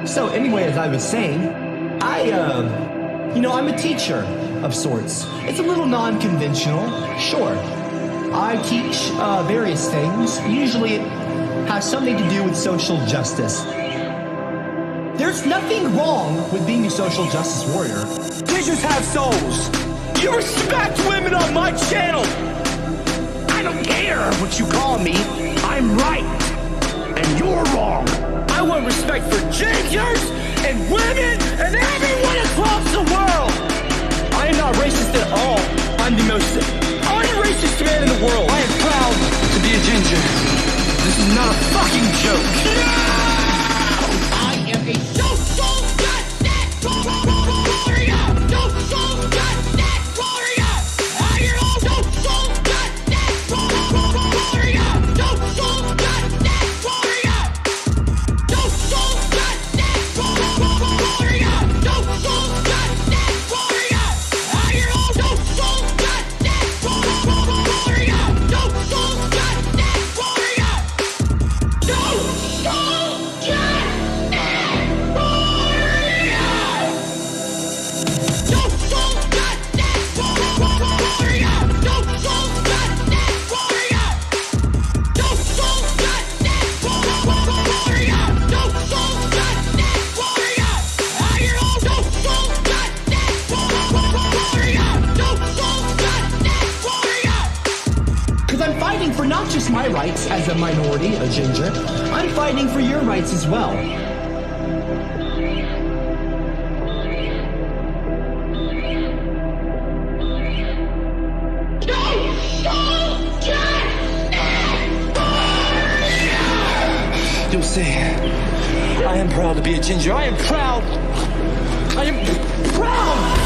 So anyway, as I was saying, I'm a teacher of sorts. It's a little non-conventional, sure. I teach various things. Usually it has something to do with social justice. There's nothing wrong with being a social justice warrior. Teachers have souls. You respect women on my channel. I don't care what you call me. I'm right. And you're wrong. I want respect for gingers and women and everyone across the world. I am not racist at all. I'm the most unracist man in the world. I am proud to be a ginger. This is not a fucking joke. No! I am a social justice warrior. Social justice warrior. I am a social justice warrior. Social justice warrior. Social justice warrior. Social justice warrior. I am a social justice warrior. Social justice warrior. Because I'm fighting for not just my rights as a minority, a ginger, I'm fighting for your rights as well. say, I am proud to be a ginger. I am proud. I am proud.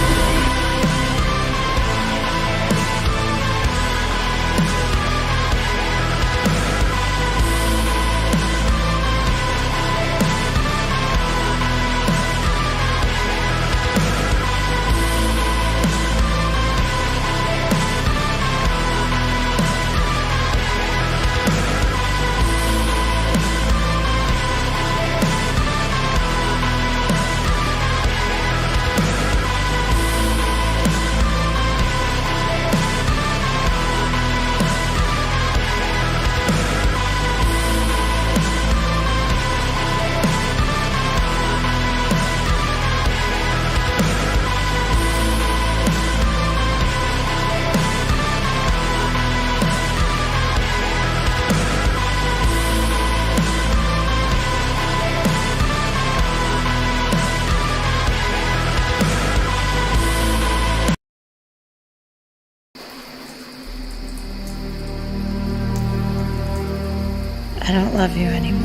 I don't love you anymore.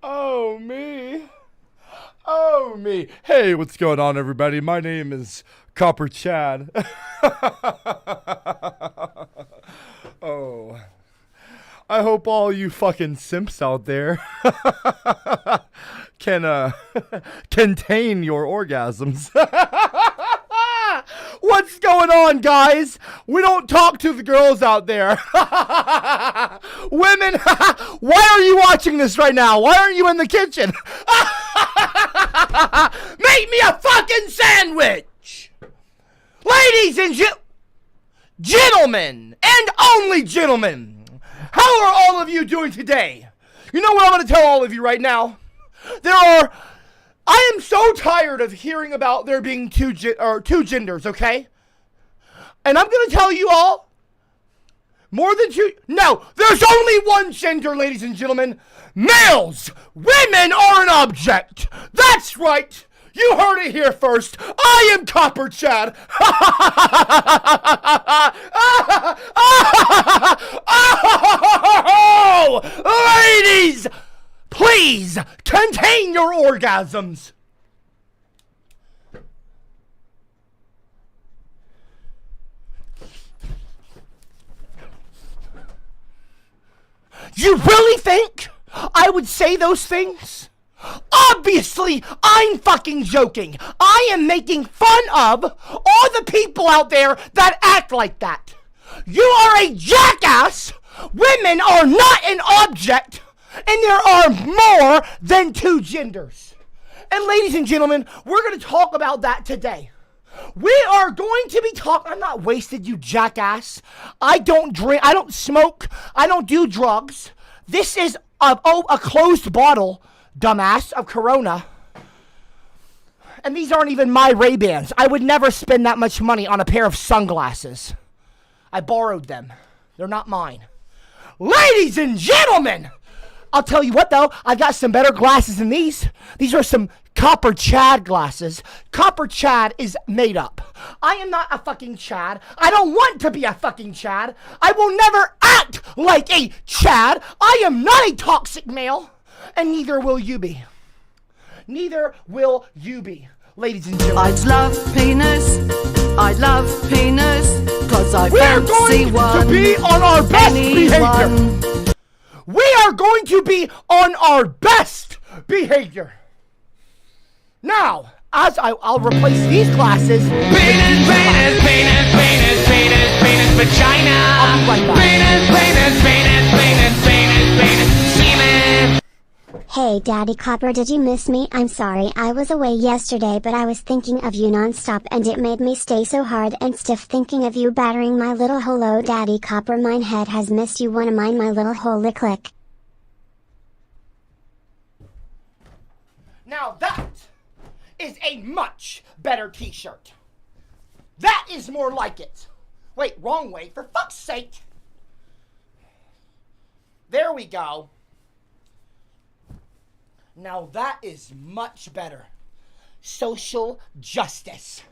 Oh, me. Oh, me. Hey, what's going on, everybody? My name is CopperCab. Oh. I hope all you fucking simps out there can contain your orgasms. What's going on, guys? We don't talk to the girls out there. Women, why are you watching this right now? Why aren't you in the kitchen? Make me a fucking sandwich! Ladies and gentlemen, and only gentlemen, how are all of you doing today? You know what I'm going to tell all of you right now? I am so tired of hearing about there being two genders, okay? And I'm going to tell you all, more than two, no, there's only one gender, ladies and gentlemen. Males! Women are an object! That's right! You heard it here first. I am CopperCab. Oh, ladies, please contain your orgasms. You really think I would say those things? Obviously, I'm fucking joking. I am making fun of all the people out there that act like that. You are a jackass. Women are not an object, and there are more than two genders. And ladies and gentlemen, we're going to talk about that today. We are going to be talking. I'm not wasted, you jackass. I don't drink. I don't smoke. I don't do drugs. This is a closed bottle, dumbass, of Corona. And these aren't even my Ray-Bans. I would never spend that much money on a pair of sunglasses. I borrowed them. They're not mine. Ladies and gentlemen, I'll tell you what, though. I got some better glasses than these. These are some CopperCab glasses. CopperCab is made up. I am not a fucking Chad. I don't want to be a fucking Chad. I will never act like a Chad. I am not a toxic male, and neither will you be. Neither will you be, ladies and gentlemen. I'd love penis. I'd love penis. Cause I fancy one. We're going to be on our best behavior. We are going to be on our best behavior. Now, as I'll replace these glasses. Penis, penis, penis, penis, penis, penis, vagina. I'll be right back. Penis, penis, penis, penis, penis, penis, semen. Hey Daddy Copper, did you miss me? I'm sorry I was away yesterday, but I was thinking of you non-stop and it made me stay so hard and stiff thinking of you battering my little hole. Daddy Copper, mine head has missed you. Wanna mine my little hole lick lick? Now that is a much better t-shirt. That is more like it. Wait, wrong way, for fuck's sake. There we go. Now that is much better. Social justice.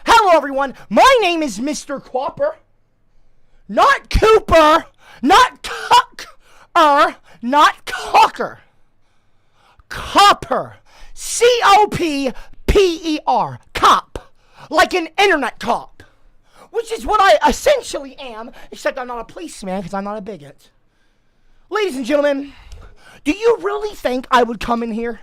Hello everyone, my name is Mr. Copper. Not Cooper, not Cocker, not Cocker. Copper. C-O-P-P-E-R. Cop. Like an internet cop. Which is what I essentially am, except I'm not a policeman because I'm not a bigot. Ladies and gentlemen, do you really think I would come in here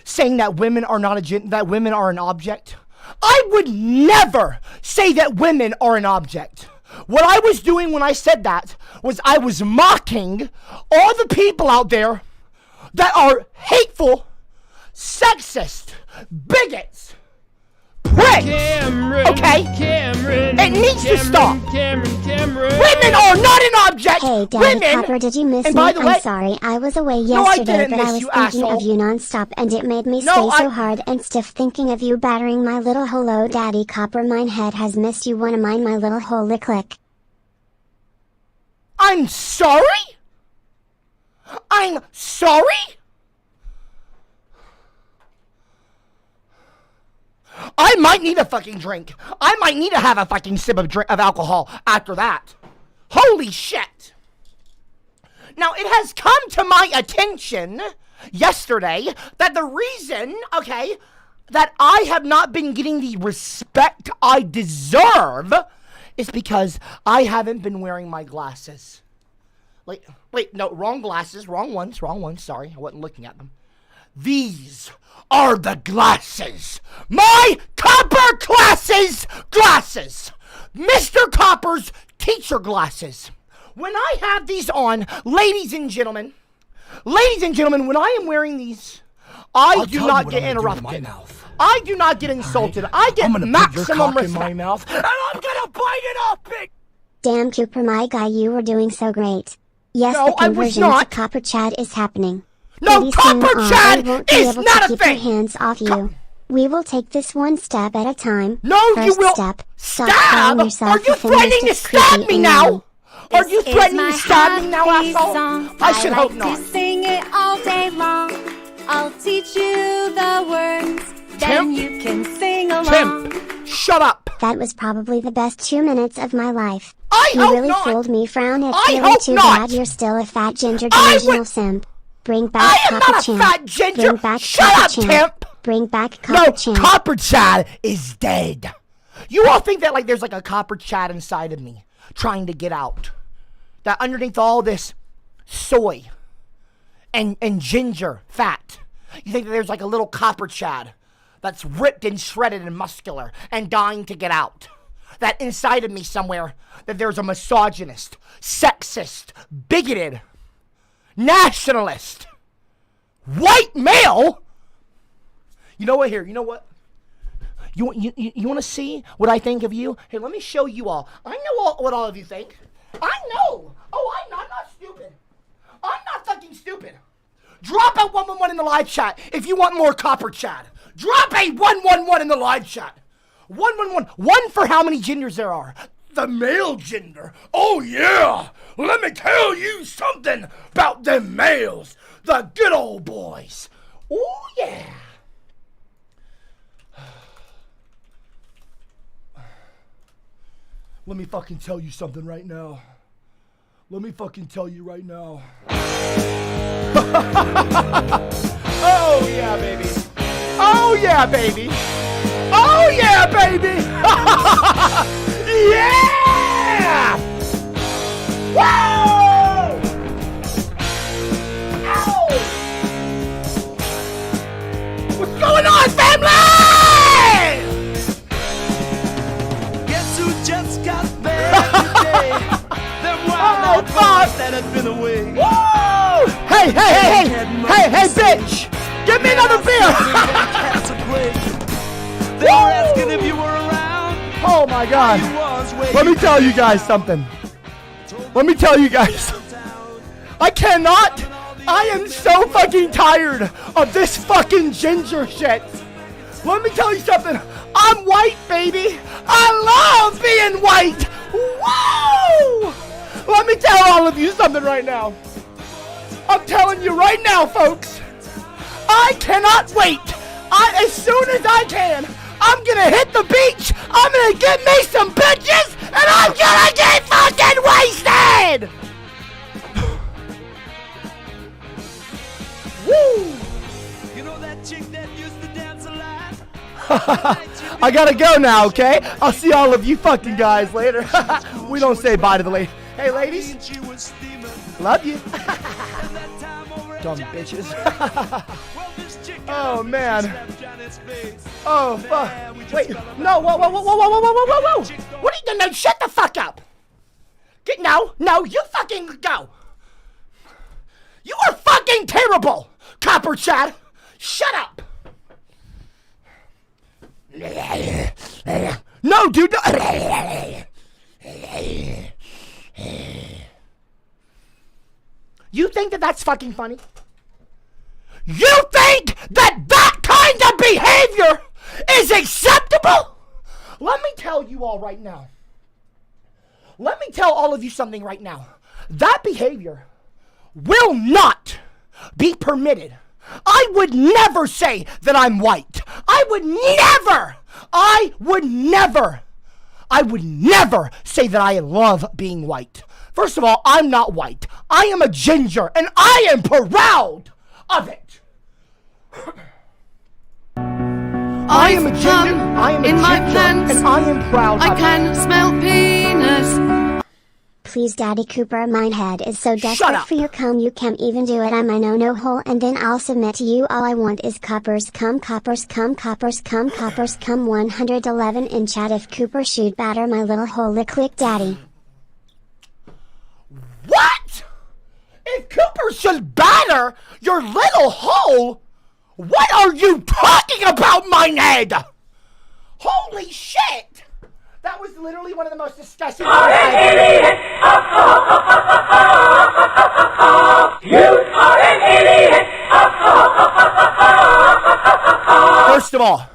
saying that women are not that women are an object? I would never say that women are an object. What I was doing when I said that was I was mocking all the people out there that are hateful, sexist, bigots, pricks. Okay? It needs to stop. Women are not an object. Hey Daddy Women, Copper, did you miss and me? by the way, I'm sorry I was away No, I yesterday, didn't but miss I was you, thinking asshole. of you non-stop and it made me No, stay so I- hard and stiff thinking of you battering my little hole. Daddy Copper, mine head has missed you. Wanna mine my little hole lick lick? I'm sorry? I'm sorry? I might need a fucking drink. I might need to have a fucking sip of alcohol after that. Holy shit. Now, it has come to my attention yesterday that the reason, okay, that I have not been getting the respect I deserve is because I haven't been wearing my glasses. Wait, no, wrong glasses, wrong ones, sorry, I wasn't looking at them. These are the glasses. My Copper glasses! Mr. Copper's teacher glasses. When I have these on, ladies and gentlemen, when I am wearing these, I do not get interrupted. I do not get insulted. I get maximum respect. in my mouth, and I'm gonna bite it off, big. Damn Cooper, my guy, you were doing so great. Yes, No, the I was conversion not. to Copper Chad is happening. No, Pretty Copper soon on, Chad I won't be is able not to a keep thing. your hands off you. We will take this one step at a time. No, First you will. step, stop Stab? calling yourself Are you a threatening to feminist, stab creepy me now? alien. Are you threatening to stab me now, happy asshole? song. I should hope like not. to sing it all day long. I'll teach you the words, then Temp. you can sing along. Timp, shut up. That was probably the best 2 minutes of my life. I You hope really not. fooled me. Frown. It's I really hope too not. bad you're still a fat ginger I delusional would- simp. Bring back I am Copper not a Champ. fat ginger. Bring back Shut Copper up, Champ. Timp. Bring back No, Copper Champ. Copper Chad is dead. You all think that like there's like a Copper Chad inside of me trying to get out. That underneath all this soy and ginger fat, you think that there's like a little Copper Chad that's ripped and shredded and muscular and dying to get out. That inside of me somewhere that there's a misogynist, sexist, bigoted, nationalist, white male. You know what? Here, you know what? You want to see what I think of you? Here, let me show you all. I know what all of you think. I know. Oh, I'm not stupid. I'm not fucking stupid. Drop a 111 in the live chat if you want more Copper Chad. Drop a 111 in the live chat. 111. One for how many genders there are. The male gender. Oh, yeah. Let me tell you something about them males. The good old boys. Oh, yeah. Let me fucking tell you something right now. Let me fucking tell you right now. Oh, yeah, baby. Oh, yeah, baby. Oh, yeah, baby. Yeah! Whoa! Ow! What's going on, family? Guess who just got back today? Them wild Oh, boys fuck! that had been away. Woo! Hey! Had They were asking if you were around. Oh my God. Let me tell you guys something. I am so fucking tired of this fucking ginger shit. Let me tell you something. I'm white, baby. I love being white. Whoa! Let me tell all of you something right now. I'm telling you right now, folks. I cannot wait. As soon as I can, I'm gonna hit the beach. I'm gonna get me some bitches, and I'm gonna get fucking wasted. Woo! You know that chick that used to dance a lot? I gotta go now, okay? I'll see all of you fucking guys later. We don't say bye to the ladies. Hey, ladies. Love you. Dumb bitches. Oh, man. Oh, fuck. Wait. No, whoa. What are you doing? No, shut the fuck up. No, you fucking go. You are fucking terrible, Copper Chad. Shut up. No, dude. You think that that's fucking funny? You think that kind of behavior is acceptable? Let me tell you all right now. Let me tell all of you something right now. That behavior will not be permitted. I would never say that I'm white. I would never say that I love being white. First of all, I'm not white. I am a ginger, and I am proud of it. I am a ginger, and I am proud of it. I can smell penis. Please, Daddy Cooper, my head is so desperate for your cum you can't even do it. I'm a no hole, and then I'll submit to you. All I want is coppers cum 111 in chat. If Cooper should batter my little hole, lick quick, Daddy. What? If Cooper should batter your little hole? What are you talking about, mine head? Holy shit! That was literally one of the most disgusting things I've ever heard. You are an idiot! First of all,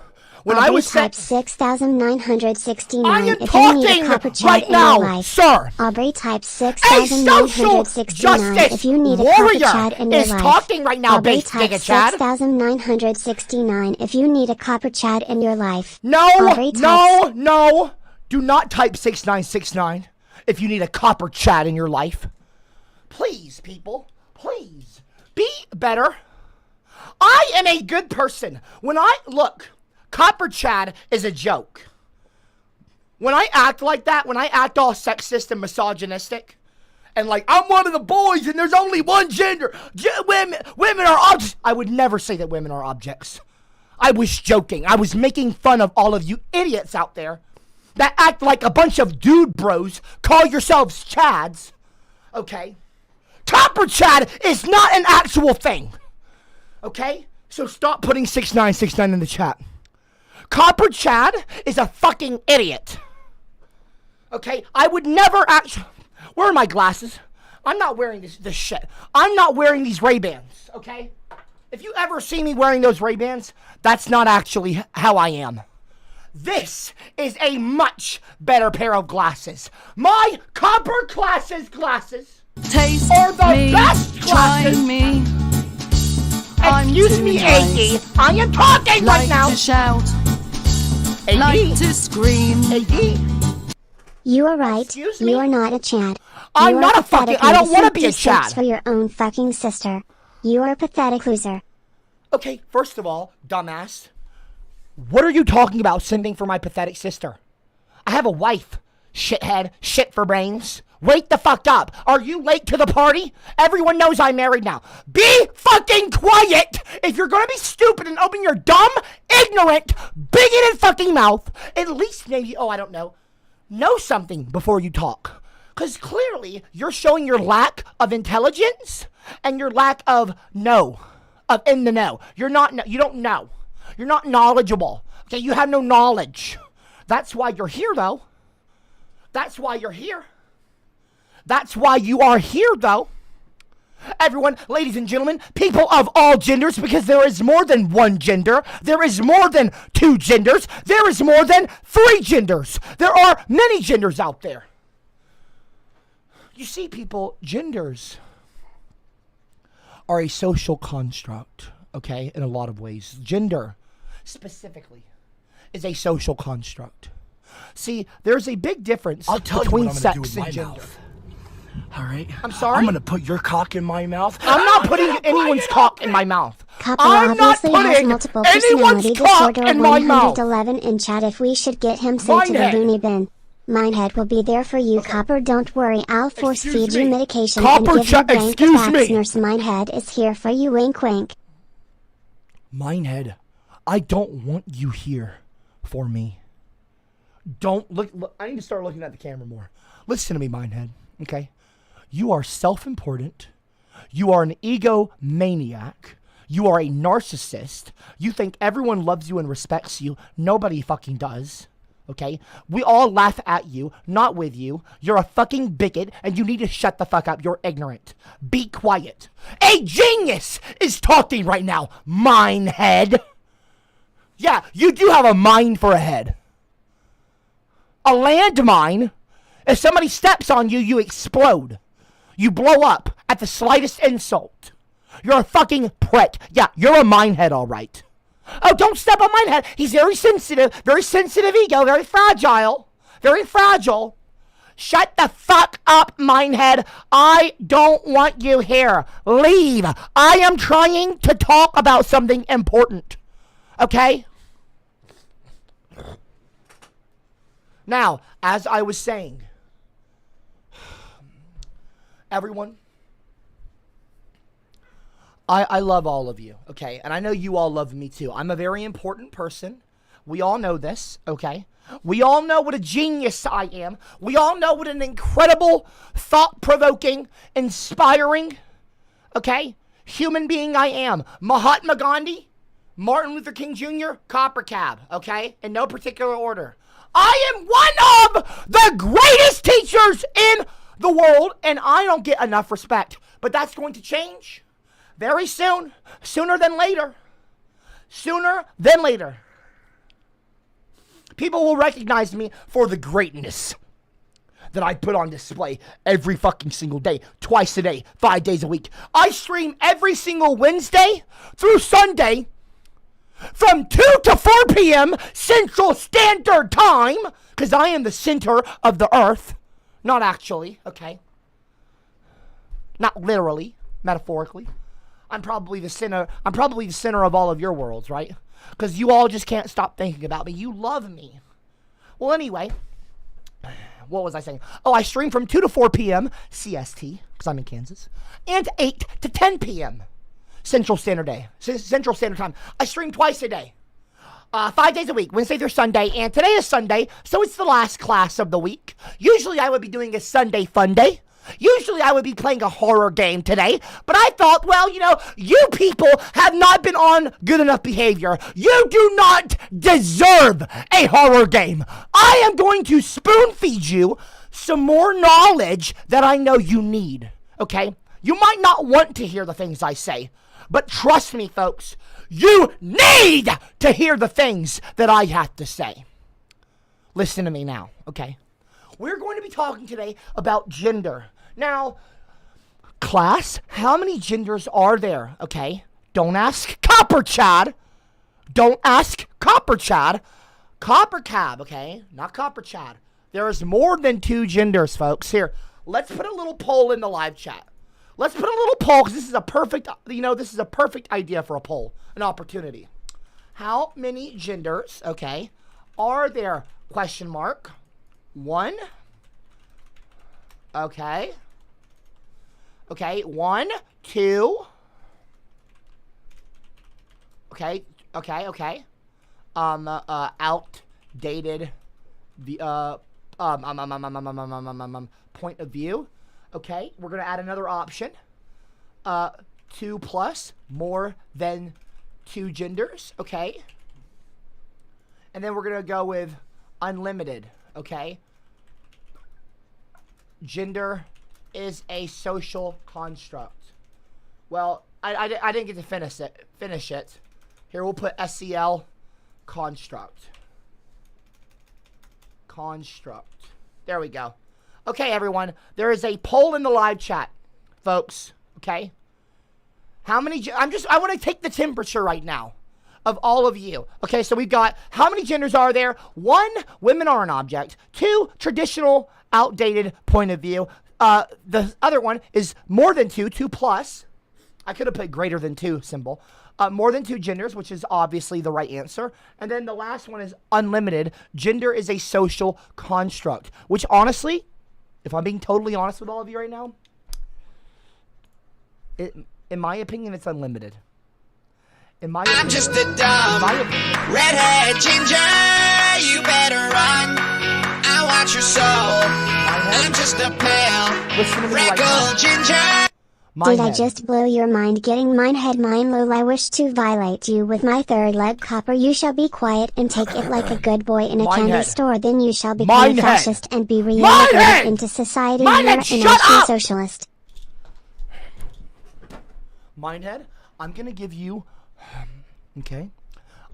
when I was type 6,969. I am if you talking need a copper chat right in your now, life. sir. Aubrey type A social 6,969. justice If you need a copper warrior chat in your is life. talking right now, Aubrey base type Giga Chad. 6,969. If you need a copper chat in your life. No. Do not type 6969 if you need a copper chat in your life. Please, people. Please. Be better. I am a good person. Look, copper chat is a joke. When I act like that, when I act all sexist and misogynistic, and like, I'm one of the boys and there's only one gender, women are objects, I would never say that women are objects. I was joking. I was making fun of all of you idiots out there that act like a bunch of dude bros, call yourselves Chads, okay? Copper Chad is not an actual thing, okay? So stop putting 6969 in the chat. Copper Chad is a fucking idiot, okay? I would never actually... Where are my glasses? I'm not wearing this shit. I'm not wearing these Ray-Bans, okay? If you ever see me wearing those Ray-Bans, that's not actually how I am. This is a much better pair of glasses. My copper glasses Taste are the me, best glasses. try me. Excuse me, AD. I am talking like right now. To shout, AD. like to scream. AD. You are right. Excuse me? You are not a Chad. I'm You not are a fucking... pathetic I don't want to be a innocent Chad. sex for your own fucking sister. You are a pathetic loser. Okay, first of all, dumbass, what are you talking about sending for my pathetic sister? I have a wife, shithead, shit for brains. Wake the fuck up. Are you late to the party? Everyone knows I'm married now. Be fucking quiet if you're gonna be stupid and open your dumb, ignorant, bigoted fucking mouth. At least maybe, I don't know something before you talk. Because clearly you're showing your lack of intelligence and your lack of of in the know. You don't know. You're not knowledgeable. Okay, you have no knowledge. That's why you're here, though. That's why you're here. That's why you are here, though. Everyone, ladies and gentlemen, people of all genders, because there is more than one gender. There is more than two genders. There is more than three genders. There are many genders out there. You see, people, genders are a social construct, okay, in a lot of ways. Gender, specifically, is a social construct. See, there's a big difference between sex and gender. All right. I'm sorry? I'm going to put your cock in my mouth. I'm not putting anyone's cock in my mouth. Copper I'm not obviously has putting multiple anyone's personality cock disorder in my mouth. 111 in chat if we should get him sent to the Minehead. loony bin. Minehead will be there for you, Copper. Don't worry, I'll force feed you medication Copper, and give you rank excuse facts. me. Nurse Minehead is here for you, wink wink. Minehead, I don't want you here for me. Don't look, I need to start looking at the camera more. Listen to me, Minehead, okay? You are self-important. You are an egomaniac. You are a narcissist. You think everyone loves you and respects you. Nobody fucking does. Okay? We all laugh at you, not with you. You're a fucking bigot, and you need to shut the fuck up. You're ignorant. Be quiet. A genius is talking right now, Minehead. Yeah, you do have a mind for a head. A landmine. If somebody steps on you, you explode. You blow up at the slightest insult. You're a fucking prick. Yeah, you're a Minehead, all right. Oh, don't step on Minehead. He's very sensitive ego, very fragile. Very fragile. Shut the fuck up, Minehead. I don't want you here. Leave. I am trying to talk about something important. Okay? Now, as I was saying, everyone, I love all of you, okay? And I know you all love me too. I'm a very important person. We all know this, okay? We all know what a genius I am. We all know what an incredible, thought-provoking, inspiring, okay, human being I am. Mahatma Gandhi, Martin Luther King Jr., CopperCab, okay? In no particular order. I am one of the greatest teachers in the world, and I don't get enough respect. But that's going to change very soon. Sooner than later. Sooner than later. People will recognize me for the greatness that I put on display every fucking single day, twice a day, 5 days a week. I stream every single Wednesday through Sunday from 2 to 4 p.m. Central Standard Time, because I am the center of the earth. Not actually, okay? Not literally, metaphorically. I'm probably the center of all of your worlds, right? Because you all just can't stop thinking about me. You love me. Well, anyway, what was I saying? Oh, I stream from 2 to 4 p.m. CST, because I'm in Kansas, and 8 to 10 p.m. Central Standard Time. I stream twice a day. 5 days a week, Wednesday through Sunday, and today is Sunday, so it's the last class of the week. Usually I would be doing a Sunday fun day. Usually I would be playing a horror game today, but I thought, well, you know, you people have not been on good enough behavior. You do not deserve a horror game. I am going to spoon feed you some more knowledge that I know you need, okay? You might not want to hear the things I say, but trust me, folks, you need to hear the things that I have to say. Listen to me now, okay? We're going to be talking today about gender. Now, class, how many genders are there, okay? Don't ask CopperChad. Don't ask CopperChad. CopperCab, okay? Not CopperChad. There is more than 2 genders, folks. Here, let's put a little poll in the live chat. Let's put a little poll, because this is a perfect idea for a poll, an opportunity. How many genders, okay, are there? Question mark. 1. Okay. Okay, 1, 2. Okay. Outdated point of view. Okay, we're gonna add another option. 2 plus, more than 2 genders, okay? And then we're going to go with unlimited, okay? Gender is a social construct. Well, I didn't get to finish it. Here, we'll put SEL construct. Construct. There we go. Okay, everyone. There is a poll in the live chat, folks. Okay? How many... I want to take the temperature right now of all of you. Okay, so we've got... How many genders are there? 1, women are an object. 2, traditional, outdated point of view. The other one is more than 2 plus. I could have put greater than 2 symbol. More than 2 genders, which is obviously the right answer. And then the last one is unlimited. Gender is a social construct, which honestly, if I'm being totally honest with all of you right now, in my opinion, it's unlimited. I'm just a dumb redhead ginger. You better run. I watch your soul. I'm just a pale freckled ginger. Did I just blow your mind getting mine head mine lol? I wish to violate you with my third leg. Copper, you shall be quiet and take it like a good boy in a candy store. Then you shall become a fascist and be reintegrated into society. You're an ancient socialist. Mindhead, I'm going to give you, okay,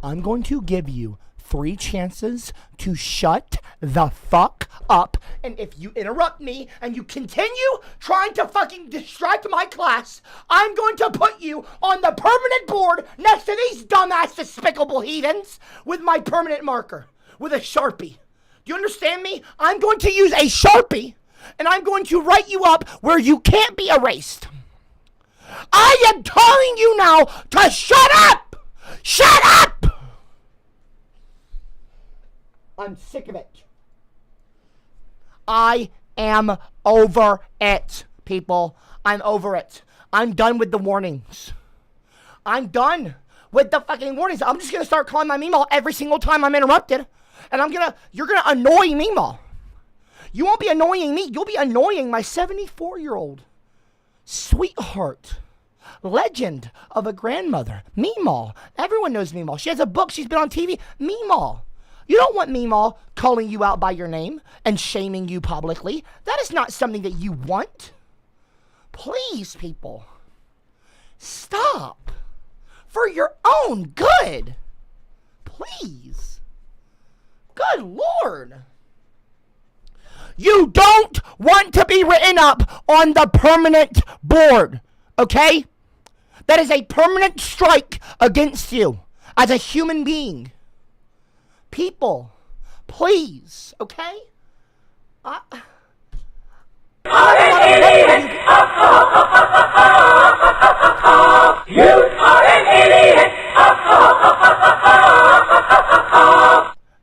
I'm going to give you 3 chances to shut the fuck up. And if you interrupt me and you continue trying to fucking distract my class, I'm going to put you on the permanent board next to these dumbass despicable heathens with my permanent marker, with a Sharpie. Do you understand me? I'm going to use a Sharpie and I'm going to write you up where you can't be erased. I am telling you now to shut up! Shut up! I'm sick of it. I am over it, people. I'm over it. I'm done with the warnings. I'm done with the fucking warnings. I'm just going to start calling my Meemaw every single time I'm interrupted. And you're going to annoy Meemaw. You won't be annoying me. You'll be annoying my 74-year-old sweetheart. Legend of a grandmother. Meemaw. Everyone knows Meemaw. She has a book. She's been on TV. Meemaw. You don't want Meemaw calling you out by your name and shaming you publicly. That is not something that you want. Please, people. Stop. For your own good. Please. Good Lord. You don't want to be written up on the permanent board. Okay? That is a permanent strike against you as a human being. People, please, okay? You are an idiot!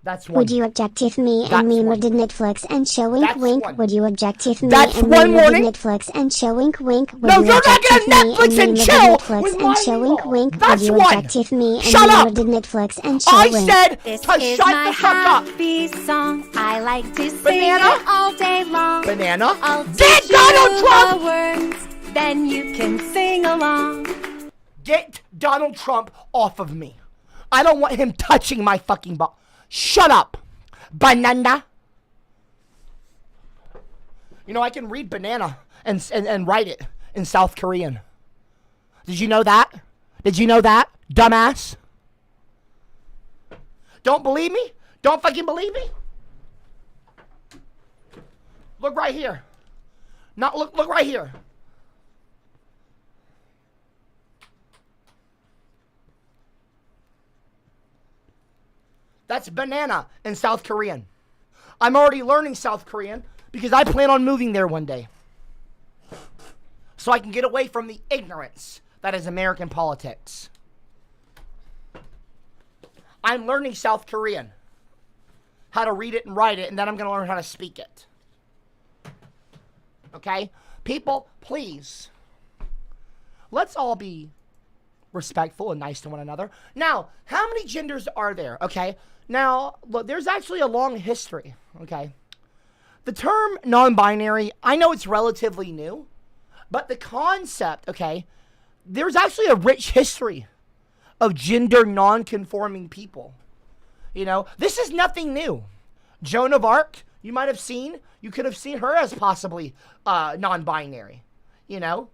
That's one. Would you object if me and Mima did Netflix and show wink wink? One. Would you object if me That's and one Mima did warning. Netflix and show wink wink? Would No, you you're not object gonna if me Netflix and Mima chill did Netflix with and my show wink wink? That's Would you one. object if me and Shut Mima up. did Netflix and show I wink? said This to is shut my the fuck up. happy song. I like to sing Banana? it all day long. Banana? I'll Get teach Donald you Trump! the words, then you can sing along. Get Donald Trump off of me. I don't want him touching my fucking ball. Shut up. Banana. You know, I can read banana and write it in South Korean. Did you know that? Did you know that, dumbass? Don't believe me? Don't fucking believe me? Look right here. Look right here. That's banana in South Korean. I'm already learning South Korean because I plan on moving there one day. So I can get away from the ignorance that is American politics. I'm learning South Korean. How to read it and write it, and then I'm going to learn how to speak it. Okay? People, please. Let's all be respectful and nice to one another. Now, how many genders are there? Okay? Now, look, there's actually a long history. Okay? The term non-binary, I know it's relatively new, but the concept, okay, there's actually a rich history of gender non-conforming people. You know, this is nothing new. Joan of Arc, you could have seen her as possibly non-binary, you know?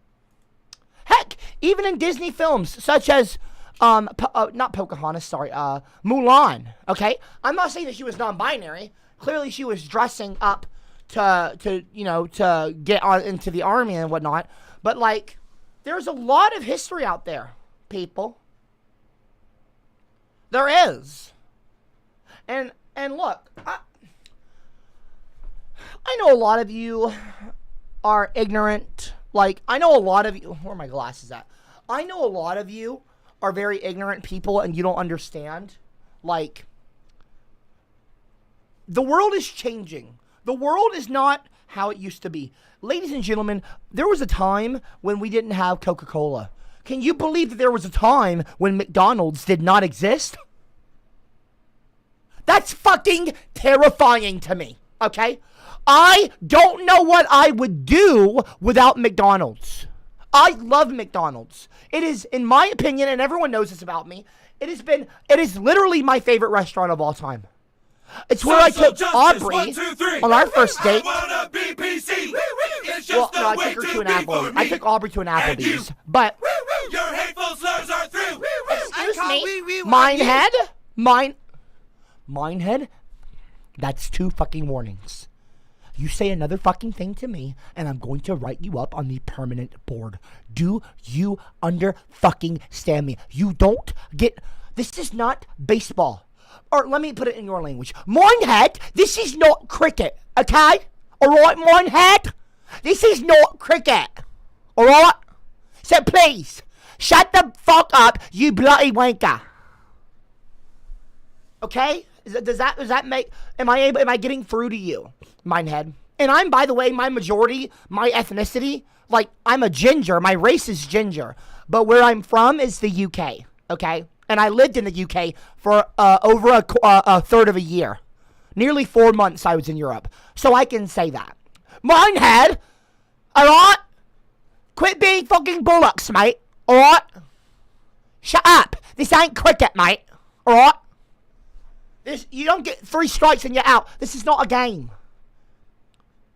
Heck, even in Disney films such as, not Pocahontas, sorry, Mulan, okay? I'm not saying that she was non-binary. Clearly she was dressing up to get on into the army and whatnot. But, like, there's a lot of history out there, people. There is. And look, I know a lot of you are ignorant. Like, I know a lot of you... Where are my glasses at? I know a lot of you are very ignorant people and you don't understand. Like, the world is changing. The world is not how it used to be. Ladies and gentlemen, there was a time when we didn't have Coca-Cola. Can you believe that there was a time when McDonald's did not exist? That's fucking terrifying to me, okay? I don't know what I would do without McDonald's. I love McDonald's. It is, in my opinion, and everyone knows this about me, it is literally my favorite restaurant of all time. It's where I took Aubrey on our first date. Well, no, I took her to an Applebee's. I took Aubrey to an Applebee's. But, your hateful slurs are through. Excuse me, Minehead, that's 2 fucking warnings. You say another fucking thing to me, and I'm going to write you up on the permanent board. Do you fucking stand me? You don't get... This is not baseball. Or let me put it in your language. Minehead, this is not cricket, okay? Alright, Minehead? This is not cricket. Alright? So please, shut the fuck up, you bloody wanker. Okay? Does that make... Am I getting through to you, Minehead? And I'm, by the way, my majority, my ethnicity, like, I'm a ginger. My race is ginger. But where I'm from is the UK, okay? And I lived in the UK for over a third of a year. Nearly 4 months I was in Europe. So I can say that. Minehead, alright? Quit being fucking bullocks, mate. Alright? Shut up. This ain't cricket, mate. Alright? You don't get 3 strikes and you're out. This is not a game.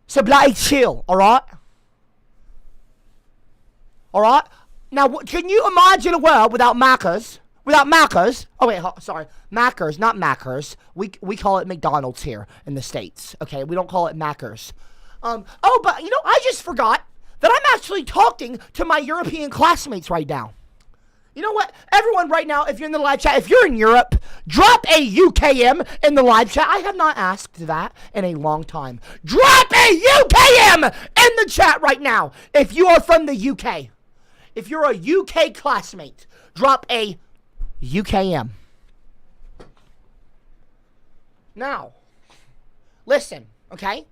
So bloody chill, alright? Alright? Now, can you imagine a world without Maccas? Without Maccas? Oh, wait, sorry. Maccas, not Maccas. We call it McDonald's here in the States. Okay, we don't call it Maccas. But, I just forgot that I'm actually talking to my European classmates right now. You know what? Everyone right now, if you're in the live chat, if you're in Europe, drop a UKM in the live chat. I have not asked that in a long time. Drop a UKM in the chat right now if you are from the UK. If you're a UK classmate, drop a UKM. Now, listen, okay?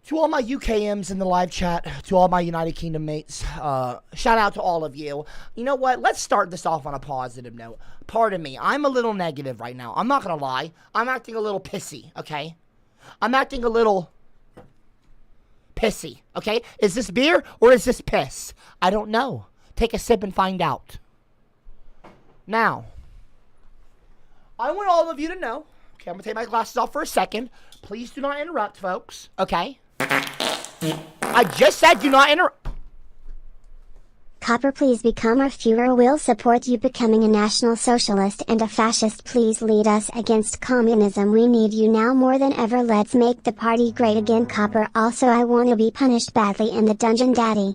To all my UKMs in the live chat, to all my United Kingdom mates, shout out to all of you. You know what? Let's start this off on a positive note. Pardon me, I'm a little negative right now. I'm not going to lie. I'm acting a little pissy, okay? I'm acting a little pissy, okay? Is this beer or is this piss? I don't know. Take a sip and find out. Now, I want all of you to know, okay, I'm going to take my glasses off for a second. Please do not interrupt, folks, okay? I just said do not interrupt. Copper, please become our Führer. We'll support you becoming a National Socialist and a fascist. Please lead us against communism. We need you now more than ever. Let's make the party great again, Copper. Also, I want to be punished badly in the dungeon, Daddy.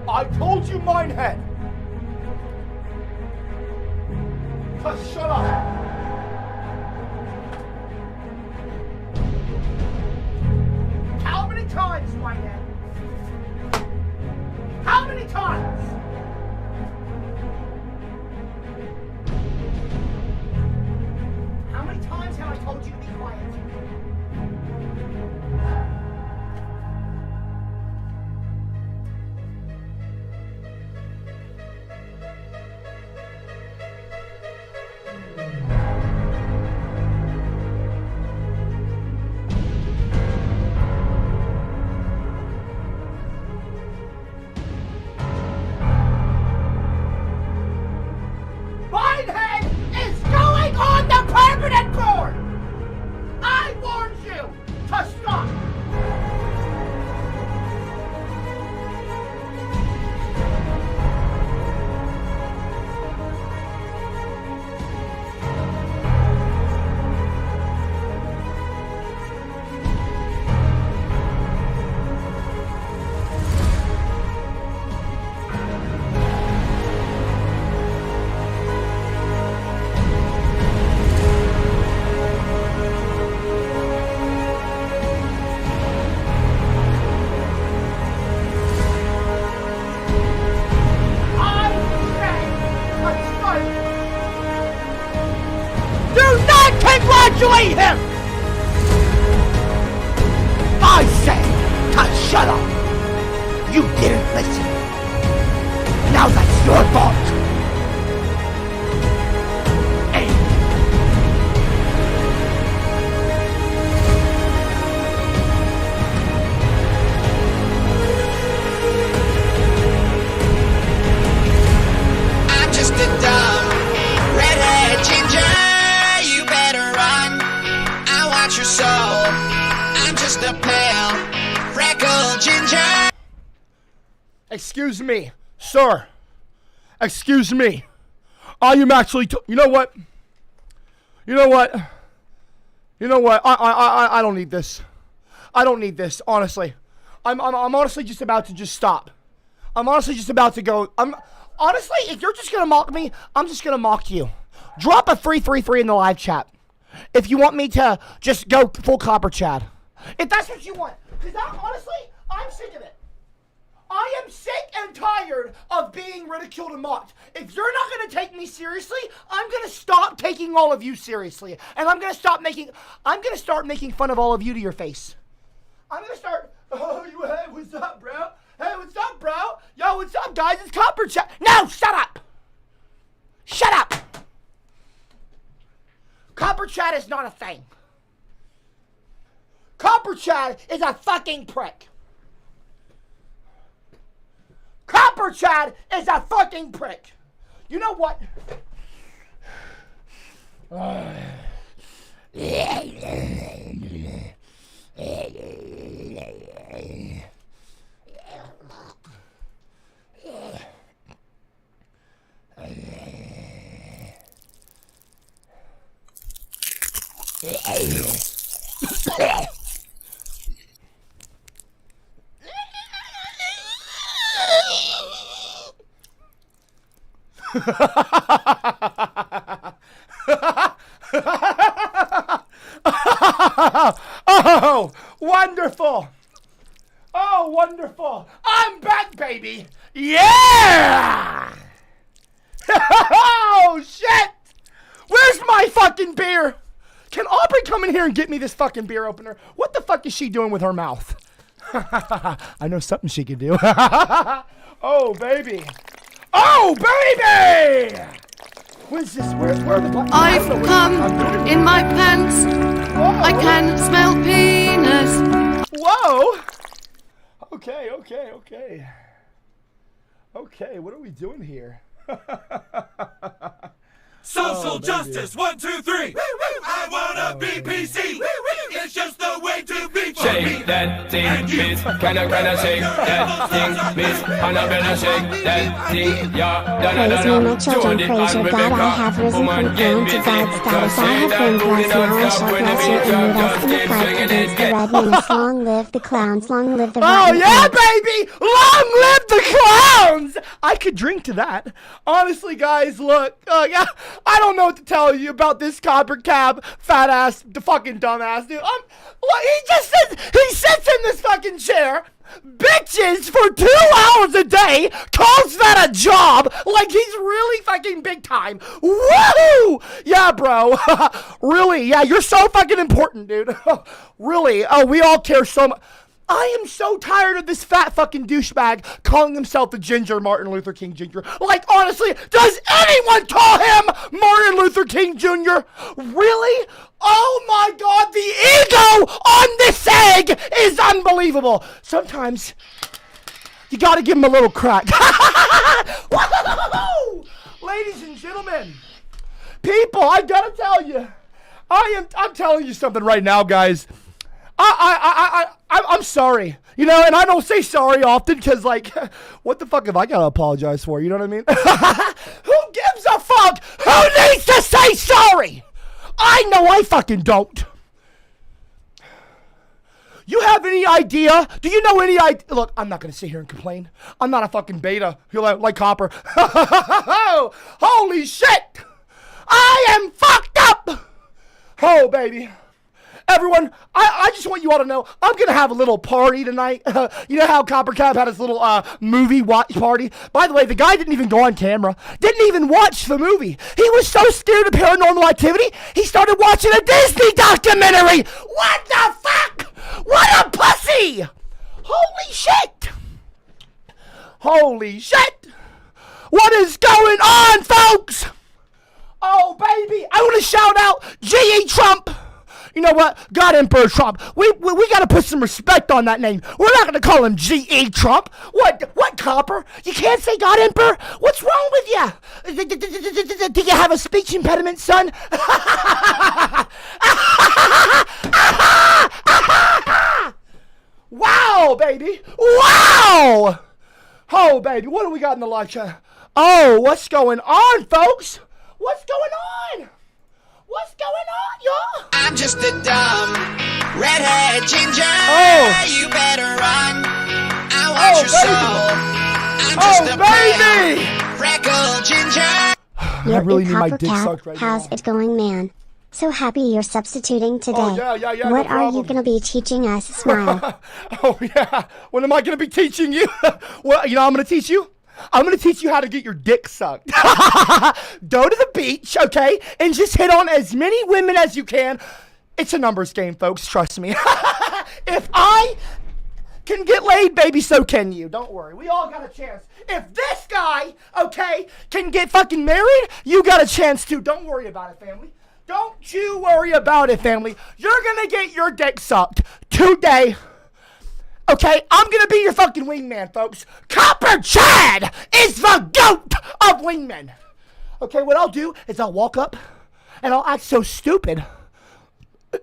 I told you, Minehead! Just shut up! How many times, Minehead? How many times? How many times have I told you to be quiet? congratulate him! I said to shut up! You didn't listen. Now that's your fault. I'm just a dumb redhead ginger. You better run. I want your soul. I'm just a pale freckled ginger. Excuse me, sir. Excuse me. I am actually. You know what? You know what? You know what? I don't need this. I don't need this. Honestly, I'm honestly just about to just stop. I'm honestly just about to go. Honestly, if you're just gonna mock me, I'm just gonna mock you. Drop a 333 in the live chat if you want me to just go full copper Chad. If that's what you want, because honestly, I'm sick of it. I am sick and tired of being ridiculed and mocked. If you're not going to take me seriously, I'm going to stop taking all of you seriously. And I'm going to start making fun of all of you to your face. I'm going to start, hey, what's up, bro? Hey, what's up, bro? Yo, what's up, guys? It's Copper Chat. No, shut up. Shut up. Copper Chat is not a thing. Copper Chat is a fucking prick. Copper Chad is a fucking prick. You know what? Oh, wonderful. Oh, wonderful. I'm back, baby. Yeah. Oh, shit. Where's my fucking beer? Can Aubrey come in here and get me this fucking beer opener? What the fuck is she doing with her mouth? I know something she could do. Oh, baby. Oh, baby! Where's this? Where are the buttons? I've come in my pants. Whoa. I can smell penis. Whoa! Okay. Okay, what are we doing here? Social justice, 1, 2, 3. I wanna be PC. It's just the way to be for me. Shake that thing, miss. Can I shake that thing, miss? Annabella, shake that thing, yeah. Praise me, my children, praise your God. I have risen from ground to God's status. I have been blessed, now I shall bless you and lead us in the fight against the red menace. Long live the clowns, long live the rotten yeah, eggs. baby! Long live the clowns! I could drink to that. Honestly, guys, look. I don't know what to tell you about this CopperCab fat ass, the fucking dumbass dude. He sits in this fucking chair, bitches for 2 hours a day, calls that a job, like he's really fucking big time. Woohoo! Yeah, bro. Really? Yeah, you're so fucking important, dude. Really? Oh, we all care so much. I am so tired of this fat fucking douchebag calling himself the Ginger Martin Luther King Jr. Like, honestly, does anyone call him Martin Luther King Jr.? Really? Oh my God, the ego on this egg is unbelievable. Sometimes you gotta give him a little crack. Ladies and gentlemen, people, I gotta tell you, I'm telling you something right now, guys. I'm sorry, you know, and I don't say sorry often because, like, what the fuck have I got to apologize for? You know what I mean? Who gives a fuck? Who needs to say sorry? I know I fucking don't. You have any idea? Do you know any idea? Look, I'm not going to sit here and complain. I'm not a fucking beta. You're like Copper. Holy shit. I am fucked up. Oh, baby. Everyone, I just want you all to know, I'm going to have a little party tonight. You know how CopperCab had his little movie watch party? By the way, the guy didn't even go on camera. Didn't even watch the movie. He was so scared of paranormal activity, he started watching a Disney documentary. What the fuck? What a pussy! Holy shit! Holy shit! What is going on, folks? Oh, baby, I want to shout out G.E. Trump. You know what? God Emperor Trump. We got to put some respect on that name. We're not going to call him G.E. Trump. What, Copper? You can't say God Emperor? What's wrong with you? Do you have a speech impediment, son? Wow, baby. Wow. Oh, baby, what do we got in the live chat? Oh, what's going on, folks? What's going on? What's going on, y'all? I'm just a dumb redhead ginger. Oh. You better run. I want your soul. I'm just a baby. pale freckled ginger. I really need my dick sucked right How's now. it going, man? So happy you're substituting today. Oh, yeah, what no are you problem. going to be teaching us, Smile? Oh, yeah. What am I going to be teaching you? Well, you know, I'm going to teach you. I'm going to teach you how to get your dick sucked. Go to the beach, okay, and just hit on as many women as you can. It's a numbers game, folks. Trust me. If I can get laid, baby, so can you. Don't worry. We all got a chance. If this guy, okay, can get fucking married, you got a chance too. Don't worry about it, family. Don't you worry about it, family. You're going to get your dick sucked today. Okay, I'm going to be your fucking wingman, folks. Copper Chad is the GOAT of wingmen. Okay, what I'll do is I'll walk up and I'll act so stupid.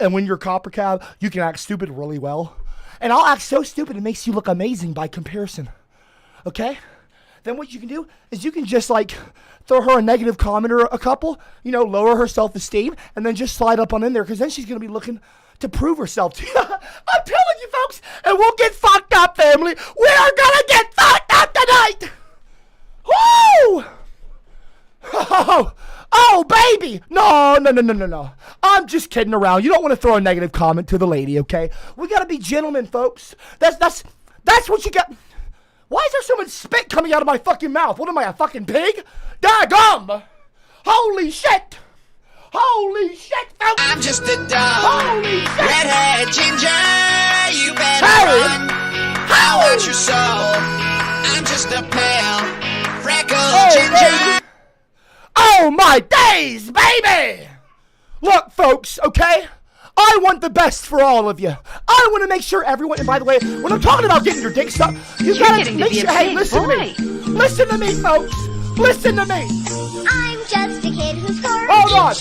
And when you're CopperCab, you can act stupid really well. And I'll act so stupid it makes you look amazing by comparison. Okay? Then what you can do is you can just like throw her a negative comment or a couple, you know, lower her self-esteem, and then just slide up on in there because then she's going to be looking to prove herself to you. I'm telling you, folks, and we'll get fucked up, family. We are going to get fucked up tonight. Woo! Oh, baby. No. I'm just kidding around. You don't want to throw a negative comment to the lady, okay? We got to be gentlemen, folks. That's what you got. Why is there so much spit coming out of my fucking mouth? What am I, a fucking pig? Daggum! Holy shit! Holy shit, folks! I'm just a dumb redhead ginger. You better run. I want your soul. I'm just a pale freckled ginger. Baby. Oh my days, baby! Look, folks, okay? I want the best for all of you. I want to make sure everyone, and by the way, when I'm talking about getting your dick sucked, you gotta make sure, hey, listen to me. Listen to me, folks. Listen to me. I'm just a kid who's scored. Hold on.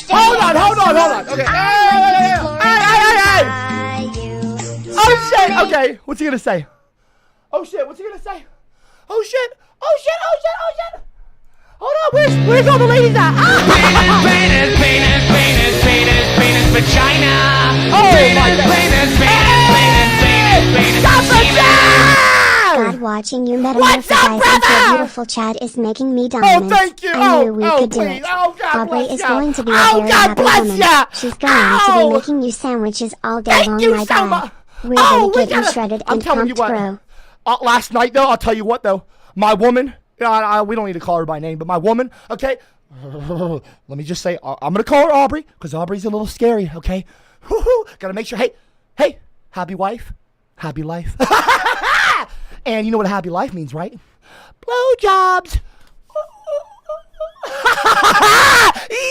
Okay. Hey. Oh shit. Okay. What's he gonna say? Oh shit. What's he gonna say? Oh shit. Hold on. Where's all the ladies at? Penis, vagina. Oh my God. God, watching you metamorphosize into a beautiful Chad is making me dominant. Oh, thank you. I knew we could please. do it. Oh, God Aubrey bless is ya. going to be a Oh, very God happy bless woman. ya. She's going to be making you sandwiches all day long, Thank you my so God. much. We're gonna get you shredded I'm and telling you pumped, what. bro. Last night, though, I'll tell you what, though. My woman, we don't need to call her by name, but my woman, okay? Let me just say, I'm going to call her Aubrey, because Aubrey's a little scary, okay? Got to make sure, hey, happy wife, happy life. And you know what a happy life means, right? Blowjobs.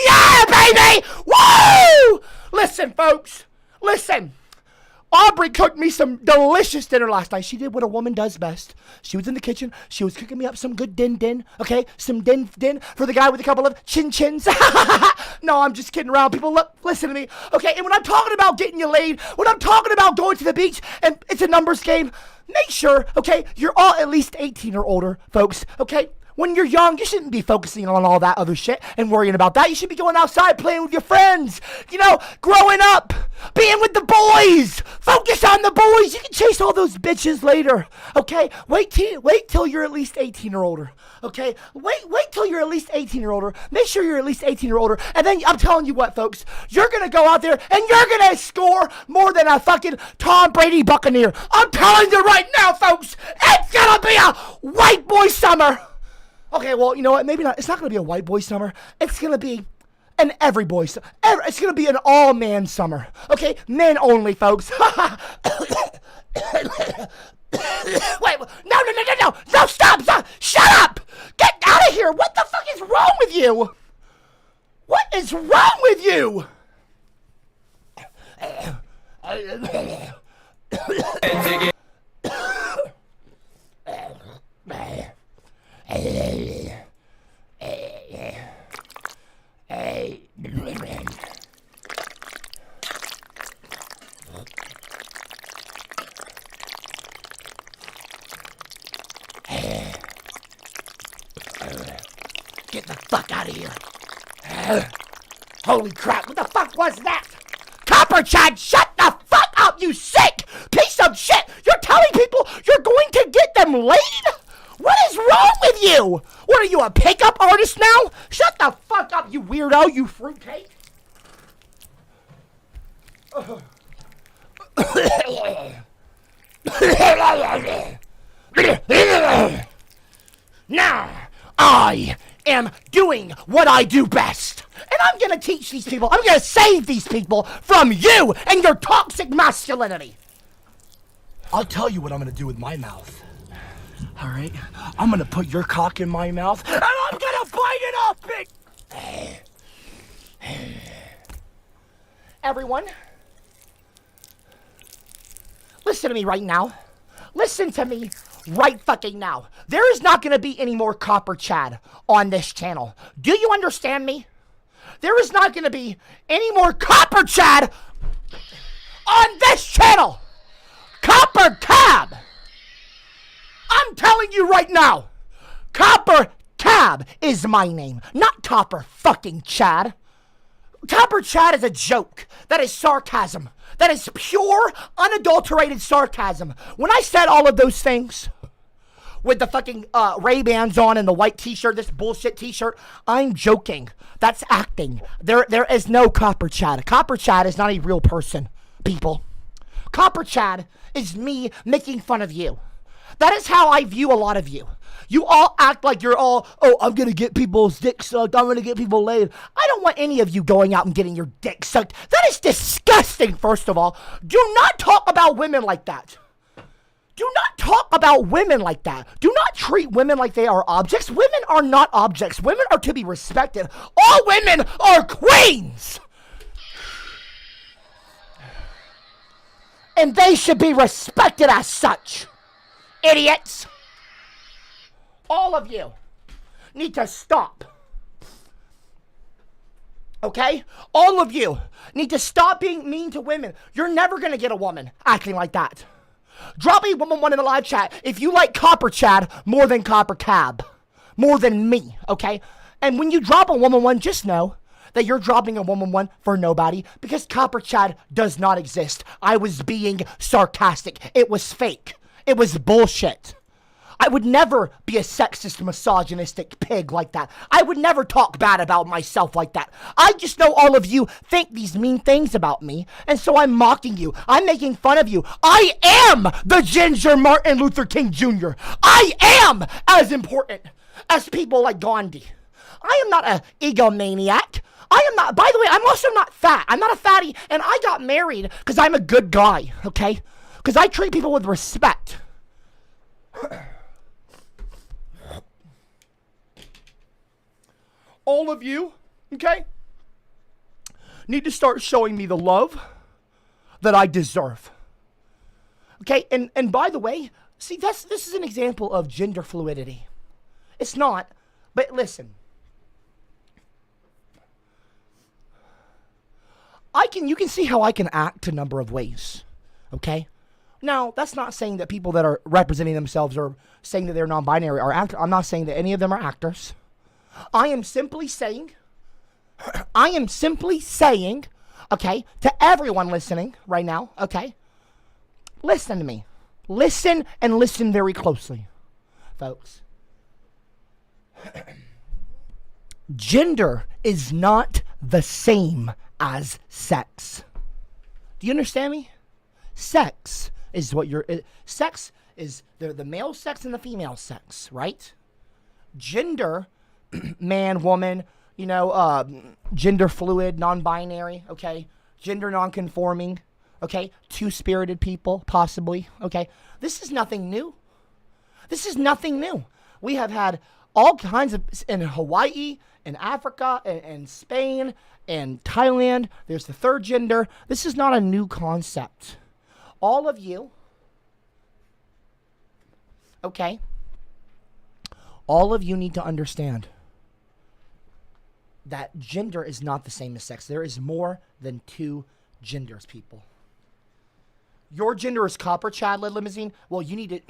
Yeah, baby! Woo! Listen, folks. Listen. Aubrey cooked me some delicious dinner last night. She did what a woman does best. She was in the kitchen. She was cooking me up some good din, okay? Some din for the guy with a couple of chin-chins. No, I'm just kidding around. People, look, listen to me. Okay, and when I'm talking about getting you laid, when I'm talking about going to the beach, and it's a numbers game, make sure, okay, you're all at least 18 or older, folks, okay? When you're young, you shouldn't be focusing on all that other shit and worrying about that. You should be going outside, playing with your friends, growing up, being with the boys. Focus on the boys. You can chase all those bitches later, okay? Wait till you're at least 18 or older, okay? Wait till you're at least 18 or older. Make sure you're at least 18 or older. And then I'm telling you what, folks, you're going to go out there and you're going to score more than a fucking Tom Brady Buccaneer. I'm telling you right now, folks, it's going to be a white boy summer. Okay, well, you know what? Maybe not. It's not going to be a white boy summer. It's going to be an every boy summer. It's going to be an all-man summer. Okay? Men only, folks. Wait, no. No, stop. Shut up. Get out of here. What the fuck is wrong with you? What is wrong with you? Get the fuck out of here. Holy crap, what the fuck was that? CopperCab, shut the fuck up, you sick piece of shit! You're telling people you're going to get them laid? What is wrong with you? What are you, a pickup artist now? Shut the fuck up, you weirdo, you fruitcake. Now, I am doing what I do best. And I'm going to teach these people, I'm going to save these people from you and your toxic masculinity. I'll tell you what I'm going to do with my mouth. All right? I'm going to put your cock in my mouth and I'm going to bite it off, big. Everyone, listen to me right now. Listen to me right fucking now. There is not going to be any more CopperCab on this channel. Do you understand me? There is not going to be any more CopperCab on this channel. CopperCab. I'm telling you right now. CopperCab is my name, not Copper fucking Chad. CopperCab is a joke. That is sarcasm. That is pure, unadulterated sarcasm. When I said all of those things, with the fucking Ray-Bans on and the white t-shirt, this bullshit t-shirt, I'm joking. That's acting. There is no CopperCab. CopperCab is not a real person, people. CopperCab is me making fun of you. That is how I view a lot of you. You all act like you're all, oh, I'm going to get people's dicks sucked. I'm going to get people laid. I don't want any of you going out and getting your dick sucked. That is disgusting, first of all. Do not talk about women like that. Do not talk about women like that. Do not treat women like they are objects. Women are not objects. Women are to be respected. All women are queens. And they should be respected as such. Idiots. All of you need to stop. Okay? All of you need to stop being mean to women. You're never going to get a woman acting like that. Drop a woman one in the live chat if you like CopperCab more than CopperCab. More than me, okay? And when you drop a woman one, just know that you're dropping a woman one for nobody because CopperCab does not exist. I was being sarcastic. It was fake. It was bullshit. I would never be a sexist, misogynistic pig like that. I would never talk bad about myself like that. I just know all of you think these mean things about me, and so I'm mocking you. I'm making fun of you. I am the Ginger Martin Luther King Jr. I am as important as people like Gandhi. I am not an egomaniac. I am not, by the way, I'm also not fat. I'm not a fatty, and I got married because I'm a good guy, okay? Because I treat people with respect. All of you, okay, need to start showing me the love that I deserve. Okay, and by the way, see, this is an example of gender fluidity. It's not, but listen. You can see how I can act a number of ways, okay? Now, that's not saying that people that are representing themselves or saying that they're non-binary are actors. I'm not saying that any of them are actors. I am simply saying, okay, to everyone listening right now, okay, listen to me. Listen and listen very closely, folks. Gender is not the same as sex. Do you understand me? Sex is what sex is the male sex and the female sex, right? Gender, man, woman, gender fluid, non-binary, okay? Gender non-conforming, okay? Two-spirited people, possibly, okay? This is nothing new. This is nothing new. We have had all kinds of, in Hawaii, in Africa, in Spain, in Thailand, there's the third gender. This is not a new concept. All of you, okay, all of you need to understand that gender is not the same as sex. There is more than two genders, people. Your gender is copper, Chad led limousine. Well, you need it.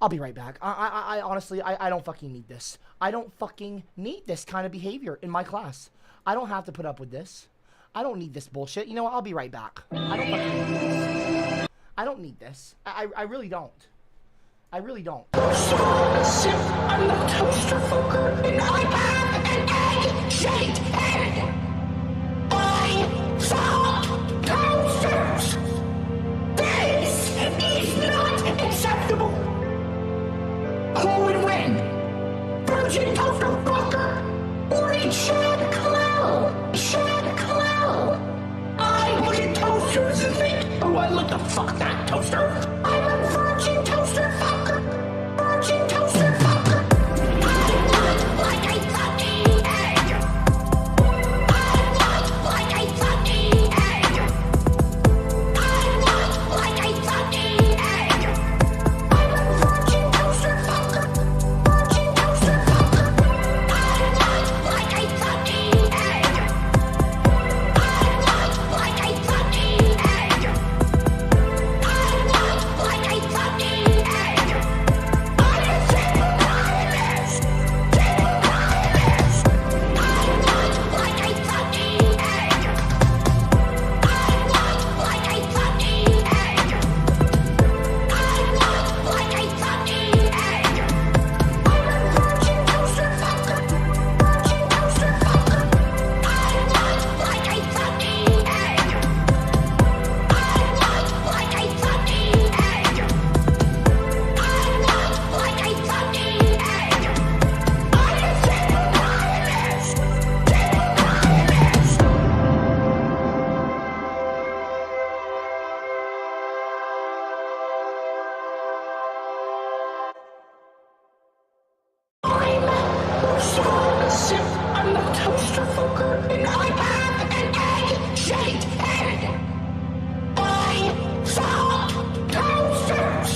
I'll be right back. I honestly, I don't fucking need this. I don't fucking need this kind of behavior in my class. I don't have to put up with this. I don't need this bullshit. You know what? I'll be right back. I don't fucking need this. I don't need this. I really don't. I really don't. Sip on the toaster fucker, and I have an egg-shaped head. I saw toasters. This is not acceptable. Who would win? Virgin toaster fucker or a Chad Clow? Chad Clow. I look at toasters and think, oh, I look the fuck that toaster. I'm a virgin toaster fucker. Virgin toaster fucker. I look like a fucking egg. I look like a fucking egg. I look like a fucking egg. I'm a virgin toaster fucker. Virgin toaster fucker. I look like a fucking egg. I look like a fucking egg. I look like a fucking egg. I'm a hippopotamus. Hippopotamus. I look like a fucking egg. I look like a fucking egg. I look like a fucking egg. I'm a virgin toaster fucker. Virgin toaster fucker. I look like a fucking egg. I look like a fucking egg. I look like a fucking egg. I'm a hippopotamus. Hippopotamus. I'm so sip on the toaster fucker, and I have an egg-shaped head. I saw toasters.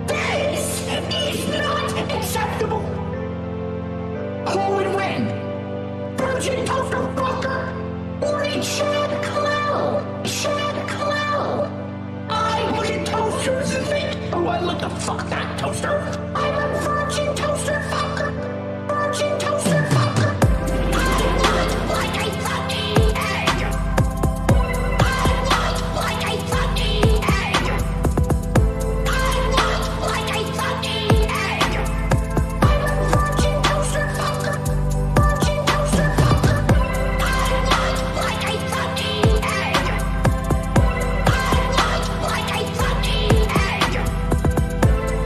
This is not acceptable. Who would win? Virgin toaster fucker or a Chad Clow? Chad Clow. I look at toasters and think, oh, I look the fuck that toaster. I'm a virgin toaster fucker. Virgin toaster fucker. I look like a fucking egg. I look like a fucking egg. I look like a fucking egg. I'm a virgin toaster fucker. Virgin toaster fucker. I look like a fucking egg. I look like a fucking egg.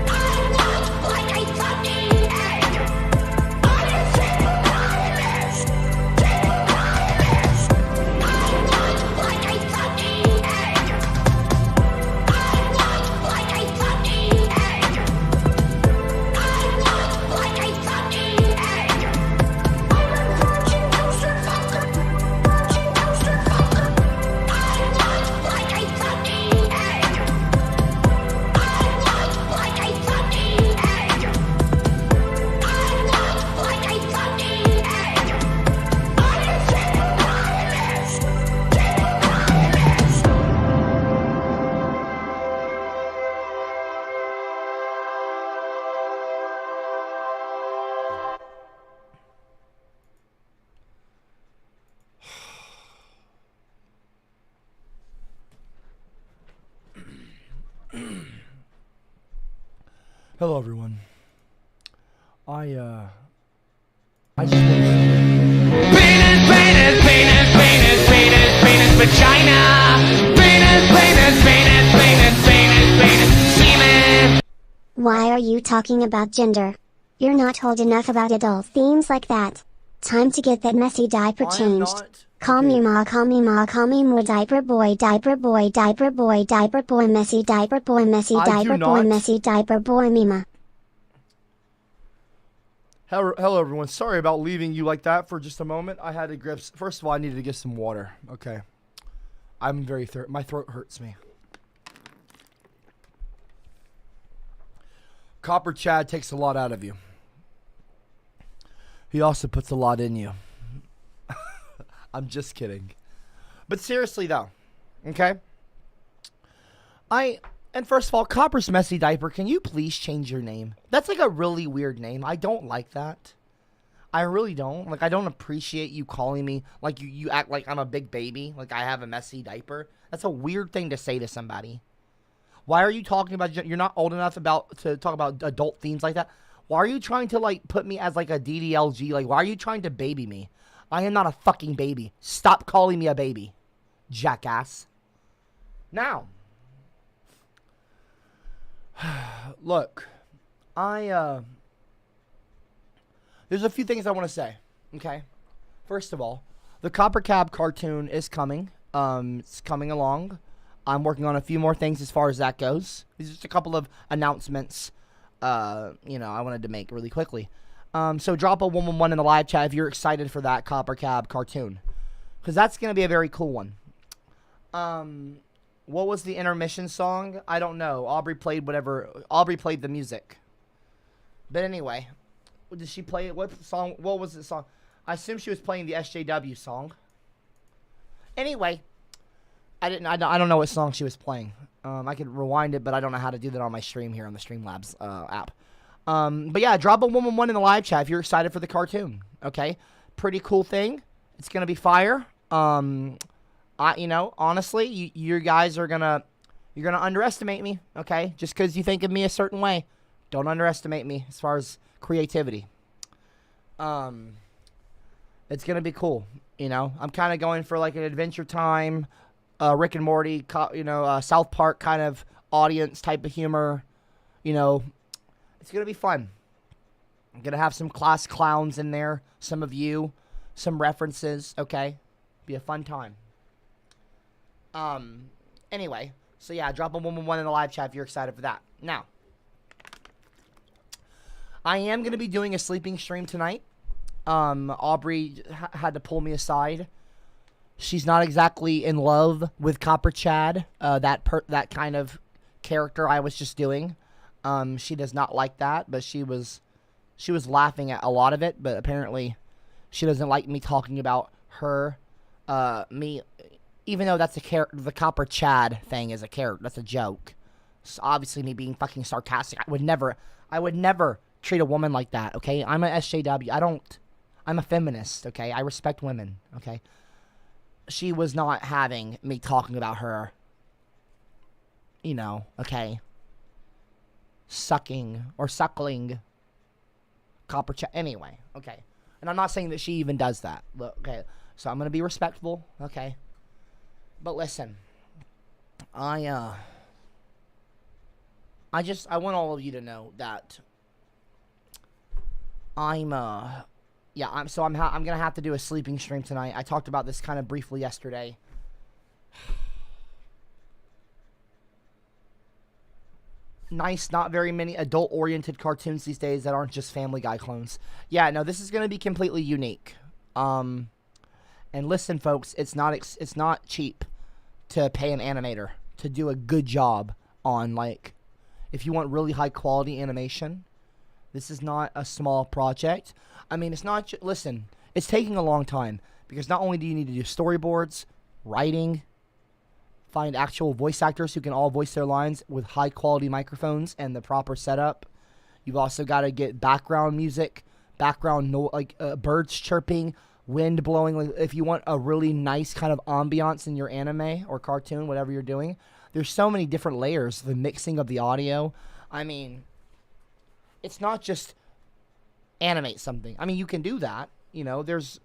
I look Hello, everyone. I just want to Penis, vagina. Penis, semen. Why are you talking about gender? You're not old enough about adult themes like that. Time to get that messy diaper changed. Call me ma, call me ma, call me more diaper boy, diaper boy, diaper boy, diaper boy, messy diaper boy, messy diaper boy, messy diaper boy, Mima. Hello, everyone. Sorry about leaving you like that for just a moment. I had to grab. First of all, I needed to get some water. Okay. I'm very my throat hurts me. Copper Chad takes a lot out of you. He also puts a lot in you. I'm just kidding. But seriously, though. Okay? And first of all, Copper's Messy Diaper, can you please change your name? That's like a really weird name. I don't like that. I really don't. Like, I don't appreciate you calling me, like, you act like I'm a big baby. Like, I have a messy diaper. That's a weird thing to say to somebody. Why are you talking about, you're not old enough to talk about adult themes like that? Why are you trying to, like, put me as, like, a DDLG? Like, why are you trying to baby me? I am not a fucking baby. Stop calling me a baby, jackass. Now, look, there's a few things I want to say, okay? First of all, the CopperCab cartoon is coming. It's coming along. I'm working on a few more things as far as that goes. These are just a couple of announcements, I wanted to make really quickly. So drop a 111 in the live chat if you're excited for that CopperCab cartoon, because that's going to be a very cool one. What was the intermission song? I don't know. Aubrey played the music. But anyway, did she play it? What song? What was the song? I assume she was playing the SJW song. Anyway, I don't know what song she was playing. I could rewind it, but I don't know how to do that on my stream here on the Streamlabs app. But yeah, drop a 111 in the live chat if you're excited for the cartoon. Okay, pretty cool thing. It's gonna be fire. Honestly, you guys are gonna underestimate me. Okay, just because you think of me a certain way, don't underestimate me as far as creativity. It's gonna be cool. I'm kind of going for like an Adventure Time, Rick and Morty, South Park kind of audience type of humor. It's going to be fun. I'm going to have some class clowns in there. Some of you. Some references. Okay? Be a fun time. Anyway. So yeah, drop a 111 in the live chat if you're excited for that. Now. I am going to be doing a sleeping stream tonight. Aubrey had to pull me aside. She's not exactly in love with Copper Chad. That kind of character I was just doing. She does not like that, but she was laughing at a lot of it, but apparently she doesn't like me talking about her, me, even though that's the Copper Chad thing is a character, that's a joke. It's obviously me being fucking sarcastic. I would never treat a woman like that, okay? I'm a SJW. I'm a feminist, okay? I respect women, okay? She was not having me talking about her, okay? Suckling Copper Chad. Anyway, okay. And I'm not saying that she even does that. Look, okay. So I'm going to be respectful, okay? But listen. I want all of you to know that I'm going to have to do a sleeping stream tonight. I talked about this kind of briefly yesterday. Nice, not very many adult-oriented cartoons these days that aren't just Family Guy clones. Yeah, no, this is going to be completely unique. And listen, folks, it's not cheap to pay an animator to do a good job on, like, if you want really high-quality animation. This is not a small project. I mean, it's not... Listen, it's taking a long time because not only do you need to do storyboards, writing... Find actual voice actors who can all voice their lines with high-quality microphones and the proper setup. You've also got to get background music, birds chirping, wind blowing. Like, if you want a really nice kind of ambiance in your anime or cartoon, whatever you're doing, there's so many different layers. The mixing of the audio. I mean, it's not just animate something. I mean, you can do that. You know, there's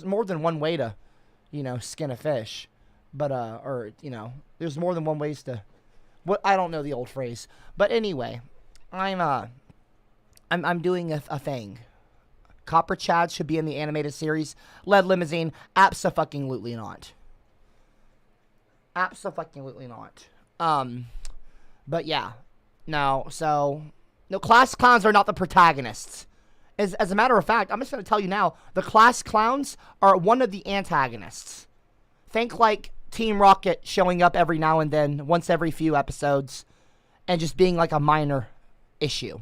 more than one way to, skin a fish, but there's more than one ways to. What I don't know the old phrase, but anyway, I'm doing a thing. Copper Chad should be in the animated series. Lead Limousine, abso-fucking-lutely not. Abso-fucking-lutely not. But yeah, no. Class clowns are not the protagonists. As a matter of fact, I'm just going to tell you now, the class clowns are one of the antagonists. Think like Team Rocket showing up every now and then, once every few episodes, and just being like a minor issue.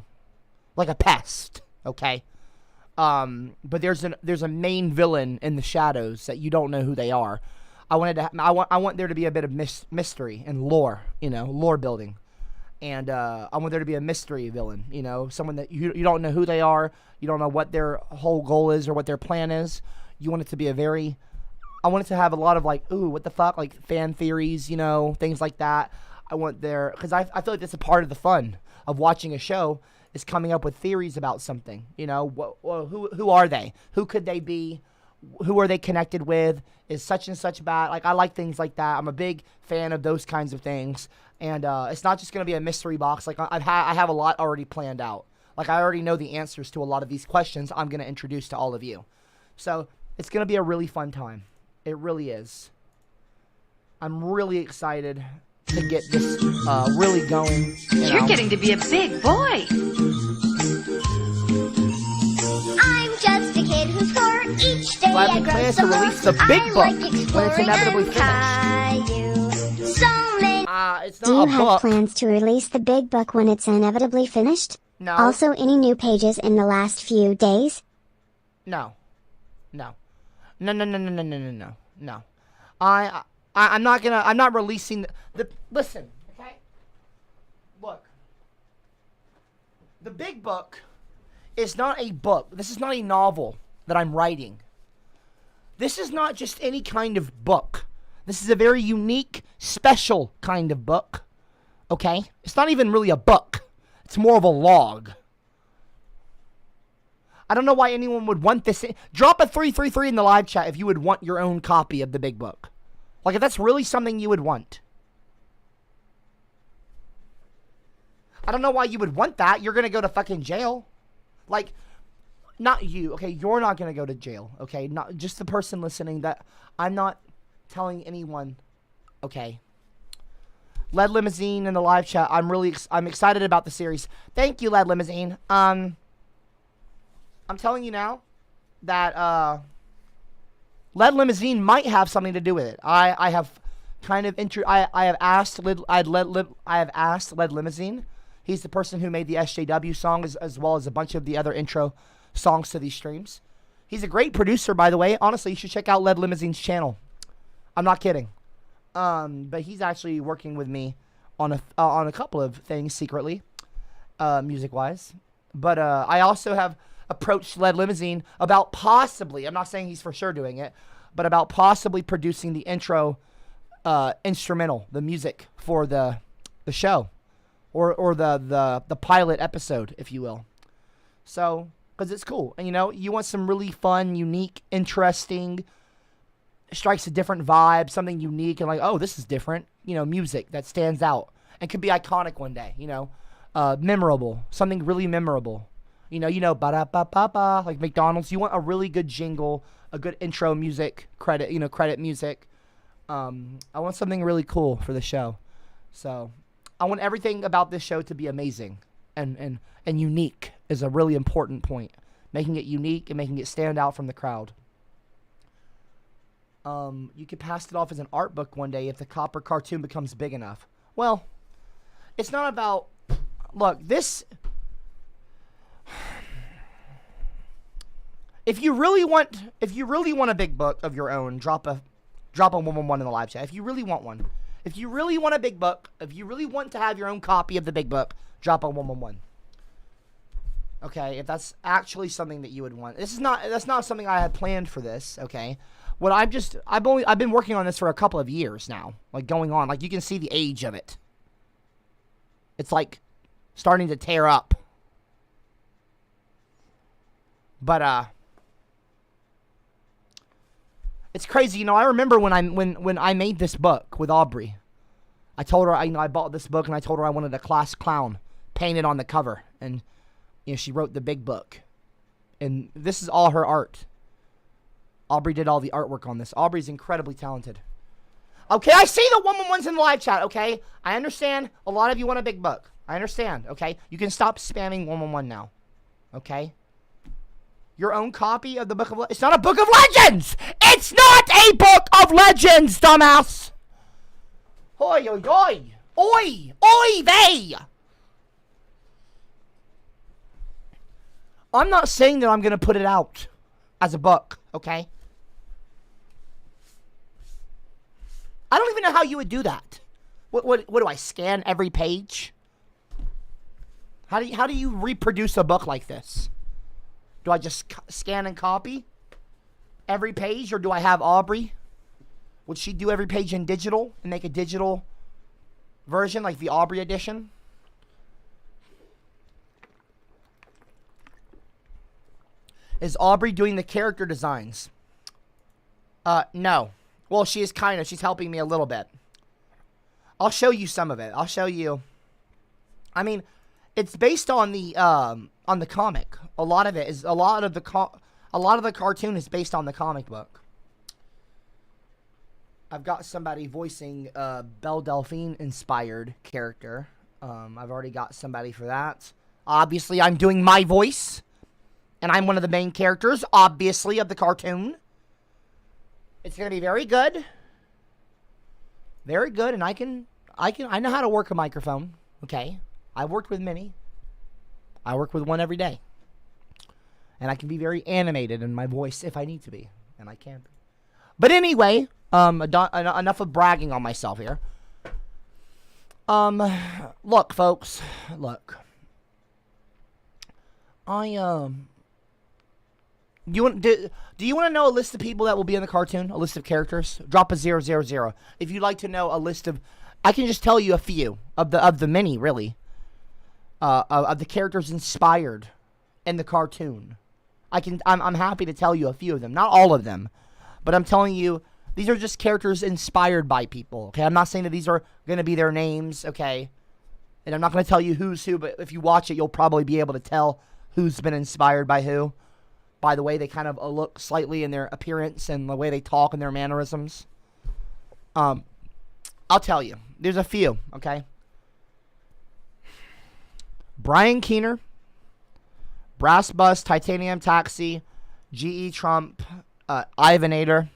Like a pest, okay? But there's a main villain in the shadows that you don't know who they are. I want there to be a bit of mystery and lore, lore building. And I want there to be a mystery villain, someone that you don't know who they are, you don't know what their whole goal is or what their plan is. You want it to be I want it to have a lot of like, ooh, what the fuck, like fan theories, things like that. I want because I feel like that's a part of the fun of watching a show is coming up with theories about something. Who are they? Who could they be? Who are they connected with? Is such and such bad? Like, I like things like that. I'm a big fan of those kinds of things. And it's not just going to be a mystery box. Like, I have a lot already planned out. Like, I already know the answers to a lot of these questions I'm going to introduce to all of you. So, it's going to be a really fun time. It really is. I'm really excited to get this really going. You're getting to be a big boy. I'm just a kid who's 4. Each day I grow plans so to release the big book like when it's inevitably finished. So many. It's not Do you a have book. plans to release the big book when it's inevitably finished? No. Also, any new pages in the last few days? No. I'm not releasing listen, okay? Look. The big book is not a book. This is not a novel that I'm writing. This is not just any kind of book. This is a very unique, special kind of book. Okay? It's not even really a book. It's more of a log. I don't know why anyone would want this. Drop a 333 in the live chat if you would want your own copy of the big book. Like, if that's really something you would want. I don't know why you would want that. You're going to go to fucking jail. Like, not you. Okay, you're not going to go to jail. Okay, not just the person listening. That I'm not telling anyone. Okay. Lead Limousine in the live chat. I'm excited about the series. Thank you, Lead Limousine. I'm telling you now that Lead Limousine might have something to do with it. I have kind of I have asked Lead Limousine. He's the person who made the SJW song as well as a bunch of the other intro songs to these streams. He's a great producer, by the way. Honestly, you should check out Lead Limousine's channel. I'm not kidding. But he's actually working with me on a couple of things secretly, music-wise. But I also have approached Lead Limousine about possibly, I'm not saying he's for sure doing it, but about possibly producing the intro instrumental, the music for the show. Or the pilot episode, if you will. So, because it's cool. And, you want some really fun, unique, interesting, strikes a different vibe, something unique, and like, oh, this is different, music that stands out and could be iconic one day, memorable, something really memorable. Ba-da-ba-ba-ba, like McDonald's. You want a really good jingle, a good intro music, credit music. I want something really cool for the show. So, I want everything about this show to be amazing and unique is a really important point. Making it unique and making it stand out from the crowd. You could pass it off as an art book one day if the Copper cartoon becomes big enough. Well, it's not about... Look, this... If you really want a big book of your own, drop a 111 in the live chat. If you really want one. If you really want a big book, if you really want to have your own copy of the big book, drop a 111. Okay, if that's actually something that you would want. That's not something I had planned for this, okay? I've been working on this for a couple of years now, like going on. Like you can see the age of it. It's like starting to tear up. But it's crazy, you know. I remember when I made this book with Aubrey. I told her, I bought this book and I told her I wanted a class clown painted on the cover, and she wrote the big book. And this is all her art. Aubrey did all the artwork on this. Aubrey's incredibly talented. Okay, I see the 111s in the live chat, okay? I understand a lot of you want a big book. I understand, okay? You can stop spamming 111 now, okay? Your own copy of the Book of Legends. It's not a Book of Legends! It's not a Book of Legends, dumbass! Oi, oi, oi! Oi! Oi, vey! I'm not saying that I'm going to put it out as a book, okay? I don't even know how you would do that. What do I scan every page? How do you reproduce a book like this? Do I just scan and copy every page, or do I have Aubrey? Would she do every page in digital and make a digital version like the Aubrey edition? Is Aubrey doing the character designs? No. Well, she is kind of. She's helping me a little bit. I'll show you some of it. I'll show you. I mean, it's based on the comic. A lot of the cartoon is based on the comic book. I've got somebody voicing Belle Delphine inspired character. I've already got somebody for that. Obviously, I'm doing my voice, and I'm one of the main characters, obviously, of the cartoon. It's gonna be very good. Very good, and I know how to work a microphone. Okay, I've worked with many. I work with one every day, and I can be very animated in my voice if I need to be, and I can be. But anyway, enough of bragging on myself here. Look, folks, look. Do you want to know a list of people that will be in the cartoon? A list of characters? Drop a 000. If you'd like to know a list of, I can just tell you a few of the many, really, of the characters inspired in the cartoon. I'm happy to tell you a few of them, not all of them, but I'm telling you these are just characters inspired by people. Okay, I'm not saying that these are going to be their names. Okay, and I'm not going to tell you who's who, but if you watch it, you'll probably be able to tell who's been inspired by who. By the way they kind of look slightly in their appearance and the way they talk and their mannerisms. I'll tell you. There's a few, okay? Brian Keener, Brass Bus, Titanium Taxi, G.E. Trump, Ivanator,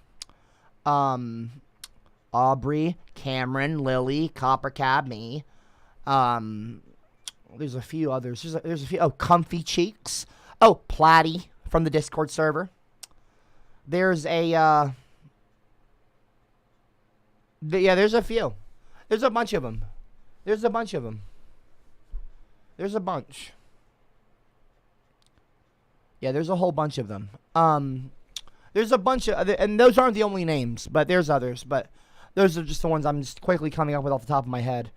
Aubrey, Cameron, Lily, CopperCab, me. There's a few others. There's a few. Oh, Comfy Cheeks. Oh, Platty from the Discord server. There's a, there's a few. There's a bunch of them. There's a bunch. Yeah, there's a whole bunch of them. There's a bunch of, and those aren't the only names, but there's others. But those are just the ones I'm just quickly coming up with off the top of my head.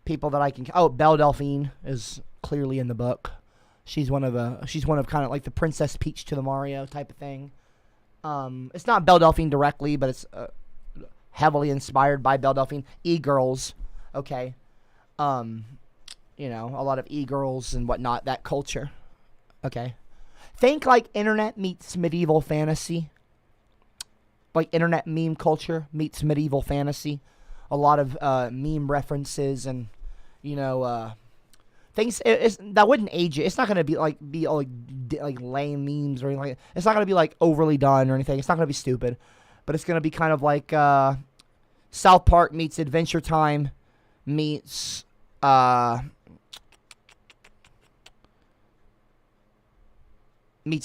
People that I can, Belle Delphine is clearly in the book. She's one of kind of like the Princess Peach to the Mario type of thing. It's not Belle Delphine directly, but it's heavily inspired by Belle Delphine. E-girls, okay. A lot of e-girls and whatnot, that culture, okay. Think like internet meets medieval fantasy. Like internet meme culture meets medieval fantasy. A lot of meme references and, things that wouldn't age it. It's not gonna be like lame memes or anything like that. It's not gonna be like overly done or anything. It's not gonna be stupid, but it's gonna be kind of like South Park meets Adventure Time meets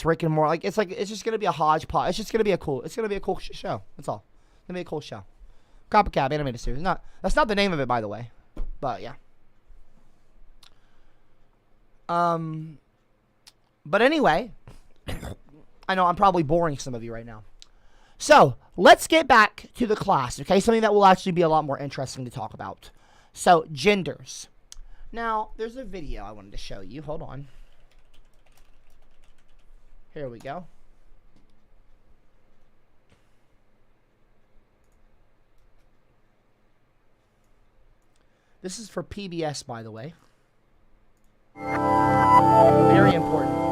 Rick and Morty. It's just gonna be a hodgepodge. It's gonna be a cool show. That's all. It's gonna be a cool show. CopperCab animated series. That's not the name of it, by the way, but yeah. But anyway, I know I'm probably boring some of you right now. So, let's get back to the class, okay? Something that will actually be a lot more interesting to talk about. So, genders. Now, there's a video I wanted to show you. Hold on. Here we go. This is for PBS, by the way. Very important.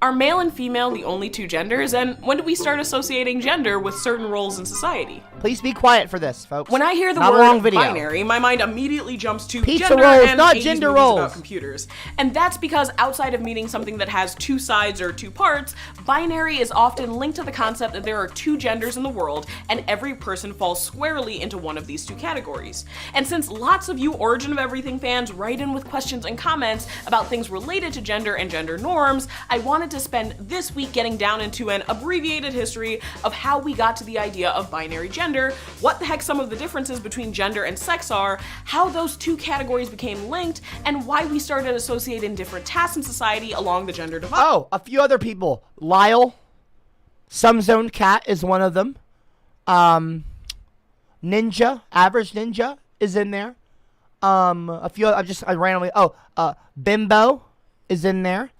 Are male and female the only two genders? And when do we start associating gender with certain roles in society? Please be quiet for this, folks. When I hear the Not word long video. binary, my mind immediately jumps to Pizza gender rolls, and not 80s gender movies rolls. about computers. And that's because outside of meaning something that has two sides or two parts, binary is often linked to the concept that there are two genders in the world and every person falls squarely into one of these two categories. And since lots of you Origin of Everything fans write in with questions and comments about things related to gender and gender norms, I wanted to spend this week getting down into an abbreviated history of how we got to the idea of binary gender, what the heck some of the differences between gender and sex are, how those two categories became linked, and why we started associating different tasks in society along the gender divide. Oh, a few other people. Lyle, Some Zone Cat is one of them. Ninja, Average Ninja is in there. A few, I randomly, Bimbo is in there.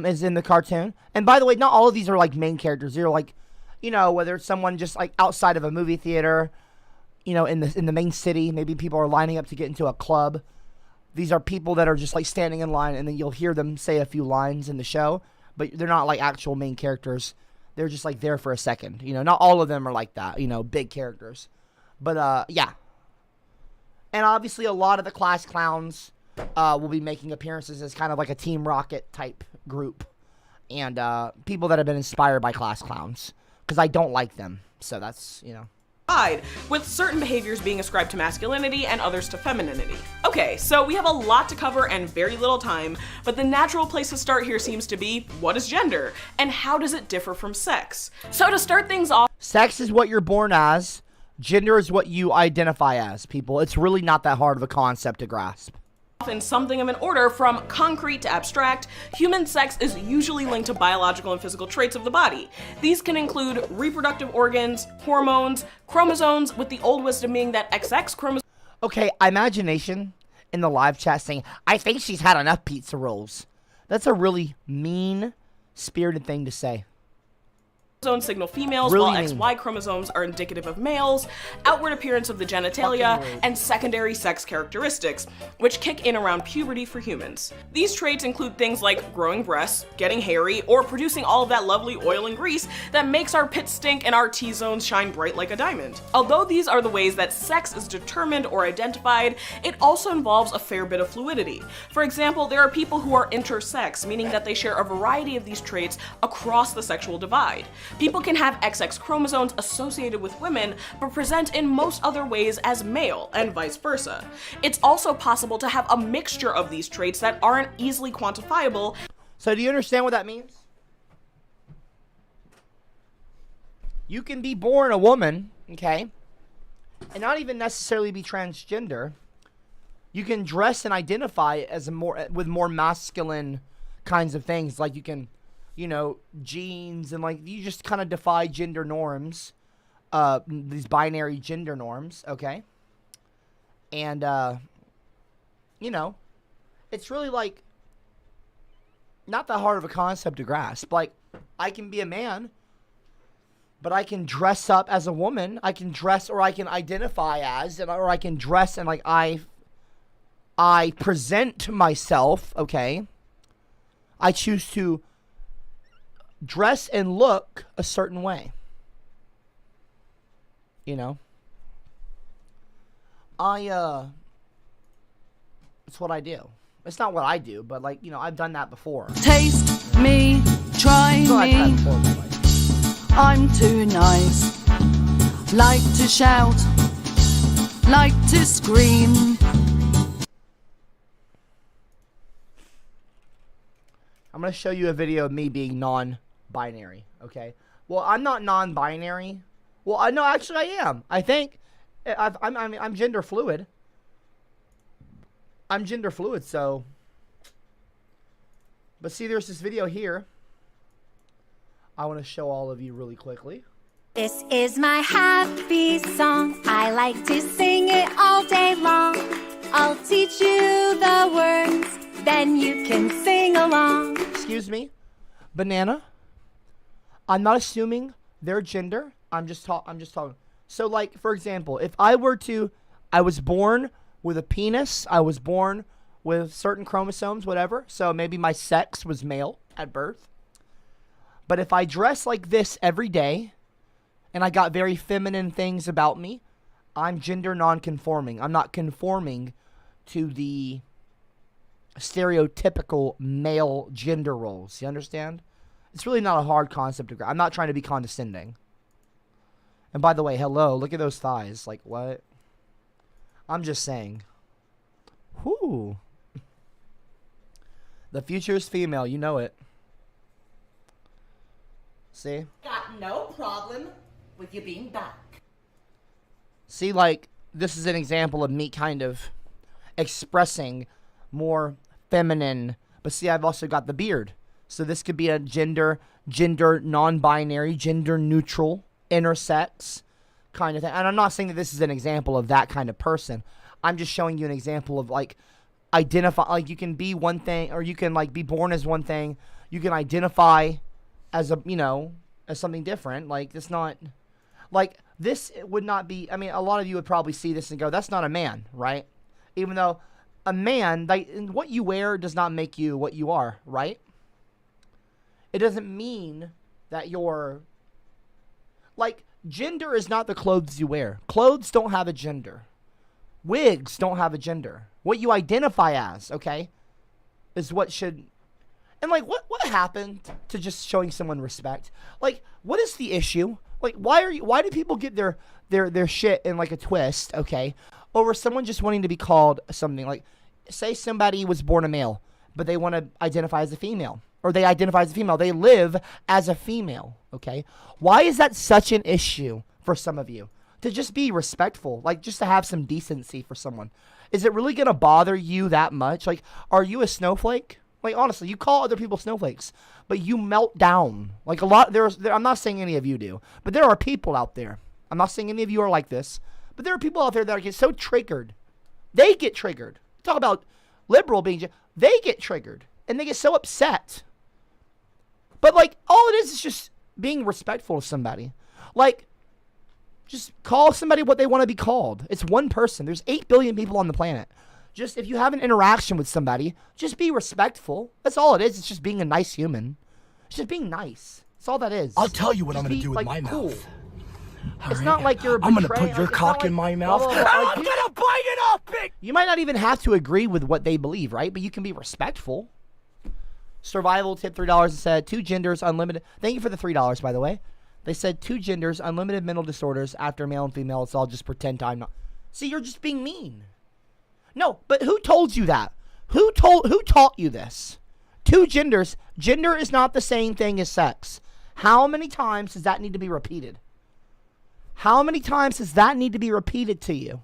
Is in the cartoon. And by the way, not all of these are like main characters. They're like, you know, whether it's someone just like outside of a movie theater, you know, in the main city, maybe people are lining up to get into a club. These are people that are just like standing in line, and then you'll hear them say a few lines in the show, but they're not like actual main characters. They're just like there for a second. You know, not all of them are like that, you know, big characters. But yeah. And obviously a lot of the class clowns will be making appearances as kind of like a Team Rocket type group. And people that have been inspired by class clowns. Because I don't like them. So that's, you know. With certain behaviors being ascribed to masculinity and others to femininity. Okay, so we have a lot to cover and very little time, but the natural place to start here seems to be, what is gender? And how does it differ from sex? So to start things off, sex is what you're born as. Gender is what you identify as, people. It's really not that hard of a concept to grasp. In something of an order from concrete to abstract, human sex is usually linked to biological and physical traits of the body. These can include reproductive organs, hormones, chromosomes, with the old wisdom being that XX chromosome. Okay, imagination in the live chat saying, I think she's had enough pizza rolls. That's a really mean-spirited thing to say. Chromosomes signal females, really while mean. XY chromosomes are indicative of males, outward appearance of the genitalia, and secondary sex characteristics, which kick in around puberty for humans. These traits include things like growing breasts, getting hairy, or producing all of that lovely oil and grease that makes our pits stink and our T-zones shine bright like a diamond. Although these are the ways that sex is determined or identified, it also involves a fair bit of fluidity. For example, there are people who are intersex, meaning that they share a variety of these traits across the sexual divide. People can have XX chromosomes associated with women, but present in most other ways as male, and vice versa. It's also possible to have a mixture of these traits that aren't easily quantifiable. So do you understand what that means? You can be born a woman, okay, and not even necessarily be transgender. You can dress and identify as with more masculine kinds of things, like you can, you know, jeans, and like you just kind of defy gender norms, these binary gender norms, okay? And, you know, it's really like not that hard of a concept to grasp. Like, I can be a man, but I can dress up as a woman. I can dress, or I can identify as, or I can dress and like I present myself, okay? I choose to dress and look a certain way. You know? It's what I do. It's not what I do, but like, you know, I've done that before. Taste me, try me. I'm too nice. Like to shout, like to scream. I'm going to show you a video of me being non-binary, okay? Well, I'm not non-binary. Well, no, actually I am. I think I'm gender fluid. I'm gender fluid, so. But see, there's this video here. I want to show all of you really quickly. This is my happy song. I like to sing it all day long. I'll teach you the words, then you can sing along. Excuse me, Banana. I'm not assuming their gender. I'm just talking. So, like, for example, if I was born with a penis, I was born with certain chromosomes, whatever. So maybe my sex was male at birth. But if I dress like this every day, and I got very feminine things about me, I'm gender non-conforming. I'm not conforming to the stereotypical male gender roles. You understand? It's really not a hard concept to grasp. I'm not trying to be condescending. And by the way, hello, look at those thighs. Like, what? I'm just saying. Whoo. The future is female, you know it. See? Got no problem with you being back. See, like, this is an example of me kind of expressing more feminine. But see, I've also got the beard. So this could be a gender non-binary, gender neutral, intersex kind of thing. And I'm not saying that this is an example of that kind of person. I'm just showing you an example of, like, identify, like, you can be one thing, or you can, like, be born as one thing. You can identify as a, you know, as something different. Like, it's not, like, this would not be, I mean, a lot of you would probably see this and go, that's not a man, right? Even though a man, like, what you wear does not make you what you are, right? It doesn't mean that you're, like, gender is not the clothes you wear. Clothes don't have a gender. Wigs don't have a gender. What you identify as, okay, is what should, and, like, what happened to just showing someone respect? Like, what is the issue? Like, why do people get their shit in, like, a twist, okay, over someone just wanting to be called something? Like, say somebody was born a male, but they want to identify as a female. Or they identify as a female. They live as a female, okay? Why is that such an issue for some of you? To just be respectful, like, just to have some decency for someone. Is it really going to bother you that much? Like, are you a snowflake? Like, honestly, you call other people snowflakes, but you melt down. Like, a lot, I'm not saying any of you do, but there are people out there. I'm not saying any of you are like this, but there are people out there that get so triggered. They get triggered. Talk about liberal being, they get triggered, and they get so upset. But, like, all it is just being respectful to somebody. Like, just call somebody what they want to be called. It's one person. There's 8 billion people on the planet. Just, if you have an interaction with somebody, just be respectful. That's all it is. It's just being a nice human. It's just being nice. That's all that is. I'll tell you what just I'm going to do with like, my cool. mouth. It's not like you're I'm going to betraying, put your like, cock in my mouth, blah, blah, blah, and like, I'm going to bite it off, big. You might not even have to agree with what they believe, right? But you can be respectful. Survival tip $3 and said 2 genders unlimited. Thank you for the $3, by the way. They said 2 genders, unlimited mental disorders after male and female. It's all just pretend time. See, you're just being mean. No, but who told you that? Who taught you this? 2 genders. Gender is not the same thing as sex. How many times does that need to be repeated? How many times does that need to be repeated to you?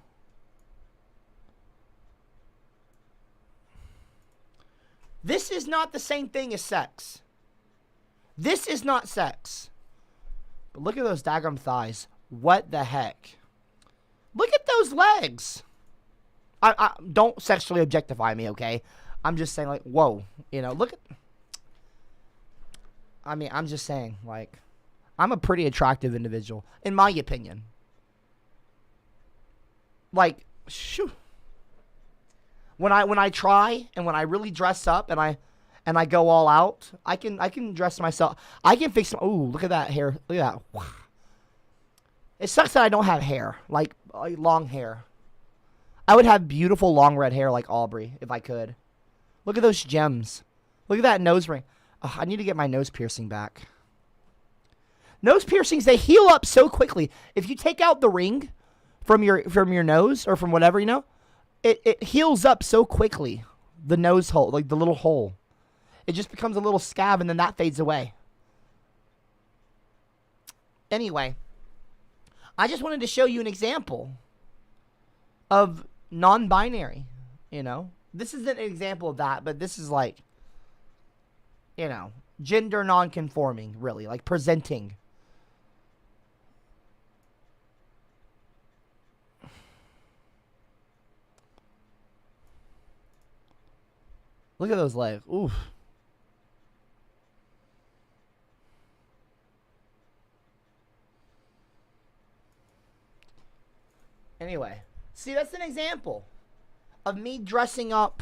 This is not the same thing as sex. This is not sex. But look at those daggum thighs. What the heck? Look at those legs. I don't sexually objectify me, okay? I'm just saying, like, whoa. You know, look at... I mean, I'm just saying, like, I'm a pretty attractive individual, in my opinion. Like, shoo. When I try and when I really dress up and I go all out, I can dress myself. I can fix. Ooh, look at that hair. Look at that. It sucks that I don't have hair, like long hair. I would have beautiful long red hair like Aubrey if I could. Look at those gems. Look at that nose ring. Oh, I need to get my nose piercing back. Nose piercings, they heal up so quickly. If you take out the ring from your nose or from whatever, you know, it heals up so quickly. The nose hole, like the little hole. It just becomes a little scab and then that fades away. Anyway, I just wanted to show you an example of non-binary, you know. This isn't an example of that, but this is like, you know, gender non-conforming, really, like presenting. Look at those legs. Oof. Anyway, see, that's an example of me dressing up,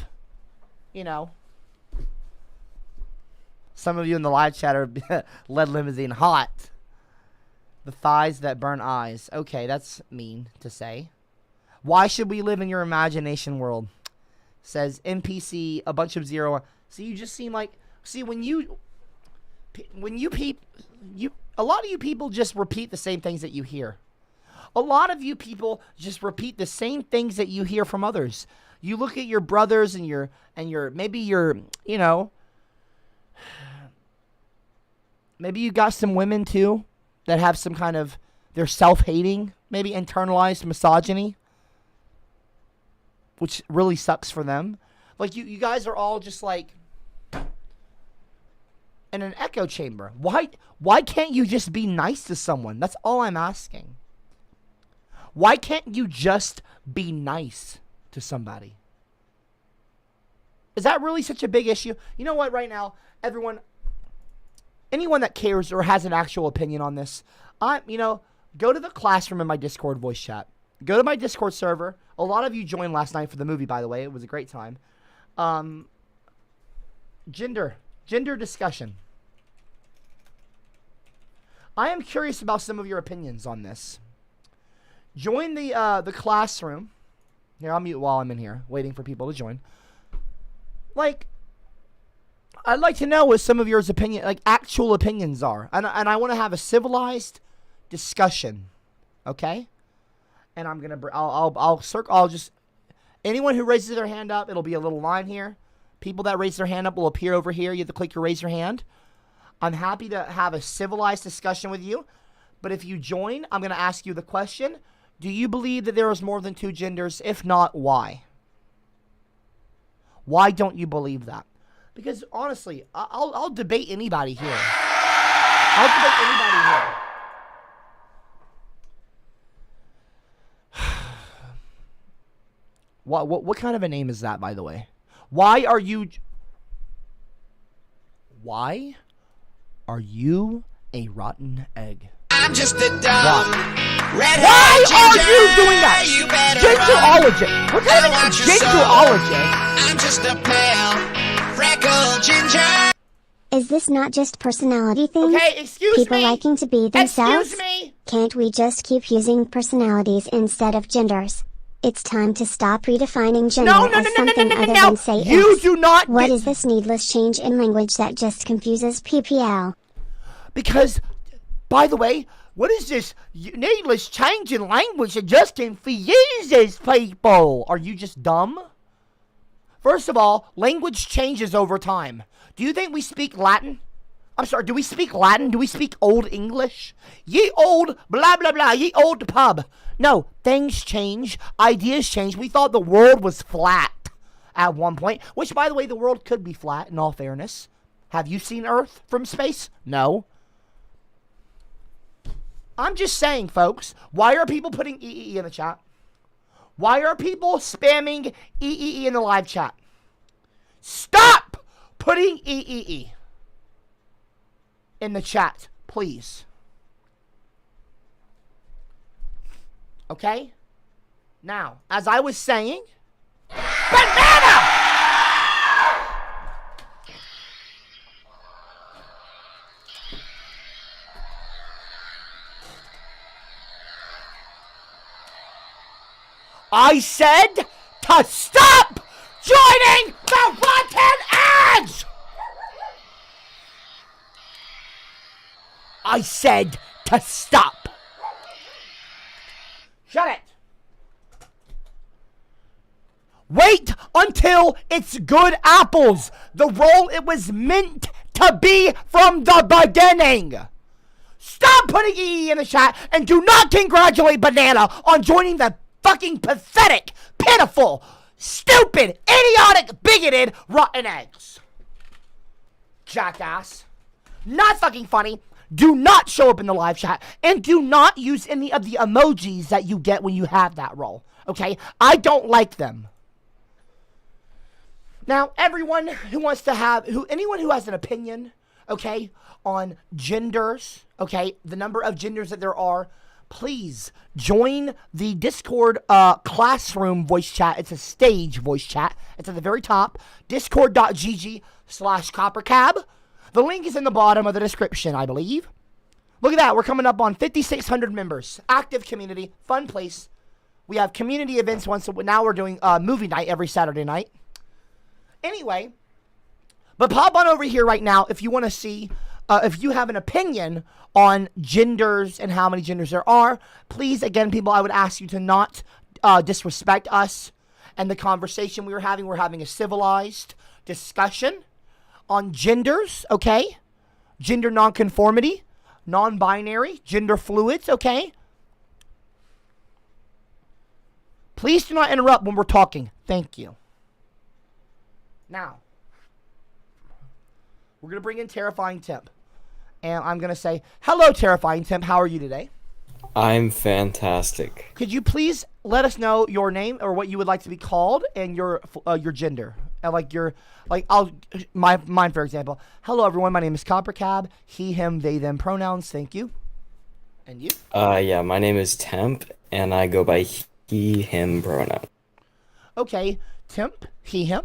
you know. Some of you in the live chat are lead limousine hot. The thighs that burn eyes. Okay, that's mean to say. Why should we live in your imagination world? Says NPC, a bunch of zero. See, you just seem like, see, a lot of you people just repeat the same things that you hear. A lot of you people just repeat the same things that you hear from others. You look at your brothers and maybe you know, maybe you got some women too that have some kind of, they're self-hating, maybe internalized misogyny, which really sucks for them. Like you guys are all just like in an echo chamber. Why can't you just be nice to someone? That's all I'm asking. Why can't you just be nice to somebody? Is that really such a big issue? You know what, right now, everyone, anyone that cares or has an actual opinion on this, go to the classroom in my Discord voice chat. Go to my Discord server. A lot of you joined last night for the movie, by the way. It was a great time. Gender discussion. I am curious about some of your opinions on this. Join the classroom. Here, I'll mute while I'm in here, waiting for people to join. Like, I'd like to know what some of your actual opinions are, and I want to have a civilized discussion, okay? And I'm gonna, I'll just, anyone who raises their hand up, it'll be a little line here. People that raise their hand up will appear over here. You have to click your raise your hand. I'm happy to have a civilized discussion with you, but if you join, I'm gonna ask you the question: do you believe that there is more than two genders? If not, why? Why don't you believe that? Because honestly, I'll debate anybody here. I'll debate anybody here. What kind of a name is that, by the way? Why are you a rotten egg? I'm just a dumb redhead. Why are you doing that? Gingerologist. What kind of gingerologist? I'm just a pale, freckled ginger. Is this not just personality things? Okay, excuse People me. liking to be themselves? Excuse me. Can't we just keep using personalities instead of genders? It's time to stop redefining gender as something other than say You do not. What is this needless change in language that just confuses PPL? Because, by the way, what is this needless change in language that just confuses people? Are you just dumb? First of all, language changes over time. Do you think we speak Latin? I'm sorry, do we speak Latin? Do we speak Old English? Ye old blah blah blah, ye old pub. No, things change, ideas change. We thought the world was flat at one point, which, by the way, the world could be flat in all fairness. Have you seen Earth from space? No. I'm just saying, folks, why are people putting EEE in the chat? Why are people spamming EEE in the live chat? Stop putting EEE in the chat, please. Okay? Now, as I was saying, banana! I said to stop joining the rotten ads! I said to stop. Shut it. Wait until it's good apples. The role it was meant to be from the beginning. Stop putting EE in the chat and do not congratulate Banana on joining the fucking pathetic, pitiful, stupid, idiotic, bigoted rotten eggs. Jackass. Not fucking funny. Do not show up in the live chat and do not use any of the emojis that you get when you have that role. Okay? I don't like them. Now, everyone who wants to have, anyone who has an opinion, okay, on genders, okay, the number of genders that there are, please join the Discord classroom voice chat. It's a stage voice chat. It's at the very top. Discord.gg/CopperCab. The link is in the bottom of the description, I believe. Look at that. We're coming up on 5,600 members. Active community. Fun place. We have community events once. Now we're doing movie night every Saturday night. Anyway, but pop on over here right now if you want to see, if you have an opinion on genders and how many genders there are. Please, again, people, I would ask you to not disrespect us and the conversation we were having. We're having a civilized discussion on genders, okay? Gender nonconformity, non-binary, gender fluids, okay? Please do not interrupt when we're talking. Thank you. Now, we're going to bring in Terrifying Temp. And I'm going to say, hello, Terrifying Temp. How are you today? I'm fantastic. Could you please let us know your name or what you would like to be called and your gender? And mine, for example. Hello, everyone. My name is CopperCab. He, him, they, them pronouns. Thank you. And you? Yeah, my name is Temp, and I go by he, him pronoun. Okay, Temp, he, him.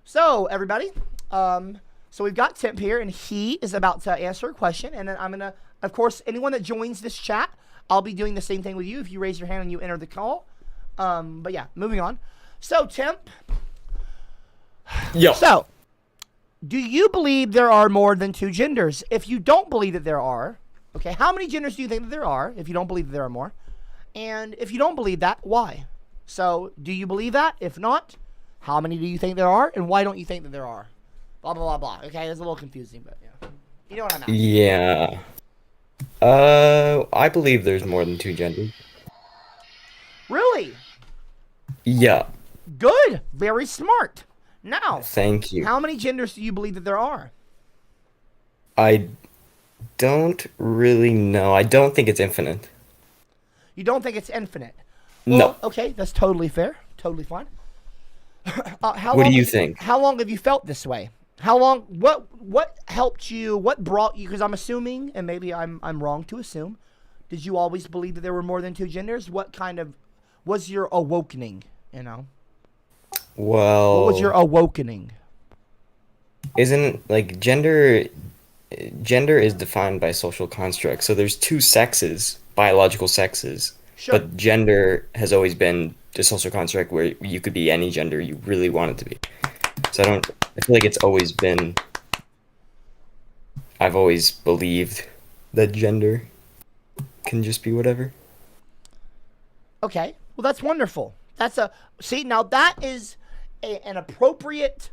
So, everybody, so we've got Temp here, and he is about to answer a question, and then I'm going to, of course, anyone that joins this chat, I'll be doing the same thing with you if you raise your hand and you enter the call. But yeah, moving on. So, Temp. Yo. So, do you believe there are more than 2 genders? If you don't believe that there are, okay, how many genders do you think that there are if you don't believe that there are more? And if you don't believe that, why? So, do you believe that? If not, how many do you think there are? And why don't you think that there are? Blah, blah, blah, blah. Okay, it's a little confusing, but yeah. You know what I'm asking. Yeah. I believe there's more than 2 genders. Really? Yeah. Good. Very smart. Now, thank you. How many genders do you believe that there are? I don't really know. I don't think it's infinite. You don't think it's infinite? Well, no. Okay, that's totally fair. Totally fine. What do you think? How long have you felt this way? How long? What helped you? What brought you? Because I'm assuming, and maybe I'm wrong to assume, did you always believe that there were more than 2 genders? What kind of was your awakening? You know. Well, what was your awakening? Isn't like gender is defined by social constructs. So there's 2 sexes, biological sexes. Sure. But gender has always been the social construct where you could be any gender you really wanted to be. So I feel like it's always been, I've always believed that gender can just be whatever. Okay. Well, that's wonderful. See, now that is an appropriate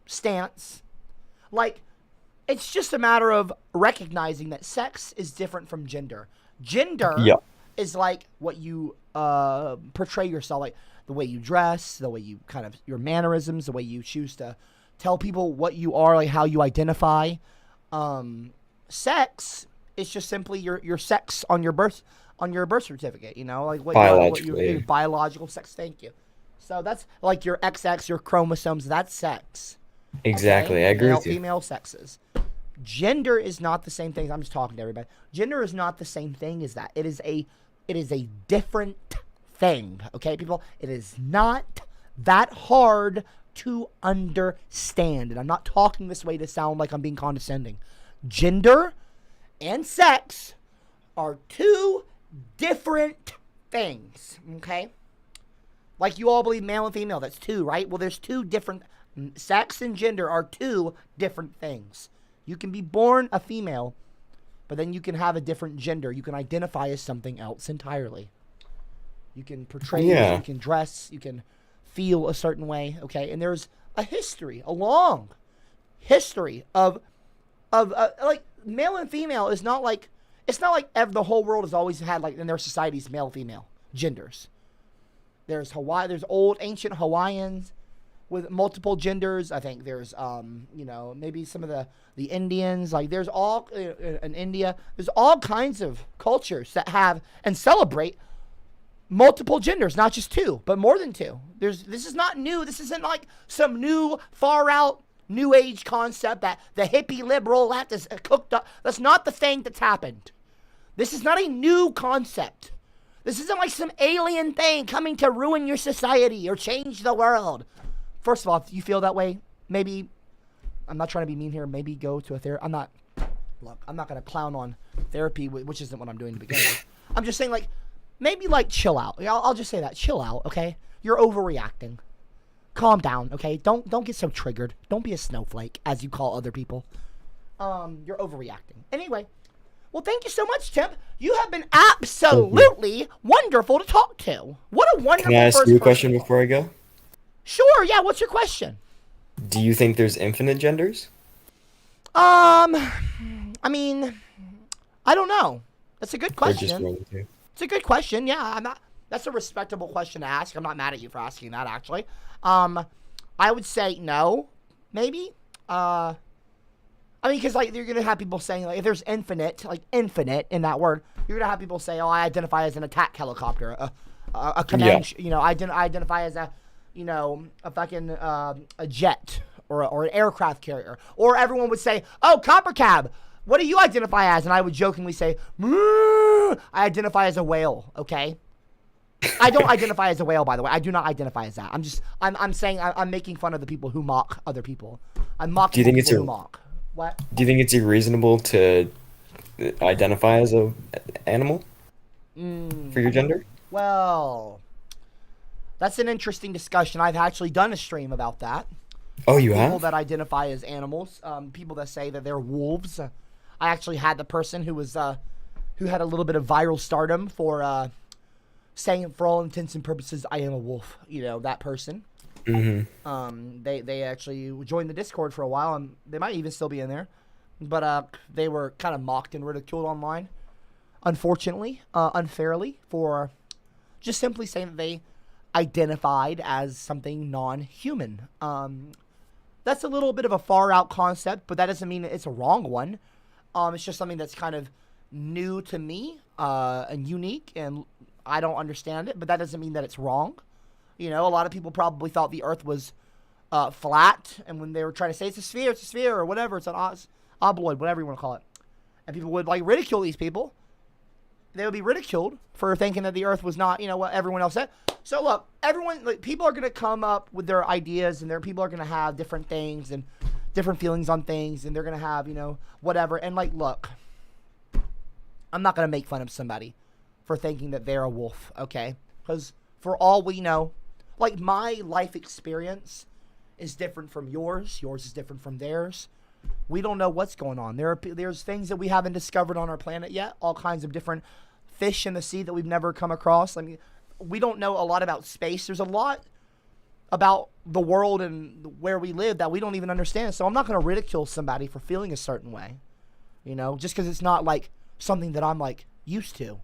stance. Like, it's just a matter of recognizing that sex is different from gender. Gender is like what you portray yourself, like the way you dress, the way you your mannerisms, the way you choose to tell people what you are, like how you identify. Sex is just simply your sex on your birth certificate, you know, like what your biological sex. Thank you. So that's like your XX, your chromosomes. That's sex. Exactly, okay? I agree with you. Female sexes. Gender is not the same thing. I'm just talking to everybody. Gender is not the same thing as that. It is a different thing. Okay, people. It is not that hard to understand. And I'm not talking this way to sound like I'm being condescending. Gender and sex are 2 different things. Okay? Like you all believe male and female. That's 2, right? Well, there's 2 different. Sex and gender are 2 different things. You can be born a female, but then you can have a different gender. You can identify as something else entirely. You can portray, you can dress, you can feel a certain way, okay? And there's a history, a long history of like male and female is not like, it's not like the whole world has always had like in their societies male, female genders. There's there's old ancient Hawaiians with multiple genders. I think there's, maybe some of the Indians, like there's all, in India, there's all kinds of cultures that have and celebrate multiple genders, not just 2, but more than 2. This is not new. This isn't like some new, far out, new age concept that the hippie liberal left is cooked up. That's not the thing that's happened. This is not a new concept. This isn't like some alien thing coming to ruin your society or change the world. First of all, if you feel that way, maybe, I'm not trying to be mean here, maybe go to a therapist. I'm not going to clown on therapy, which isn't what I'm doing to begin with. I'm just saying, like, maybe, like, chill out. I'll just say that. Chill out, okay? You're overreacting. Calm down, okay? Don't get so triggered. Don't be a snowflake, as you call other people. You're overreacting. Anyway, well, thank you so much, Tim. You have been absolutely wonderful to talk to. What a wonderful Can I ask first you a person. question before I go? Sure, yeah, what's your question? Do you think there's infinite genders? I mean, I don't know. That's a good question. It's a good question. Yeah, I'm not. That's a respectable question to ask. I'm not mad at you for asking that, actually. I would say no, maybe. I mean, because like you're gonna have people saying like if there's infinite in that word, you're gonna have people say, oh, I identify as an attack helicopter, a command, you know, I identify as a, you know, a fucking a jet or an aircraft carrier, or everyone would say, oh, CopperCab. What do you identify as? And I would jokingly say, I identify as a whale, okay? I don't identify as a whale, by the way. I do not identify as that. I'm saying I'm making fun of the people who mock other people. I'm mocking people who mock. What? Do you think it's reasonable to identify as a animal for your gender? Well, that's an interesting discussion. I've actually done a stream about that. Oh, you have? People that identify as animals, people that say that they're wolves. I actually had the person who was who had a little bit of viral stardom for saying, for all intents and purposes, I am a wolf. You know, that person. Mm-hmm. They actually joined the Discord for a while, and they might even still be in there. But they were kind of mocked and ridiculed online, unfortunately, unfairly, for just simply saying that they identified as something non-human. That's a little bit of a far-out concept, but that doesn't mean it's a wrong one. It's just something that's kind of new to me and unique, and I don't understand it, but that doesn't mean that it's wrong. You know, a lot of people probably thought the Earth was flat, and when they were trying to say it's a sphere, or whatever, it's an obloid, whatever you want to call it, and people would like ridicule these people. They would be ridiculed for thinking that the Earth was not, you know, what everyone else said. So look, everyone, like, people are gonna come up with their ideas, and people are gonna have different things and different feelings on things, and they're gonna have, you know, whatever. And like, look, I'm not gonna make fun of somebody for thinking that they're a wolf, okay? Because for all we know, like, my life experience is different from yours. Yours is different from theirs. We don't know what's going on. There's things that we haven't discovered on our planet yet. All kinds of different fish in the sea that we've never come across. I mean, we don't know a lot about space. There's a lot about the world and where we live that we don't even understand. So I'm not going to ridicule somebody for feeling a certain way, you know, just because it's not like something that I'm like used to.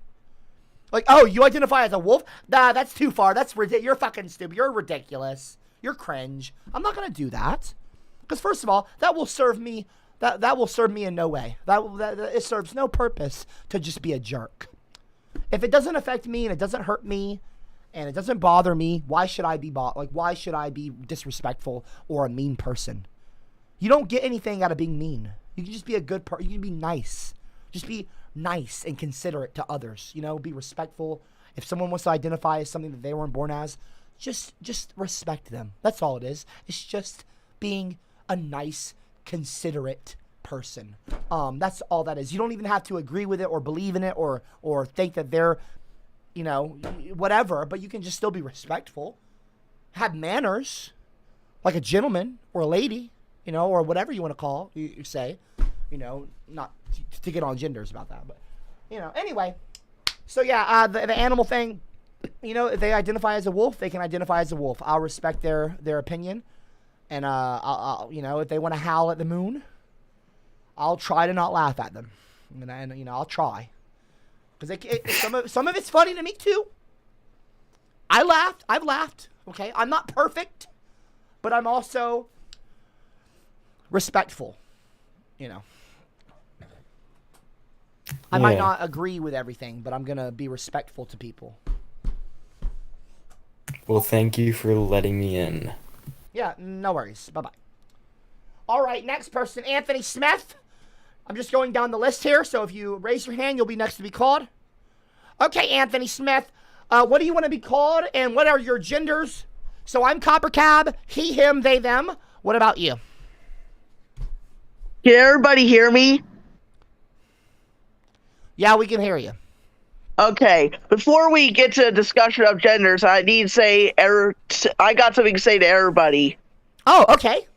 Like, oh, you identify as a wolf? Nah, that's too far. That's ridiculous. You're fucking stupid. You're ridiculous. You're cringe. I'm not gonna do that, because first of all, that will serve me. That will serve me in no way. That it serves no purpose to just be a jerk. If it doesn't affect me and it doesn't hurt me, and it doesn't bother me, why should I be why should I be disrespectful or a mean person? You don't get anything out of being mean. You can just be a good person. You can be nice. Just be nice and considerate to others, you know, be respectful. If someone wants to identify as something that they weren't born as, just respect them. That's all it is. It's just being a nice, considerate person. That's all that is. You don't even have to agree with it or believe in it or think that they're, you know, whatever, but you can just still be respectful. Have manners, like a gentleman or a lady, you know, or whatever you want to call, you say, you know, not to get on genders about that, but, you know, anyway. So yeah, the animal thing, you know, if they identify as a wolf, they can identify as a wolf. I'll respect their opinion, and I'll you know, if they want to howl at the moon, I'll try to not laugh at them, and you know, I'll try, because some of it's funny to me too. I've laughed. Okay, I'm not perfect, but I'm also respectful, you know. I might not agree with everything, but I'm going to be respectful to people. Well, thank you for letting me in. Yeah, no worries. Bye-bye. All right, next person, Anthony Smith. I'm just going down the list here, so if you raise your hand, you'll be next to be called. Okay, Anthony Smith, what do you want to be called, and what are your genders? So I'm CopperCab, he, him, they, them. What about you? Can everybody hear me? Yeah, we can hear you. Okay, before we get to a discussion of genders, I need to say, I got something to say to everybody. Oh, okay.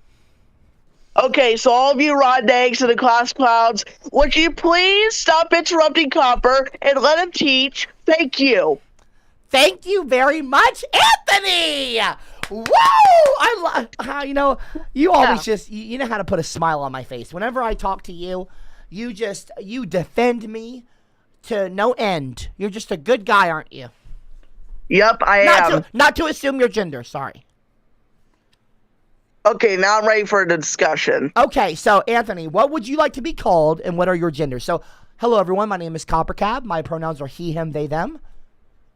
Okay, so all of you Rodnegs and the class clowns, would you please stop interrupting Copper and let him teach? Thank you. Thank you very much, Anthony! Woo! You know, you always just, you know how to put a smile on my face. Whenever I talk to you, you defend me to no end. You're just a good guy, aren't you? Yep, I am. Not to assume your gender, sorry. Okay, now I'm ready for the discussion. Okay, so Anthony, what would you like to be called and what are your genders? So, hello everyone, my name is CopperCab. My pronouns are he, him, they, them.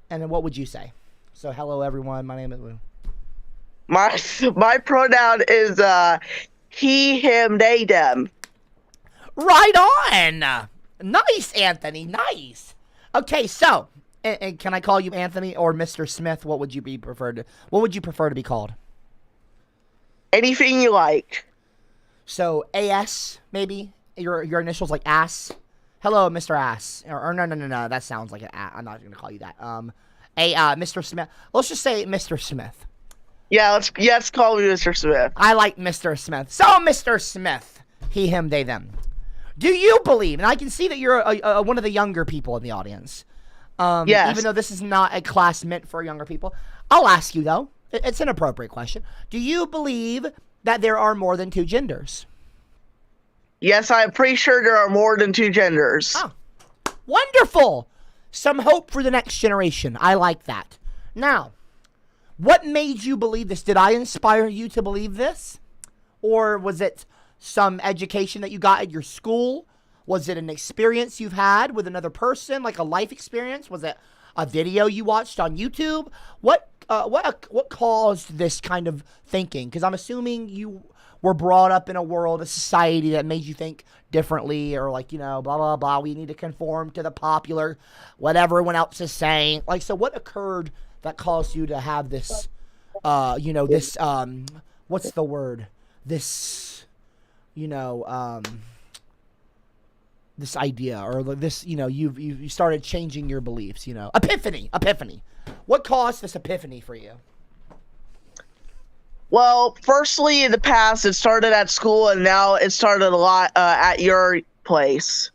And then what would you say? So, hello everyone, my name is... My pronoun is he, him, they, them. Right on! Nice, Anthony, nice. Okay, so, and can I call you Anthony or Mr. Smith? What would you prefer to be called? Anything you like. So, AS, maybe? Your initials like ass? Hello, Mr. Ass. Or no, that sounds like an ass. I'm not going to call you that. Mr. Smith. Let's just say Mr. Smith. Yeah, let's call me Mr. Smith. I like Mr. Smith. So, Mr. Smith, he, him, they, them. Do you believe, and I can see that you're one of the younger people in the audience. Yes. Even though this is not a class meant for younger people. I'll ask you, though. It's an appropriate question. Do you believe that there are more than two genders? Yes, I'm pretty sure there are more than two genders. Oh, wonderful. Some hope for the next generation. I like that. Now, what made you believe this? Did I inspire you to believe this? Or was it some education that you got at your school? Was it an experience you've had with another person, like a life experience? Was it a video you watched on YouTube? What caused this kind of thinking? Because I'm assuming you were brought up in a world, a society that made you think differently, or like, blah, blah, blah. We need to conform to the popular, what everyone else is saying. Like, so what occurred that caused you to have this, this, what's the word? This, this idea, or this, you started changing your beliefs, epiphany. What caused this epiphany for you? Well, firstly, in the past, it started at school, and now it started a lot at your place.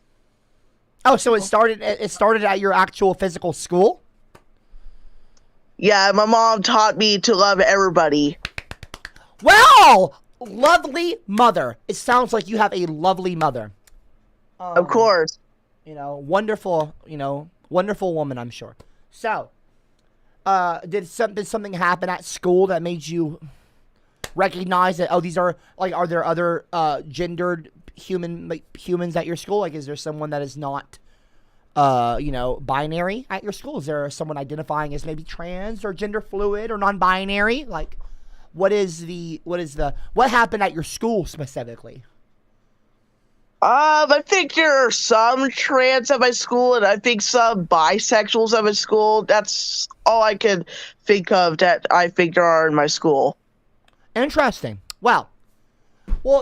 Oh, so it started at your actual physical school? Yeah, my mom taught me to love everybody. Well, lovely mother. It sounds like you have a lovely mother. Of course. Wonderful woman, I'm sure. So, did something happen at school that made you recognize that, are there other gendered humans at your school? Like, is there someone that is not binary at your school? Is there someone identifying as maybe trans or gender fluid or non-binary? Like, what happened at your school specifically? I think there are some trans at my school, and I think some bisexuals at my school. That's all I can think of that I think there are in my school. Interesting. Well,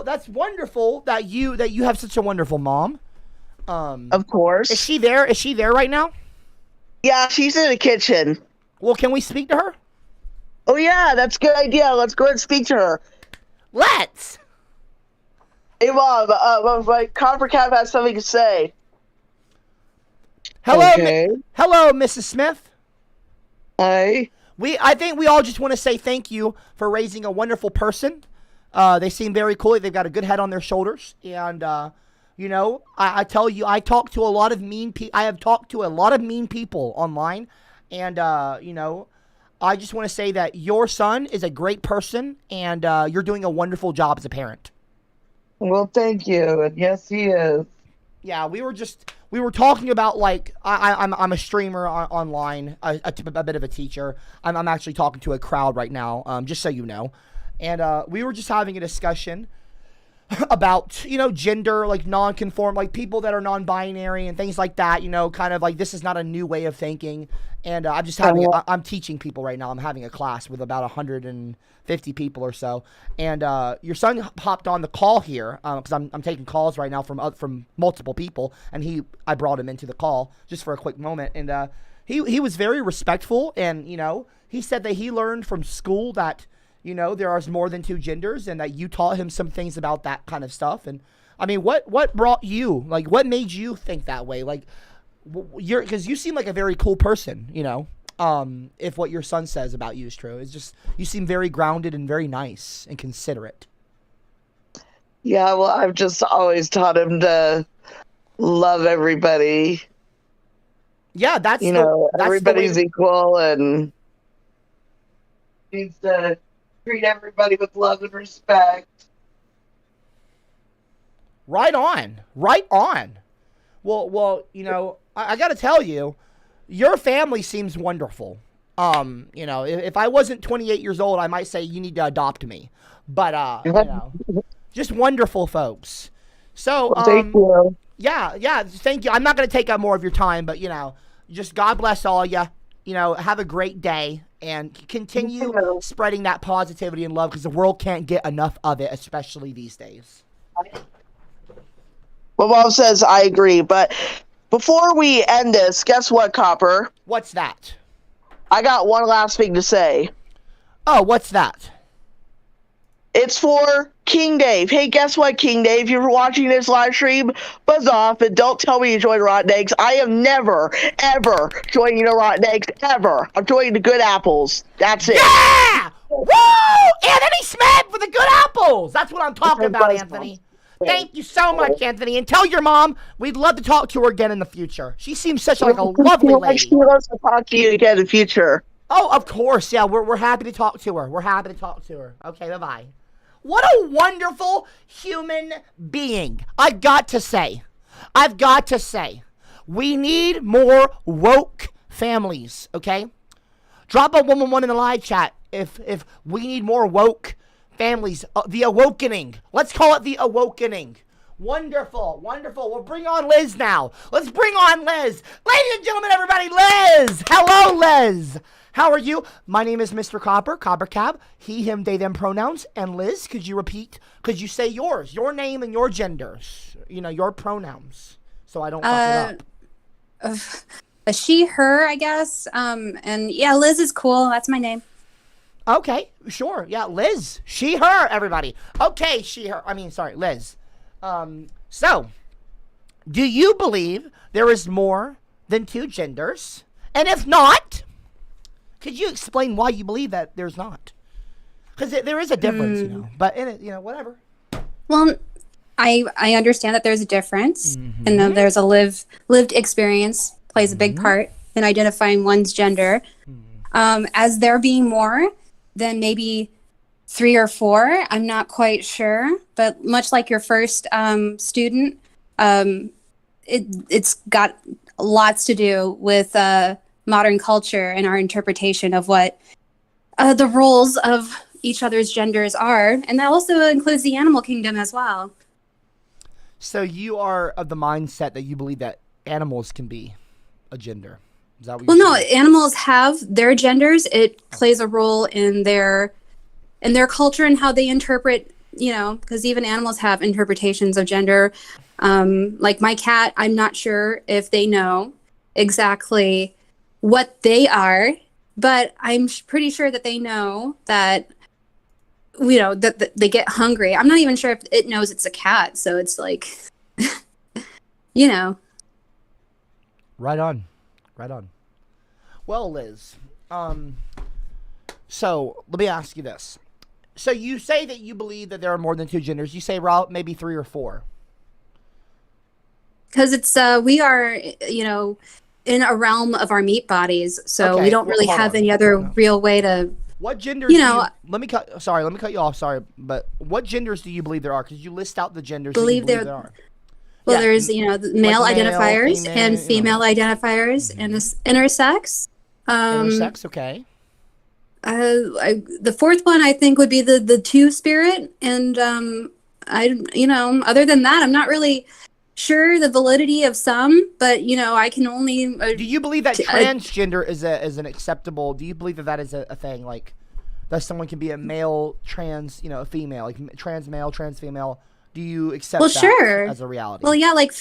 that's wonderful that you have such a wonderful mom. Of course. Is she there? Is she there right now? Yeah, she's in the kitchen. Well, can we speak to her? Oh yeah, that's a good idea. Let's go ahead and speak to her. Let's. Hey Mom, my CopperCab has something to say. Hello, okay. Hello, Mrs. Smith. Hi. I think we all just want to say thank you for raising a wonderful person. They seem very cool. They've got a good head on their shoulders, and I tell you, I have talked to a lot of mean people online, and I just want to say that your son is a great person, and you're doing a wonderful job as a parent. Well, thank you, and yes, he is. Yeah, we were talking about, like, I'm a streamer online, a bit of a teacher. I'm actually talking to a crowd right now, just so you know. And we were just having a discussion about, gender, like non-conform, like people that are non-binary and things like that, kind of like this is not a new way of thinking. And I'm teaching people right now. I'm having a class with about 150 people or so. And your son hopped on the call here because I'm taking calls right now from multiple people. And I brought him into the call just for a quick moment. And he was very respectful. And, he said that he learned from school that, there are more than two genders, and that you taught him some things about that kind of stuff. And I mean, what brought you, like, what made you think that way? Like, because you seem like a very cool person, if what your son says about you is true. It's just, you seem very grounded and very nice and considerate. Yeah, well, I've just always taught him to love everybody. Yeah, that's everybody's equal, and needs to treat everybody with love and respect. Right on. Well, I got to tell you, your family seems wonderful. If I wasn't 28 years old, I might say you need to adopt me. But just wonderful folks. So, thank you. Yeah, thank you. I'm not going to take up more of your time, but just God bless all you. Have a great day and continue spreading that positivity and love, because the world can't get enough of it, especially these days. My mom says I agree, but before we end this, guess what, Copper? What's that? I got one last thing to say. Oh, what's that? It's for King Dave. Hey, guess what, King Dave? If you're watching this live stream, buzz off and don't tell me you joined Rotten Eggs. I am never, ever joining the Rotten Eggs, ever. I'm joining the Good Apples. That's it. Yeah! Woo! Anthony Smith for the Good Apples. That's what I'm talking about, Anthony. Thank you so much, Anthony. And tell your mom we'd love to talk to her again in the future. She seems such like a lovely lady. She wants to talk to you again in the future. Oh, of course. Yeah, we're happy to talk to her. Okay, bye-bye. What a wonderful human being. I've got to say, we need more woke families, okay? Drop a 111 in the live chat if we need more woke families. The awakening. Let's call it the awakening. Wonderful. We'll bring on Liz now. Let's bring on Liz. Ladies and gentlemen, everybody, Liz. Hello, Liz. How are you? My name is Mr. CopperCab, he, him, they, them pronouns. And Liz, could you say your name and your genders, your pronouns, so I don't fuck it up. A she, her, I guess. And yeah, Liz is cool. That's my name. Okay, sure. Yeah, Liz. She, her, everybody. Okay, Liz. So, do you believe there is more than two genders? And if not, could you explain why you believe that there's not? Because there is a difference, but in it, whatever. Well, I understand that there's a difference, and then there's a lived experience plays a big part in identifying one's gender. As there being more than maybe 3 or 4, I'm not quite sure, but much like your first student, it's got lots to do with modern culture and our interpretation of what the roles of each other's genders are, and that also includes the animal kingdom as well. So you are of the mindset that you believe that animals can be a gender. Is that what well, no, animals have their genders. It plays a role in their culture and how they interpret, because even animals have interpretations of gender. Like my cat, I'm not sure if they know exactly what they are, but I'm pretty sure that they know that, that they get hungry. I'm not even sure if it knows it's a cat. So it's like, Right on. Well, Liz, so let me ask you this. So you say that you believe that there are more than two genders. You say maybe 3 or 4. Because it's, we are, in a realm of our meat bodies. So we don't really have any other real way to... What genders let me cut you off, sorry, but what genders do you believe there are? Because you list out the genders that you believe there are. Well, there's, the male identifiers and female identifiers and intersex. Intersex, okay. The fourth one I think would be the two spirit, and other than that, I'm not really sure the validity of some, but I can only. Do you believe that transgender is an acceptable? Do you believe that is a thing? Like, that someone can be a male, trans, a female, like trans male, trans female. Do you accept that sure. as a reality? Well, yeah, like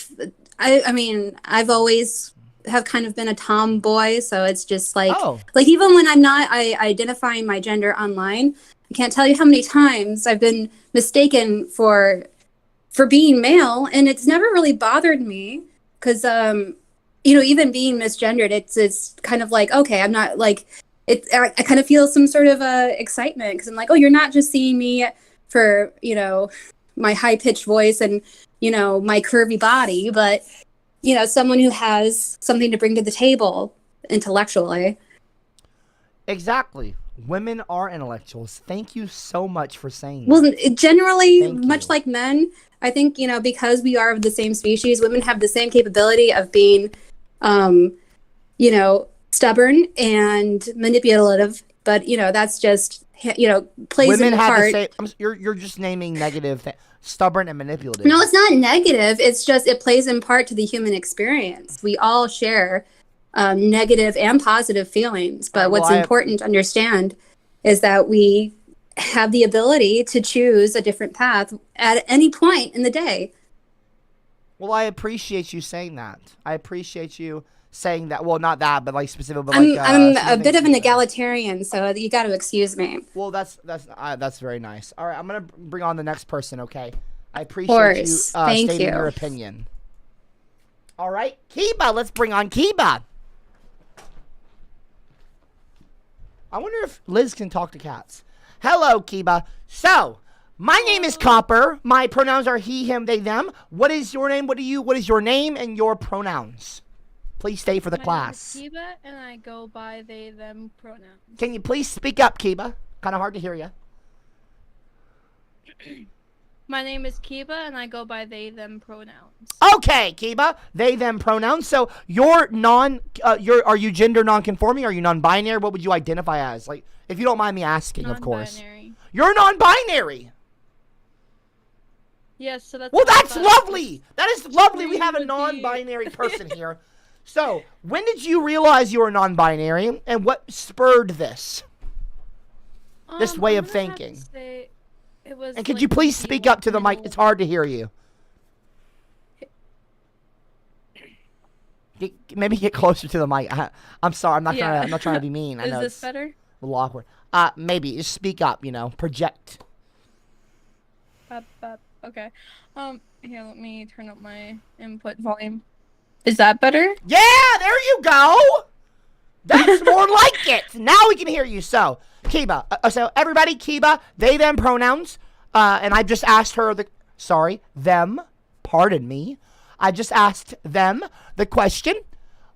I mean, I've always have kind of been a tomboy, so it's just like even when I'm not identifying my gender online, I can't tell you how many times I've been mistaken for being male, and it's never really bothered me because even being misgendered, it's kind of like, okay, I'm not like it. I kind of feel some sort of excitement because I'm like, oh, you're not just seeing me for my high-pitched voice and my curvy body, but someone who has something to bring to the table intellectually. Exactly. Women are intellectuals. Thank you so much for saying well that. Generally, much like men, I think because we are of the same species, women have the same capability of being stubborn and manipulative, but that's just plays women in have part. the same. You're just naming negative things. Stubborn and manipulative. No, it's not negative. It's just it plays in part to the human experience. We all share negative and positive feelings, but what's important to understand is that we have the ability to choose a different path at any point in the day. Well, I appreciate you saying that. I appreciate you saying that. Well, not that, but like specifically. But I'm a bit of an egalitarian, so you got to excuse me. Well, that's very nice. All right, I'm gonna bring on the next person. Okay, I appreciate you stating your opinion. All right, Kiba, let's bring on Kiba. I wonder if Liz can talk to cats. Hello, Kiba. So, my name is Copper. My pronouns are he, him, they, them. What is your name? What is your name and your pronouns? Please stay for the class. My name is Kiba, and I go by they, them pronouns. Can you please speak up, Kiba? Kind of hard to hear you. My name is Kiba, and I go by they, them pronouns. Okay, Kiba. They, them pronouns. So you're are you gender non-conforming? Are you non-binary? What would you identify as? Like, if you don't mind me asking, of course. Non-binary. You're non-binary. Yes, so that's. Well, that's lovely. That is lovely. We have a non-binary person here. So, when did you realize you were non-binary, and what spurred this way of thinking? It was. And could you please speak up to the mic? It's hard to hear you. Maybe get closer to the mic. I'm sorry. I'm not trying to be mean. I know this better? A little awkward. Maybe just speak up. Project. Okay. Here, let me turn up my input volume. Is that better? Yeah, there you go. That's more like it. Now we can hear you. So, Kiba. So everybody, Kiba, they, them pronouns. And I just asked her them. Pardon me. I just asked them the question.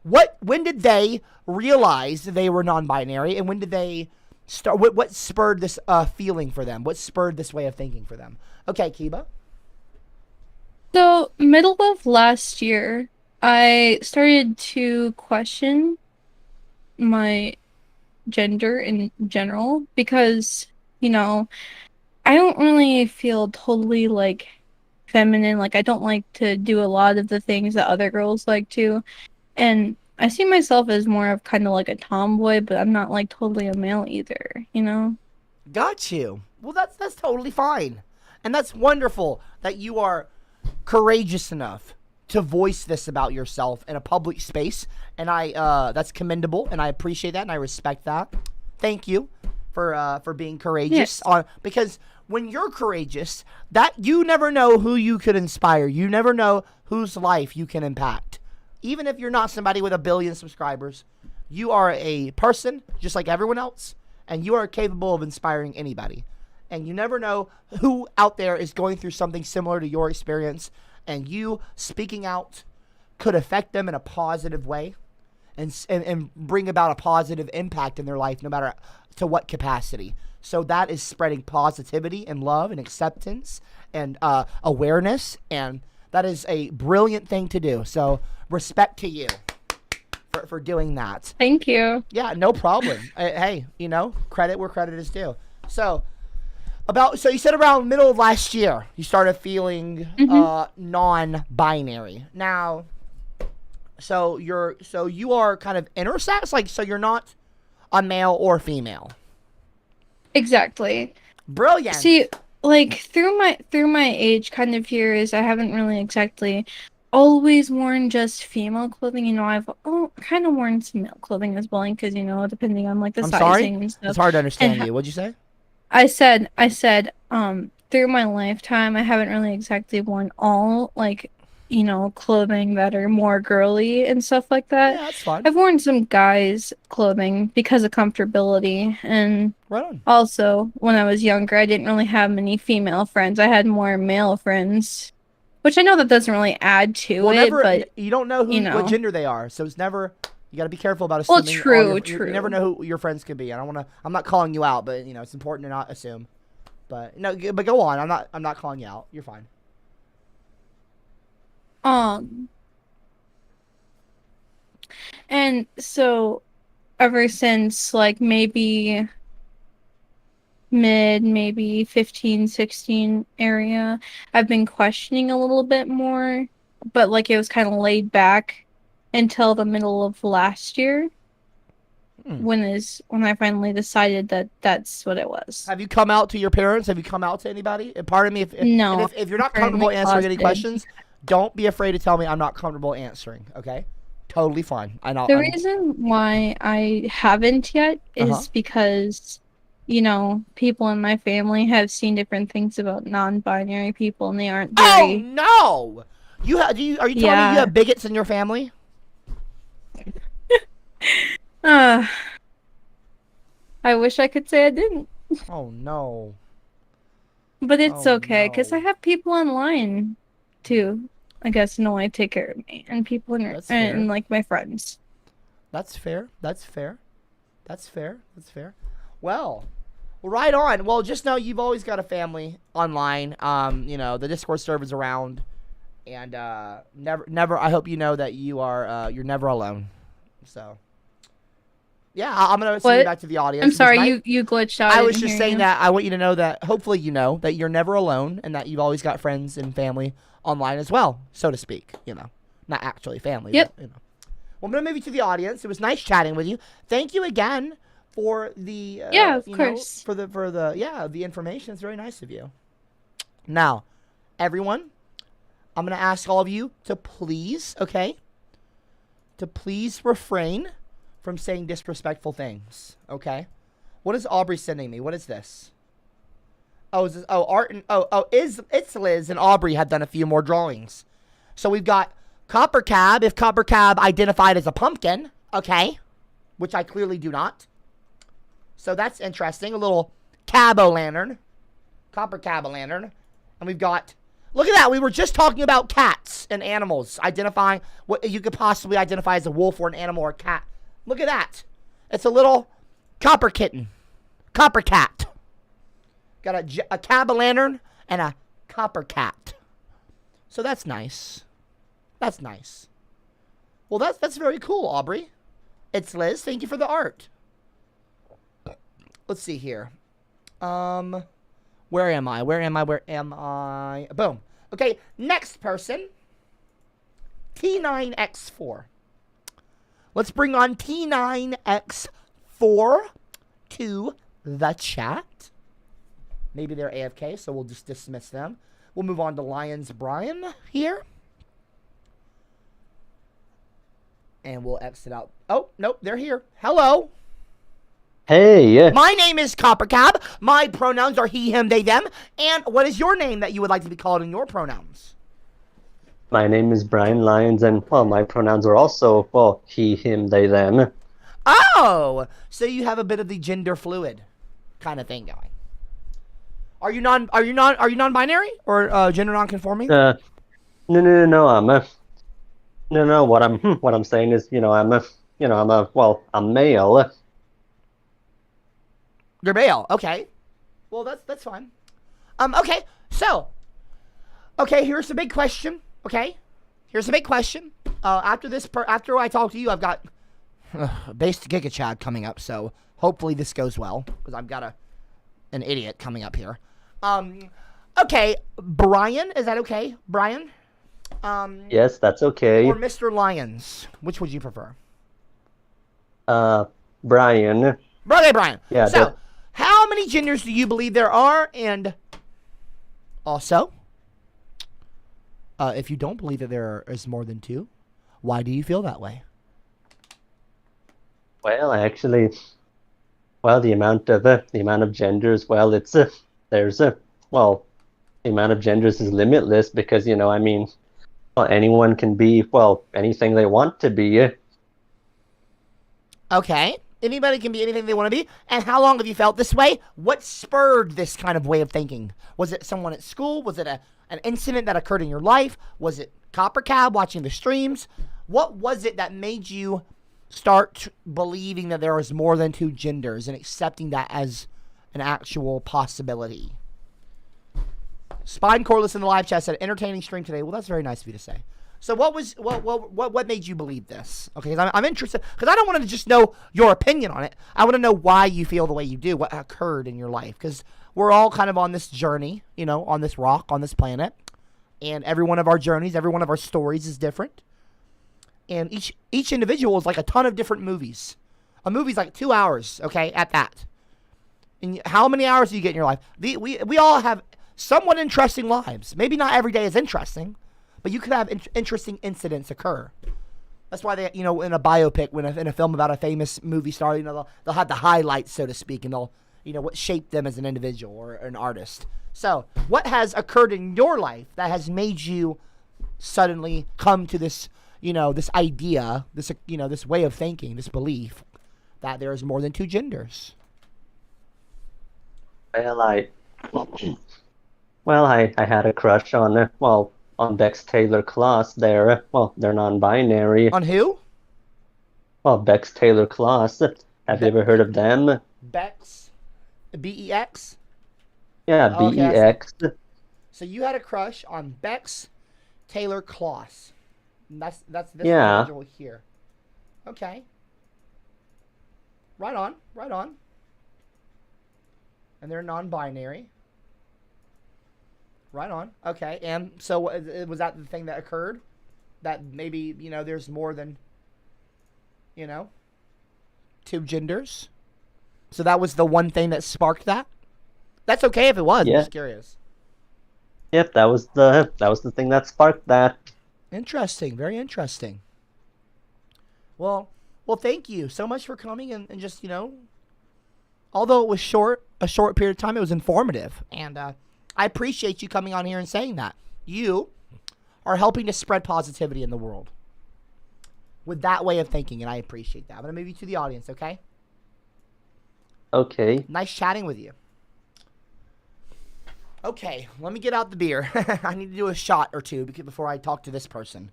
When did they realize they were non-binary, and when did they start? What spurred this feeling for them? What spurred this way of thinking for them? Okay, Kiba. So, middle of last year, I started to question my gender in general because, I don't really feel totally like feminine. Like, I don't like to do a lot of the things that other girls like to. And I see myself as more of kind of like a tomboy, but I'm not like totally a male either, Got you. Well, that's totally fine. And that's wonderful that you are courageous enough to voice this about yourself in a public space, and that's commendable, and I appreciate that, and I respect that. Thank you for being courageous. Yes. Because when you're courageous, that you never know who you could inspire. You never know whose life you can impact. Even if you're not somebody with 1 billion subscribers, you are a person just like everyone else, and you are capable of inspiring anybody. And you never know who out there is going through something similar to your experience, and you speaking out could affect them in a positive way and bring about a positive impact in their life, no matter to what capacity. So that is spreading positivity and love and acceptance and awareness, and that is a brilliant thing to do. So respect to you for doing that. Thank you. Yeah, no problem. Hey, credit where credit is due. So, So you said around middle of last year you started feeling non-binary. Now, so you are kind of intersex, like so you're not a male or female. Exactly. Brilliant. See, like through my age kind of years, I haven't really exactly always worn just female clothing. You know, I've kind of worn some male clothing as well, because you know, depending on like the I'm sizing sorry? and stuff. It's hard to understand And you. What'd you say? I said, through my lifetime, I haven't really exactly worn all, like, you know, clothing that are more girly and stuff like that. Yeah, that's fine. I've worn some guys' clothing because of comfortability, and right on. Also, when I was younger, I didn't really have many female friends. I had more male friends, which I know that doesn't really add to it, but you don't know what gender they are, so it's never. You got to be careful about assuming. Well, true. You never know who your friends could be. I'm not calling you out, but you know it's important to not assume. But no, but go on. I'm not calling you out. You're fine. And so ever since like maybe 15, 16 area, I've been questioning a little bit more, but like it was kind of laid back until the middle of last year. When I finally decided that that's what it was. Have you come out to your parents? Have you come out to anybody? And pardon me if you're not comfortable answering any questions, don't be afraid to tell me I'm not comfortable answering. Okay, totally fine. The reason why I haven't yet is because, you know, people in my family have seen different things about non-binary people, and they aren't very. Oh no! Are you telling me you have bigots in your family? I wish I could say I didn't. Oh no. But it's okay, because I have people online too, I guess, know I take care of me, and people and like my friends. That's fair. Well, right on. Well, just know you've always got a family online. You know, the Discord server's around, and never. I hope you know that you're never alone. So. Yeah, I'm going to send you back to the audience. I'm sorry, you glitched out. I was just saying that I want you to know that, hopefully you know, that you're never alone and that you've always got friends and family online as well, so to speak, you know. Not actually family, yep. But, you know. Well, I'm going to move you to the audience. It was nice chatting with you. Thank you again for the... yeah, of course. For the information. It's very nice of you. Now, everyone, I'm going to ask all of you to please, okay, to please refrain from saying disrespectful things, okay? What is Aubrey sending me? What is this? Oh, is this, Art and it's Liz and Aubrey have done a few more drawings. So we've got CopperCab, if CopperCab identified as a pumpkin, okay, which I clearly do not. So that's interesting. A little cab-o'-lantern, CopperCab-o'-lantern, and we've got. Look at that. We were just talking about cats and animals, identifying what you could possibly identify as a wolf or an animal or a cat. Look at that. It's a little copper kitten. Copper cat. Got a cab-o'-lantern and a copper cat. So that's nice. That's nice. Well, that's very cool, Aubrey. It's Liz. Thank you for the art. Let's see here. Where am I? Boom. Okay, next person. T9X4. Let's bring on T9X4 to the chat. Maybe they're AFK, so we'll just dismiss them. We'll move on to Lions Brian here. And we'll exit out. Oh, nope, they're here. Hello. Hey. My name is CopperCab. My pronouns are he, him, they, them. And what is your name that you would like to be called in your pronouns? My name is Brian Lyons, and, well, my pronouns are also, well, he, him, they, them. Oh! So you have a bit of the gender fluid kind of thing going. Are you non-binary? Or gender non-conforming? No, what I'm saying is, I'm male. You're male, okay. Well, that's fine. Okay, so, here's the big question. Okay, here's the big question. After I talk to you, I've got base to Giga Chad coming up. So hopefully this goes well because I've got an idiot coming up here. Okay, Brian, is that okay? Brian? Yes, that's okay. Or Mr. Lyons? Which would you prefer? Brian. Okay, Brian. Yeah. So, how many genders do you believe there are? And also, if you don't believe that there is more than two, why do you feel that way? Well, actually, the amount of genders. Well, it's there's well, the amount of genders is limitless because I mean, anyone can be anything they want to be. Okay. Anybody can be anything they want to be. And how long have you felt this way? What spurred this kind of way of thinking? Was it someone at school? Was it an incident that occurred in your life? Was it CopperCab watching the streams? What was it that made you start believing that there was more than two genders and accepting that as an actual possibility? Spine Coreless in the live chat said, entertaining stream today. Well, that's very nice of you to say. So what made you believe this? Okay, because I'm interested, because I don't want to just know your opinion on it. I want to know why you feel the way you do, what occurred in your life, because we're all kind of on this journey, on this rock, on this planet, and every one of our journeys, every one of our stories is different, and each individual is like a ton of different movies. A movie's like 2 hours, okay, at that. And how many hours do you get in your life? We all have somewhat interesting lives. Maybe not every day is interesting, but you could have interesting incidents occur. That's why they, in a biopic, in a film about a famous movie star, they'll have the highlights, so to speak, and they'll, what shaped them as an individual or an artist. So, what has occurred in your life that has made you suddenly come to this, this idea, this, this way of thinking, this belief that there is more than two genders? Well, I had a crush on on Bex Taylor Kloss. They're non-binary. On who? Well, Bex Taylor Kloss. Have you ever heard of them? Bex? B-E-X? Yeah, B-E-X. So you had a crush on Bex Taylor Kloss. That's this individual here. Okay. Right on. And they're non-binary. Right on. Okay. And so was that the thing that occurred? That maybe, there's more than, two genders? So that was the one thing that sparked that? That's okay if it was. Yeah. I'm just curious. Yep, that was the thing that sparked that. Interesting. Very interesting. Well, thank you so much for coming and just, although it was a short period of time, it was informative. And I appreciate you coming on here and saying that. You are helping to spread positivity in the world with that way of thinking, and I appreciate that. I'm going to move you to the audience, okay? Okay. Nice chatting with you. Okay, let me get out the beer. I need to do a shot or two before I talk to this person.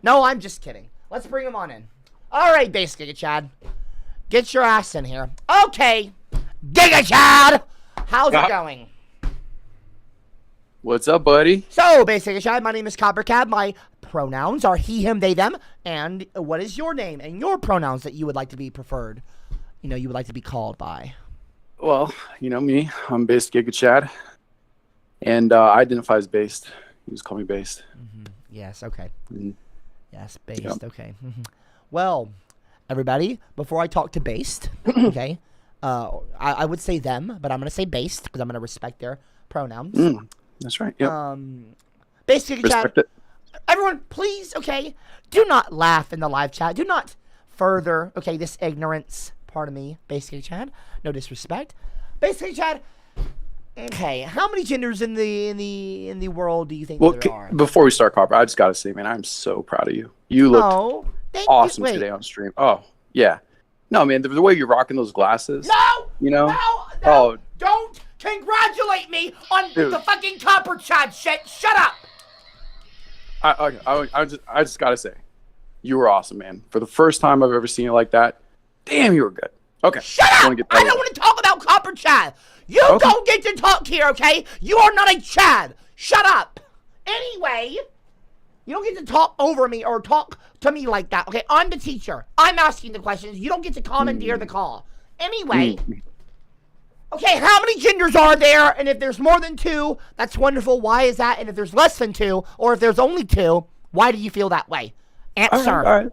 No, I'm just kidding. Let's bring him on in. All right, Base Giga Chad. Get your ass in here. Okay, Giga Chad! How's it going? What's up, buddy? So, Base Giga Chad, my name is CopperCab. My pronouns are he, him, they, them. And what is your name and your pronouns that you would like to be preferred? You would like to be called by? Well, me. I'm Based Giga Chad. And I identify as Based. You just call me Based. Mm-hmm. Yes, okay. Mm-hmm. Yes, Based, Yep. okay. Mm-hmm. Well, everybody, before I talk to Based, okay, I would say them, but I'm going to say Based because I'm going to respect their pronouns. That's right, yep. Based Giga Chad. Respect it. Everyone, please, okay, do not laugh in the live chat. Do not further, okay, this ignorance. Pardon me, Base Giga Chad. No disrespect. Base Giga Chad. Okay, how many genders in the world do you think there are? Before we start, Copper, I just gotta say, man, I'm so proud of you. You looked awesome today on stream. Oh yeah, no, man, the way you're rocking those glasses. No, Oh, don't congratulate me on the fucking Copper Chad shit. Shut up. I just gotta say, you were awesome, man. For the first time I've ever seen you like that, damn, you were good. Okay. Shut up! I don't want to talk about Copper Chad. You don't get to talk here, okay? You are not a Chad. Shut up. Anyway, you don't get to talk over me or talk to me like that, okay? I'm the teacher. I'm asking the questions. You don't get to commandeer the call. Anyway, Okay, how many genders are there? And if there's more than 2, that's wonderful. Why is that? And if there's less than 2, or if there's only 2, why do you feel that way? Answer. All right.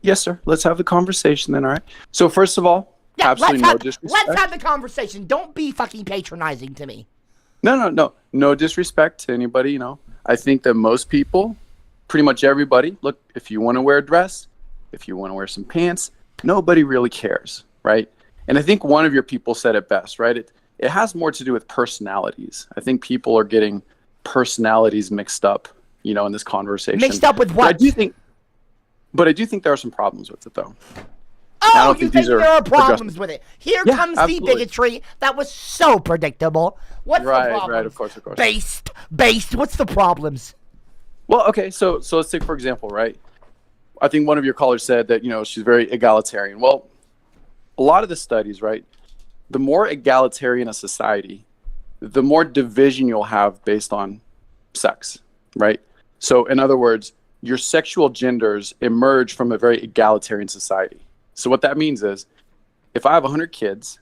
Yes, sir. Let's have the conversation then, all right? So first of all, absolutely no disrespect. Let's have the conversation. Don't be fucking patronizing to me. No disrespect to anybody, I think that most people, pretty much everybody, look, if you want to wear a dress, if you want to wear some pants, nobody really cares, right? And I think one of your people said it best, right? It has more to do with personalities. I think people are getting personalities mixed up, in this conversation. Mixed up with what? But I do think there are some problems with it, though. Oh, you think there are problems with it? Here comes the bigotry. That was so predictable. What's the problem? Right, of course. Based. What's the problems? Well, okay, so let's take, for example, right? I think one of your callers said that, she's very egalitarian. Well, a lot of the studies, right? The more egalitarian a society, the more division you'll have based on sex, right? So, in other words, your sexual genders emerge from a very egalitarian society. So what that means is, if I have 100 kids,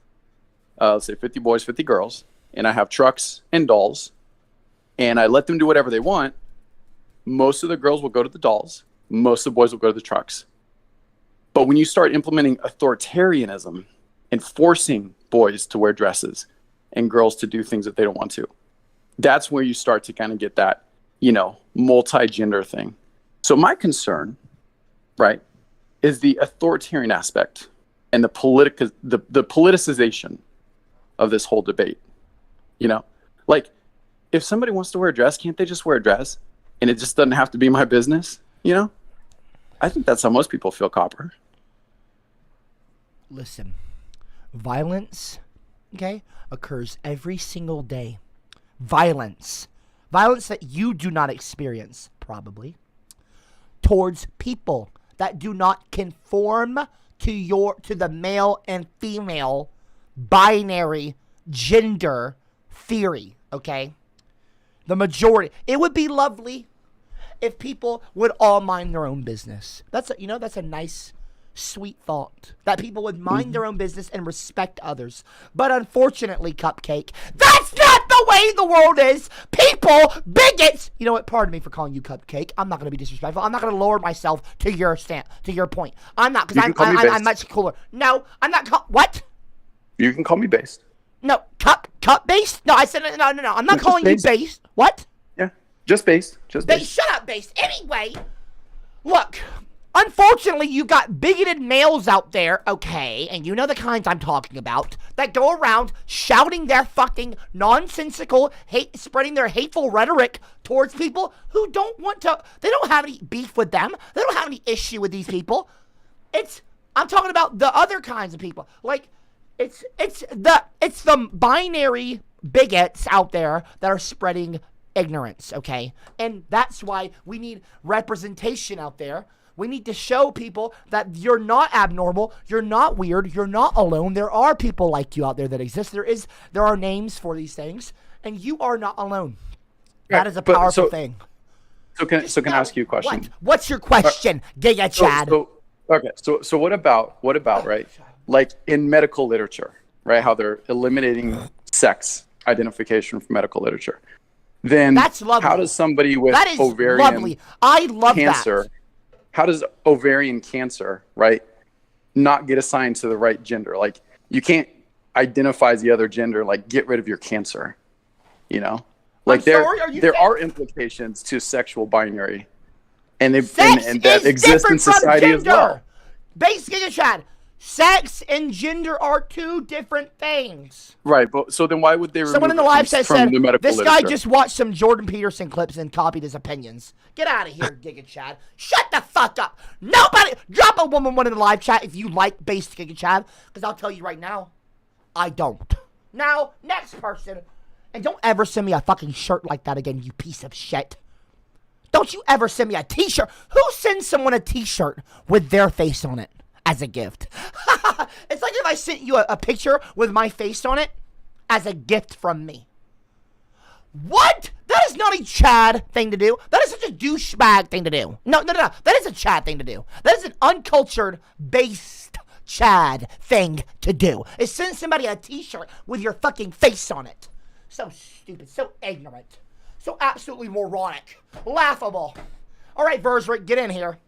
let's say 50 boys, 50 girls, and I have trucks and dolls, and I let them do whatever they want, most of the girls will go to the dolls, most of the boys will go to the trucks. But when you start implementing authoritarianism and forcing boys to wear dresses and girls to do things that they don't want to, that's where you start to kind of get that, multi-gender thing. So my concern, right, is the authoritarian aspect and the politicization of this whole debate. Like, if somebody wants to wear a dress, can't they just wear a dress and it just doesn't have to be my business? I think that's how most people feel, Copper. Listen, violence, occurs every single day. Violence that you do not experience, probably, towards people that do not conform to the male and female binary gender theory, okay? The majority. It would be lovely if people would all mind their own business. That's a nice, sweet thought. That people would mind their own business and respect others. But unfortunately, Cupcake, that's not the way the world is. People, bigots. You know what? Pardon me for calling you Cupcake. I'm not going to be disrespectful. I'm not going to lower myself to your point. I'm not, because I'm much cooler. No, I'm not. What? You can call me based. No, cup based? No, I said no. I'm not calling you based. What? Yeah, just based. Shut up, based. Anyway, look. Unfortunately, you got bigoted males out there, okay, and you know the kinds I'm talking about, that go around shouting their fucking nonsensical, spreading their hateful rhetoric towards people who don't have any beef with them. They don't have any issue with these people. I'm talking about the other kinds of people. Like, it's the binary bigots out there that are spreading ignorance, okay? And that's why we need representation out there. We need to show people that you're not abnormal, you're not weird, you're not alone. There are people like you out there that exist. There are names for these things, and you are not alone. That is a powerful thing. So can I ask you a question? What's your question, Giga Chad? So what about right? Like in medical literature, right? How they're eliminating sex identification from medical literature. Then that's lovely. How does somebody with ovarian lovely. I love cancer? That. How does ovarian cancer, right, not get assigned to the right gender? Like, you can't identify as the other gender, like, get rid of your cancer, Like, there are implications to sexual binary, and that exist in society as well. Basically, Chad, sex and gender are two different things. Right, but so then why would they remove someone in the live chat said, this literature? Guy just watched some Jordan Peterson clips and copied his opinions. Get out of here, Giga Chad. Shut the fuck up. Nobody, drop a woman one in the live chat if you like based Giga Chad, because I'll tell you right now, I don't. Now, next person, and don't ever send me a fucking shirt like that again, you piece of shit. Don't you ever send me a t-shirt. Who sends someone a t-shirt with their face on it as a gift? It's like if I sent you a picture with my face on it as a gift from me. What? That is not a Chad thing to do. That is such a douchebag thing to do. No. That is a Chad thing to do. That is an uncultured, based Chad thing to do is send somebody a t-shirt with your fucking face on it. So stupid, so ignorant, so absolutely moronic, laughable. All right, Verzrick, get in here.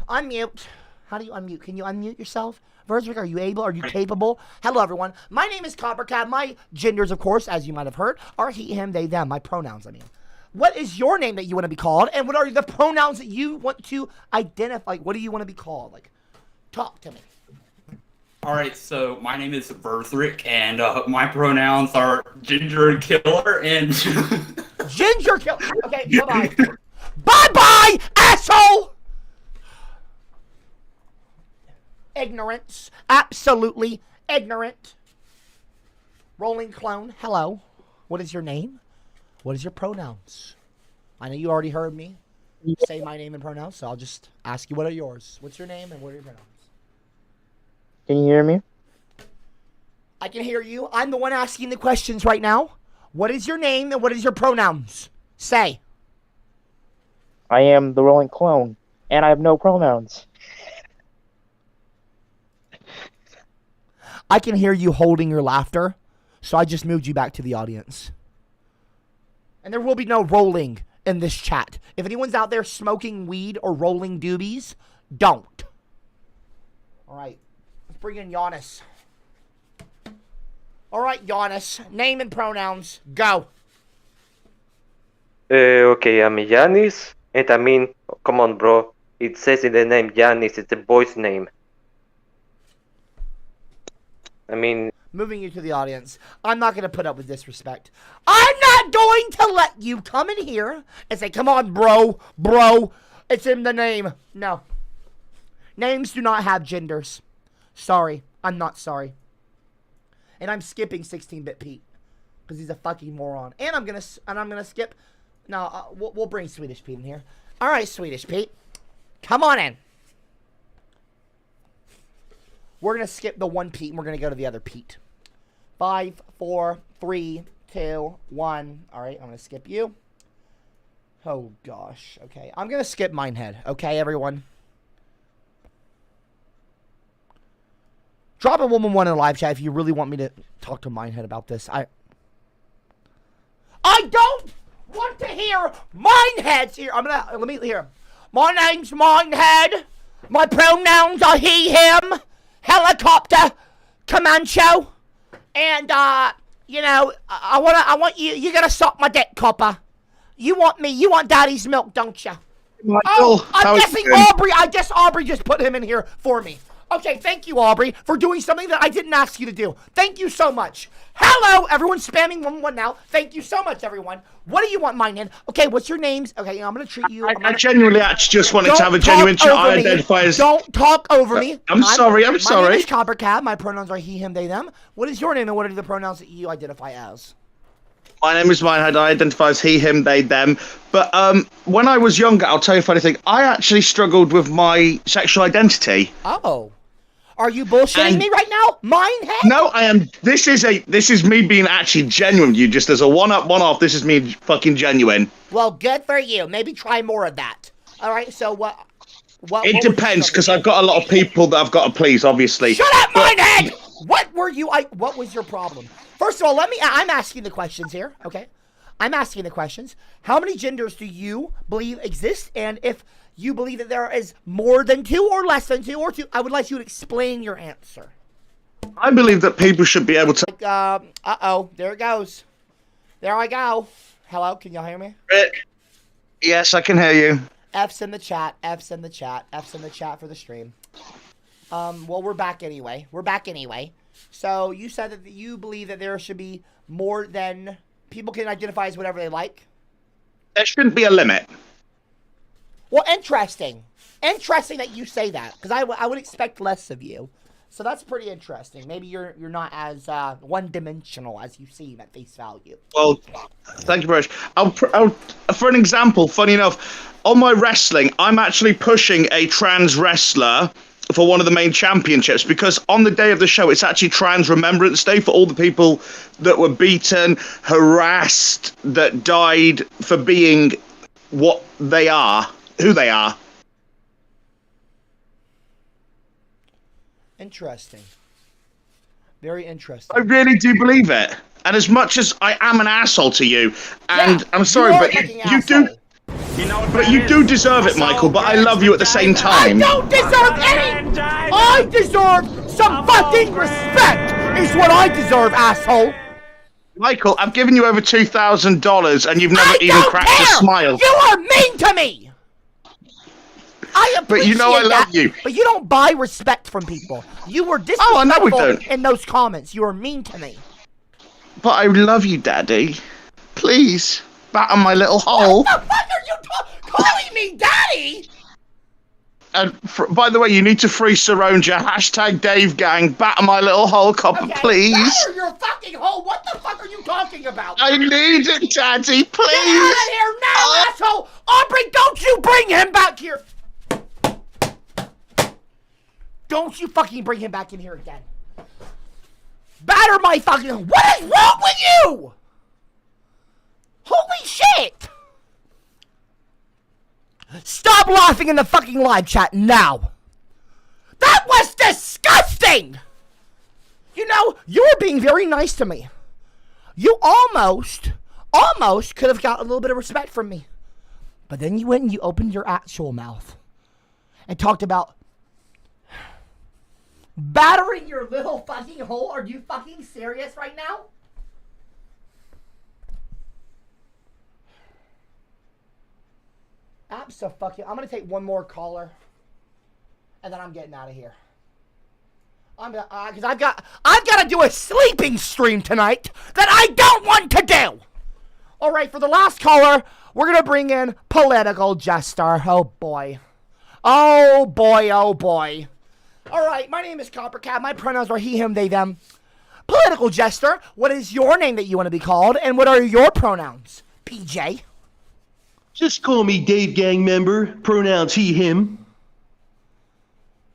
Unmute. How do you unmute? Can you unmute yourself? Verzrick, are you able? Are you capable? Hello, everyone. My name is CopperCab. My genders, of course, as you might have heard, are he, him, they, them. My pronouns, I mean. What is your name that you want to be called? And what are the pronouns that you want to identify? Like, what do you want to be called? Like, talk to me. All right, so my name is Verzrick, and my pronouns are ginger killer and... Ginger killer. Okay, bye-bye. Bye-bye, asshole! Ignorance. Absolutely ignorant. Rolling clone. Hello. What is your name? What is your pronouns? I know you already heard me say my name and pronouns, so I'll just ask you what are yours. What's your name and what are your pronouns? Can you hear me? I can hear you. I'm the one asking the questions right now. What is your name and what is your pronouns? Say. I am the rolling clone, and I have no pronouns. I can hear you holding your laughter, so I just moved you back to the audience. And there will be no rolling in this chat. If anyone's out there smoking weed or rolling doobies, don't. All right. Let's bring in Giannis. All right, Giannis. Name and pronouns. Go. Okay, I'm Yanis, and I mean, come on, bro. It says in the name Yanis, it's a boy's name. I mean... Moving you to the audience. I'm not going to put up with disrespect. I'm not going to let you come in here and say, come on, bro, it's in the name. No. Names do not have genders. Sorry. I'm not sorry. And I'm skipping 16-bit Pete because he's a fucking moron. And I'm gonna skip. No, we'll bring Swedish Pete in here. All right, Swedish Pete, come on in. We're gonna skip the one Pete and we're gonna go to the other Pete. 5, 4, 3, 2, 1. All right, I'm gonna skip you. Oh gosh. Okay, I'm gonna skip Minehead. Okay, everyone. Drop a 111 in the live chat if you really want me to talk to Minehead about this. I don't want to hear Minehead's here. Let me hear. My name's Minehead. My pronouns are he, him, helicopter, Comancho, and you know, I want you gotta suck my dick, Copper. You want daddy's milk, don't you? Oh, I'm guessing Aubrey. I guess Aubrey just put him in here for me. Okay, thank you, Aubrey, for doing something that I didn't ask you to do. Thank you so much. Hello, everyone spamming 111 now. Thank you so much, everyone. What do you want, Minehead? Okay, what's your names? Okay, I'm going to treat you... I genuinely actually just wanted to have a genuine chat. I identify as... Don't talk over me. I'm sorry. My name is CopperCab. My pronouns are he, him, they, them. What is your name and what are the pronouns that you identify as? My name is Minehead. I identify as he, him, they, them. But when I was younger, I'll tell you a funny thing. I actually struggled with my sexual identity. Oh. Are you bullshitting me right now? Minehead? No, I am. This is me being actually genuine. You just as a one-up, one-off. This is me fucking genuine. Well, good for you. Maybe try more of that. All right. So what? It depends because I've got a lot of people that I've got to please. Obviously. Shut up, Minehead! What were you? What was your problem? First of all, I'm asking the questions here. Okay. I'm asking the questions. How many genders do you believe exist? And if you believe that there is more than 2 or less than 2 or 2, I would like you to explain your answer. I believe that people should be able to... uh-oh, there it goes. There I go. Hello, can y'all hear me? Yes, I can hear you. F's in the chat, F's in the chat, F's in the chat for the stream. Well, we're back anyway. So, you said that you believe that there should be more than... People can identify as whatever they like? There shouldn't be a limit. Well, interesting. Interesting that you say that, because I would expect less of you. So that's pretty interesting. Maybe you're not as one-dimensional as you seem at face value. Well, thank you very much. For an example, funny enough, on my wrestling, I'm actually pushing a trans wrestler for one of the main championships because on the day of the show, it's actually Trans Remembrance Day for all the people that were beaten, harassed, that died for being what they are. Who they are. Interesting. Very interesting. I really do believe it. And as much as I am an asshole to you, and I'm sorry, but you do. But you do deserve it, Michael. But I love you at the same time. I don't deserve any. I deserve some fucking respect. Is what I deserve, asshole. Michael, I've given you over $2,000, and you've never even cracked a smile. You are mean to me. I appreciate But you know I love you. But you don't buy respect from people. You were disrespectful I know we don't. in those comments. You were mean to me. But I love you, Daddy. Please, bat on my little hole. What the fuck are you calling me Daddy? And by the way, you need to free Saronja. Hashtag Dave Gang. Bat on my little hole, Copper, please. Batter your fucking hole. What the fuck are you talking about? I need it, Daddy, please. Get out of here now, asshole. Aubrey, don't you bring him back here. Don't you fucking bring him back in here again. Batter my fucking... What is wrong with you? Holy shit. Stop laughing in the fucking live chat now. That was disgusting. You know, you were being very nice to me. You almost could have got a little bit of respect from me. But then you went and you opened your actual mouth and talked about battering your little fucking hole. Are you fucking serious right now? Abso-fucking. I'm gonna take one more caller, and then I'm getting out of here. I'm gonna, cause I've got to do a sleeping stream tonight that I don't want to do. All right, for the last caller, we're gonna bring in Political Jester. Oh boy, oh boy, oh boy. All right, my name is CopperCab. My pronouns are he, him, they, them. Political Jester, what is your name that you want to be called, and what are your pronouns? PJ. Just call me Dave Gang member. Pronouns he, him.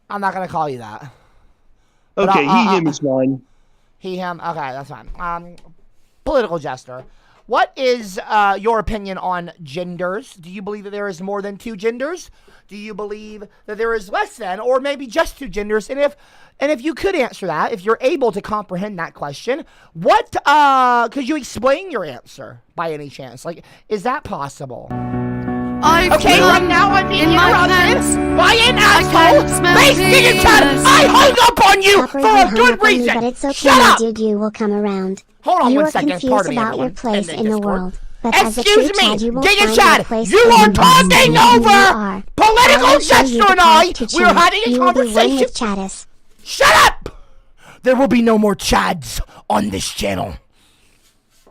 I'm not gonna call you that. Okay, he, him is fine. He, him. Okay, that's fine. Political Jester. What is your opinion on genders? Do you believe that there is more than two genders? Do you believe that there is less than, or maybe just two genders? And if you could answer that, if you're able to comprehend that question, what could you explain your answer by any chance? Like, is that possible? Okay, right now I'm being interrupted by an asshole. Based chat. I hung up on you Copper, for a good reason. But it's okay, Shut my up. dude. You will come around. Hold on you one second. You are confused Pardon me, about your everyone. place in the Discord. world. But as a Excuse true me, Chad, you will Giga find Chad, your place you in are the talking world. over You are. Political I will show you Jester the and I. path to We're change. having a You will be one conversation. with Chaddis. Shut up! There will be no more Chads on this channel.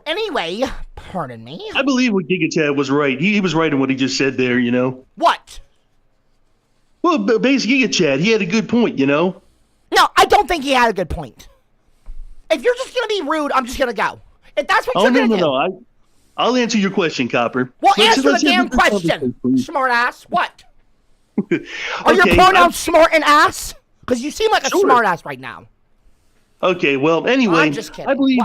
Anyway, pardon me. I believe what Giga Chad was right. He was right in what he just said there, you know. What? Well, basically, Giga Chad, he had a good point, you know. No, I don't think he had a good point. If you're just gonna be rude, I'm just gonna go. If that's what you're gonna do. No. I'll answer your question, Copper. Well, answer the damn question, smart ass. What? Are your pronouns smart and ass? Because you seem like a smart ass right now. Okay, well, anyway, I'm just kidding. I believe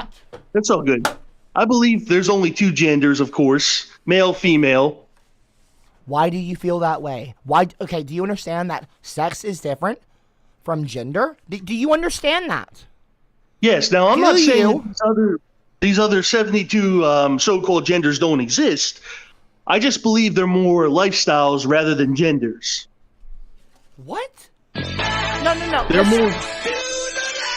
that's all good. I believe there's only two genders, of course, male, female. Why do you feel that way? Why? Okay, do you understand that sex is different from gender? Do you understand that? Yes. Now, I'm not saying these other 72 so-called genders don't exist. I just believe they're more lifestyles rather than genders. What? No. They're more.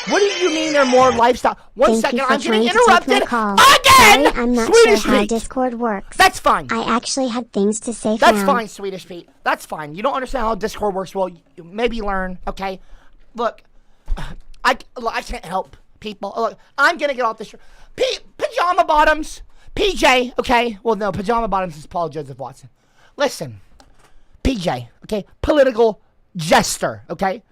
What do you mean they're more lifestyle? One second, I'm getting interrupted again. Sorry, I'm not Swedish sure how Pete. Discord works. That's fine. I actually had things to say. That's fine, Swedish Pete. That's fine. You don't understand how Discord works. Well, maybe learn. Okay. Look, I can't help people. Look, I'm gonna get off this. Pajama bottoms, PJ. Okay. Well, no, pajama bottoms is Paul Joseph Watson. Listen, PJ. Okay. Political jester. Okay.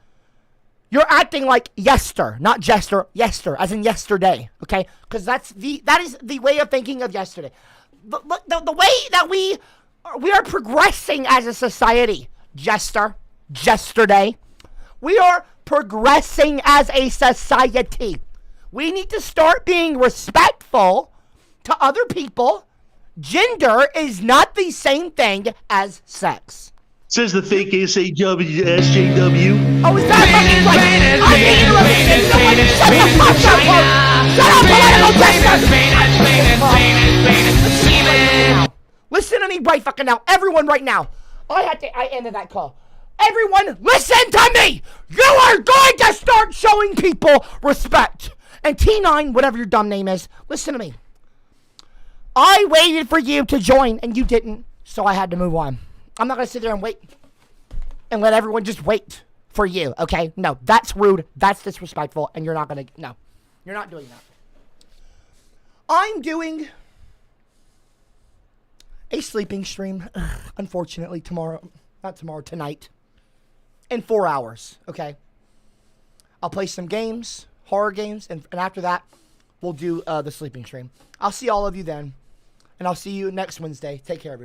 You're acting like yester, not jester, yester, as in yesterday, okay? Because that is the way of thinking of yesterday. The way that we are progressing as a society, yesterday. We are progressing as a society. We need to start being respectful to other people. Gender is not the same thing as sex. Says the fake SJW. Oh, is that fucking right? I need to listen. Someone shut the fuck up, folks. Shut up, political justice. Listen to me right fucking now. Everyone right now. I ended that call. Everyone, listen to me. You are going to start showing people respect. And T9, whatever your dumb name is, listen to me. I waited for you to join, and you didn't, so I had to move on. I'm not going to sit there and wait and let everyone just wait for you, okay? No, that's rude, that's disrespectful, and you're not going to, no. You're not doing that. I'm doing a sleeping stream, unfortunately, tonight, in 4 hours, okay? I'll play some games, horror games, and after that, we'll do the sleeping stream. I'll see all of you then, and I'll see you next Wednesday. Take care, everybody.